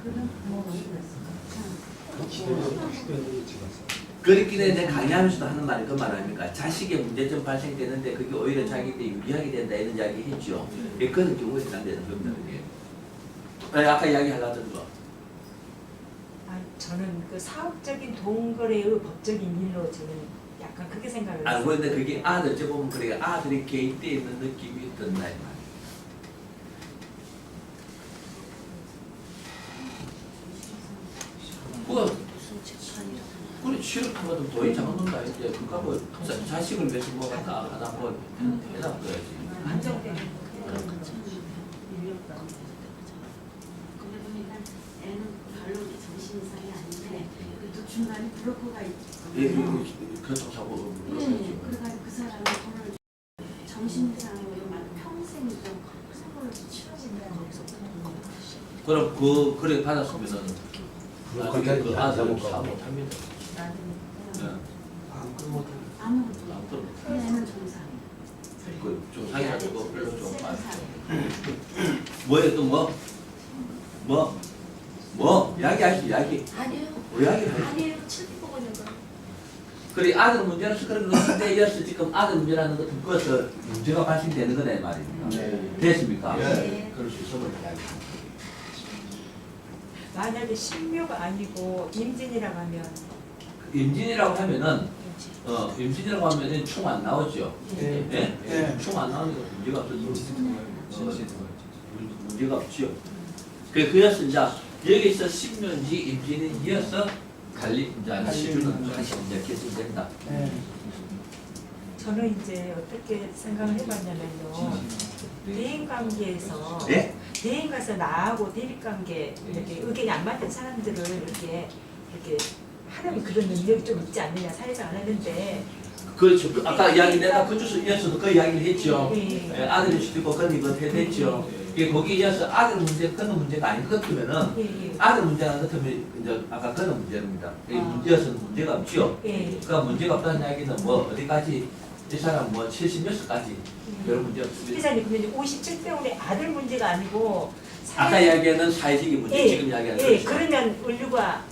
그런 경우가 있었어요. 그렇기 때문에 강의하면서도 하는 말이 그 말 아닙니까? 자식의 문제점 발생되는데 그게 오히려 자기한테 유리하게 된다 이런 이야기 했죠. 그런 경우에 해당되는 겁니다. 그게. 아까 이야기하려던 거. 저는 그 사업적인 동거래의 법적인 일로 저는 약간 그렇게 생각을 알고 했어요. 있는데 그게 아들 어째 보면 그래 아들이 개입되어 있는 느낌이 든다 이 말이야. 그래 취업하면 돈이 잡는다 이제 그거 뭐 자식을 위해서 뭐 갖다 하나 뭐 해놔둬야지. 안정되는 그래도 보니까 애는 별로 정신 이상이 아닌데 또 중간에 블로커가 예, 있거든요. 교통사고 네, 그래가지고 그 사람이 돈을 정신 이상으로 막 평생 좀 사고를 치러진다는 거죠. 그럼 그래 받았으면은 나중에 그 아들을 잘못 못합니다. 아무것도 아무것도 애는 정상. 좀 상이라도 뭐 별로 좀 많이. 뭐에 또 뭐 이야기하시 이야기. 아니에요. 이야기를 해. 아니에요. 책 보고 있는 거. 그래 아들 문제라서 그런 건데 이어서 지금 아들 문제라는 것은 그것을 문제가 발생되는 거다 이 말입니다. 네. 됐습니까? 네. 그럴 수 있음을 이야기. 만약에 신묘가 아니고 임진이라고 하면 임진이라고 하면은 임진이라고 하면은 총 안 나오죠. 네. 예? 네. 총 안 나오는 거 문제가 없어서 문제가 없지요. 그래서 이제 여기서 신묘인지 임진이 이어서 갈리 이제 시주는 다시 이제 개선된다. 네. 저는 이제 어떻게 생각을 해봤냐면요. 대인 관계에서 예? 대인 가서 나하고 대립 관계 이렇게 의견이 안 맞는 사람들을 이렇게 하는 그런 능력이 좀 있지 않느냐 사회생활 하는데 그렇죠. 아까 이야기 내가 그 주소 이어서도 그 이야기를 했죠. 예. 예, 아들이 수도 있고 그건 이거 해냈죠. 이게 거기에 이어서 아들 문제 그런 문제가 아닌 것 같으면은 예, 예. 아들 문제가 같으면 이제 아까 그런 문제입니다. 이어서는 문제가 없죠. 예. 그러니까 문제가 없다는 이야기는 뭐 어디까지 이 사람 뭐 70몇 살까지 별 문제 없습니다. 기사님 근데 57세 우리 아들 문제가 아니고 아까 이야기하는 사회적인 문제 예, 지금 이야기하는 예, 거죠. 그러면 인류가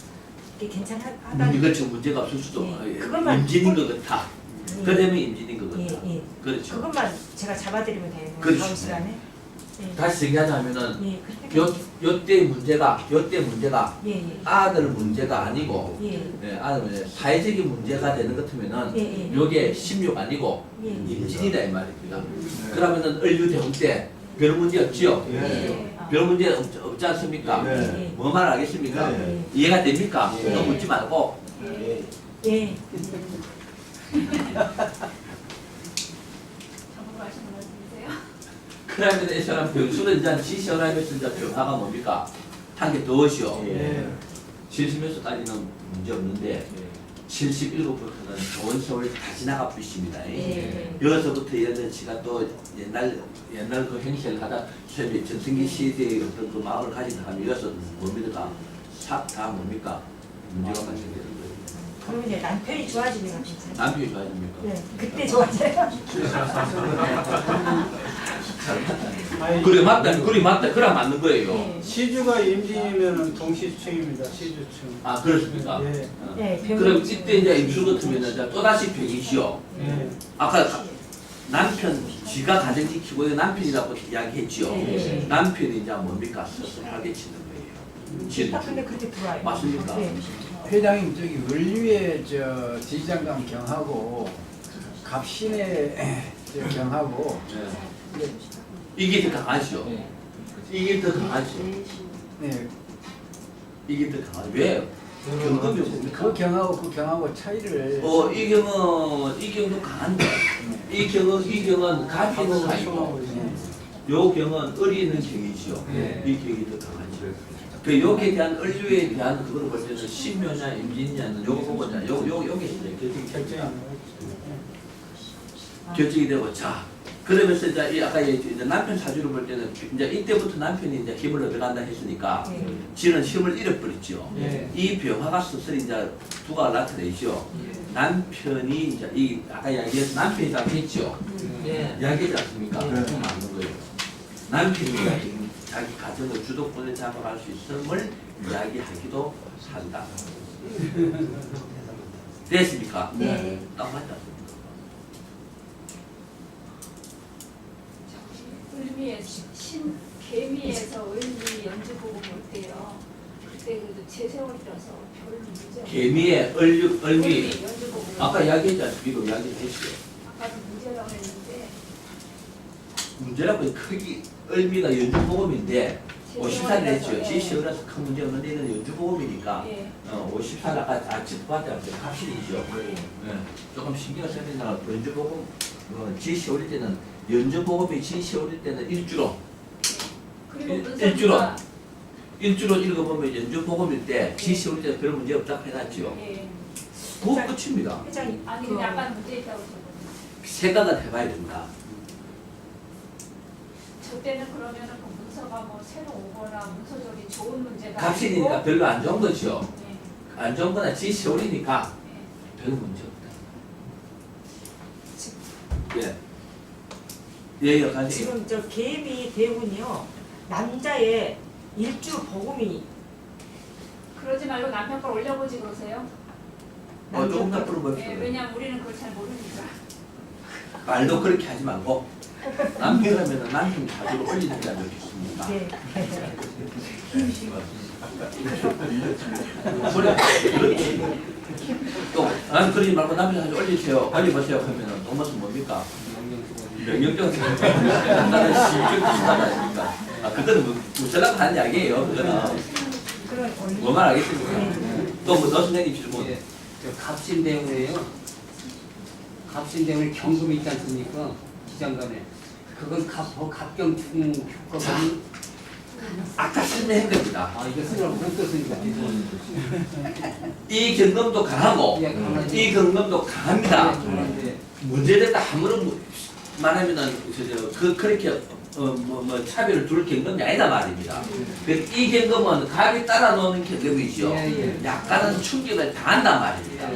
괜찮하다는 그렇죠. 문제가 없을 수도 예, 그것만 임진인 것 같아. 예. 그다음에 임진인 것 같아. 예, 예. 그렇죠. 그것만 제가 잡아드리면 되는 거예요. 그렇죠. 다음 시간에. 예. 다시 정리하자면은 예, 그렇게 요때 문제가 예, 예. 아들 문제가 아니고 예. 예, 아들 문제 사회적인 문제가 되는 것 같으면은 예, 예. 요게 16 아니고 예. 임진이다 이 말입니다. 그러면은 을류 대홍 때 별 문제 없지요? 예. 별 문제 없지 않습니까? 네. 뭐 말 알겠습니까? 네. 이해가 됩니까? 네. 너무 묻지 말고 예. 전부 하시는 말씀이세요? 그러면 이 사람 병수는 이제 지시원하면서 이제 변화가 뭡니까? 한 개 더 오시오. 예. 70에서까지는 문제 없는데 77부터는 좋은 세월 다 지나가 부십니다. 예. 여기서부터 예를 지가 또 옛날 그 행세를 하다 처음에 전성기 시대의 어떤 그 마음을 가진 사람이 여기서 뭡니까? 다 뭡니까? 문제가 발생되는 거예요. 그러면 이제 남편이 좋아지는 거 괜찮아요. 남편이 좋아집니까? 네, 그때 좋아져요. 아니, 그래 맞다. 그래 맞다. 그래 맞는 거예요. 네. 시주가 임진이면은 동시충입니다. 시주충. 아 그렇습니까? 예. 어. 네, 병- 그럼 이때 이제 임수 같으면 이제 또다시 병이시오. 예. 아까 남편 지가 가정 지키고 있는 남편이라고 이야기했지요. 네. 남편이 이제 뭡니까? 섭섭하게 치는 거예요. 치는 아, 근데 그렇게 들어와요. 맞습니까? 네. 회장님 저기 원류의 저 지지장감 경하고 갑신의 저 경하고 네. 이게 더 강하죠. 이게 더 강하죠. 네, 이게 더 강하죠. 왜요? 경험이 뭡니까? 그 경하고 차이를 이 경은 강한데 이 경은 갑이 있는 사이고 요 경은 을이 있는 경이지요. 네. 이 경이 더 강하죠. 그 요게 대한 을류에 대한 그거를 볼 때는 신묘냐 임진냐는 요거 보고 자 요게 이제 결정이 결정이 되고 자 그러면서 이제 이 아까 이제 남편 사주를 볼 때는 이제 이때부터 남편이 이제 힘을 얻어간다 했으니까 네. 지는 힘을 잃어버렸죠. 예. 이 변화가 스스로 이제 두가 나타내죠. 남편이 이제 이 아까 이야기해서 남편이라고 했죠. 이야기하지 않습니까? 네. 그럼 맞는 거예요. 남편이 자기 가정의 주도권을 잡아갈 수 있음을 이야기하기도 한다. 됐습니까? 네. 딱 맞다. 을미에서 개미에서 을미 연주 보고 볼 때요. 그때 그래도 제 세월이라서 별 문제 없어요. 개미의 얼미 연주곡. 아까 이야기했잖아요. 미로 이야기했어요. 아까도 문제라고 했는데 문제라고 크기 얼미가 연주보험인데 54를 했죠. 예. 지시어라서 큰 문제 없는데 얘는 연주보험이니까 예. 54 아까 짚어봤잖아요. 합실이죠. 예. 예. 조금 신경 써야 된다고 연주보험 지시 올릴 때는 연주보험이 지시 올릴 때는 일주로 그리고 일주로 일주로 읽어보면 연주보험일 때 지시 올릴 때는 별 문제 없다고 해놨죠. 예. 그거 끝입니다. 회장님 아니 근데 약간 문제 있다고 저는. 생각을 해봐야 된다. 저 때는 그러면은 그 문서가 뭐 새로 오거나 문서 조리 좋은 문제가 갑실이니까 아니고, 별로 안 좋은 거죠. 예. 안 좋은 거나 지시 올리니까 예. 별 문제 없다. 예. 예, 여기까지. 지금 저 개미 대운이요 남자의 일주 복음이 그러지 말고 남편 걸 올려보지 그러세요. 조금 더 풀어봅시다. 예, 왜냐면 우리는 그걸 잘 모르니까. 말도 그렇게 하지 말고 남편이라면 남편 자주로 올리는다는 좋겠습니다. 네. 그래, 그렇지. 또, 그러지 말고 남편 자주 올리세요. 올려보세요. 하면은 동무슨 뭡니까? 명령적 한다는 실적 비슷하다 아닙니까? 그거는 무엇이라고 하는 이야기예요. 그거는. 그런 뭐만 알겠습니까? 또뭐 선생님 질문. 예, 저 갑신대운이에요. 갑신대운에 경금이 있지 않습니까? 기장간에. 그건 갑경충 효과가 아까 설명한 겁니다. 아 이거 쓰라고 못 썼으니까 이 경금도 강하고 예, 강하죠. 이 경금도 강합니다. 강한데 문제됐다 아무런 말하면은 그렇게 차별을 둘 경금이 아니다 말입니다. 그래서 이 경금은 갑이 따라 놓는 경금이죠. 예, 예. 약간은 충격을 당한단 말입니다.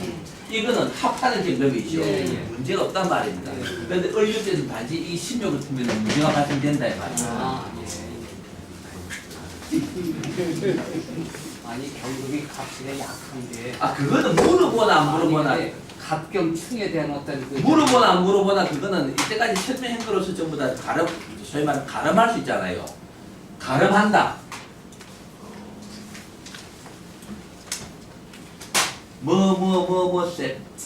이거는 합하는 경금이죠. 예, 예. 문제가 없단 말입니다. 예. 그런데 얼류때는 단지 이 신묘 같으면 문제가 발생된다 이 말이죠. 아, 예. 아니 경금이 갑신에 약한데 그거는 물어보나 안 물어보나 아니, 근데 갑경충에 대한 어떤 그 물어보나 안 물어보나 그거는 이때까지 설명한 거로서 전부 다 소위 말하는 가름할 수 있잖아요. 가름한다.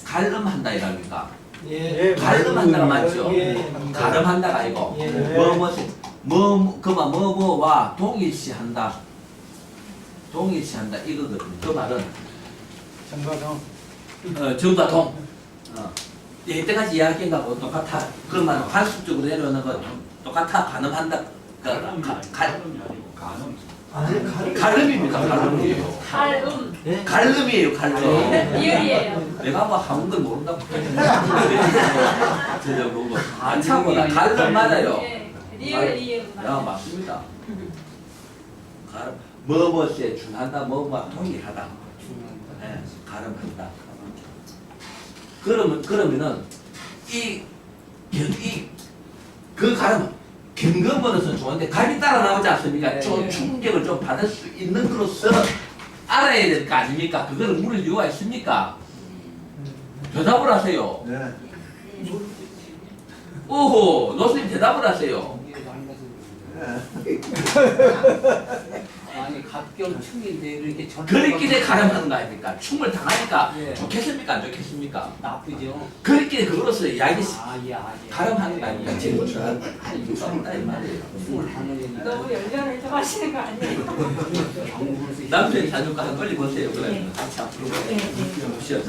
가름한다 이랍니까? 예. 가름한다가 맞죠? 예. 가름한다가 아니고 예. 뭐와 동일시한다. 동일시한다 이거거든요. 그 말은 정가동. 정과동. 이때까지 이야기한 거하고 똑같아. 그 말은 관습적으로 내려오는 거 똑같아. 가늠한다. 가름입니다. 가름이에요. 갈음. 갈름이에요. 갈름. 리을이에요. 내가 뭐 한국을 모른다고. 저 뭐고. 참구나. 갈름 맞아요. 예. 리을 야 맞습니다. 가름 뭐뭐에 준한다. 뭐뭐 동일하다. 네, 가름한다. 그러면은 그 가름 경금으로서는 좋은데 갑이 따라 나오지 않습니까? 좀 충격을 좀 받을 수 있는 것으로서 알아야 될 거 아닙니까? 그거는 물을 이유가 있습니까? 대답을 하세요. 네. 오호, 노스님 대답을 하세요. 아니 갑경충인데 이렇게 그렇게 가름하는 거 아닙니까? 충을 당하니까 예. 좋겠습니까? 안 좋겠습니까? 나쁘죠. 그렇게 그거로서 이야기 예. 가름하는 거 아닙니까? 질문을 할 이유가 없다 이 말이에요. 충을 하는 너무 열렬해서 하시는 거 아니에요? 남편이 사줄까 한 걸리 보세요. 그러면 같이 앞으로 네, 네. 보시죠.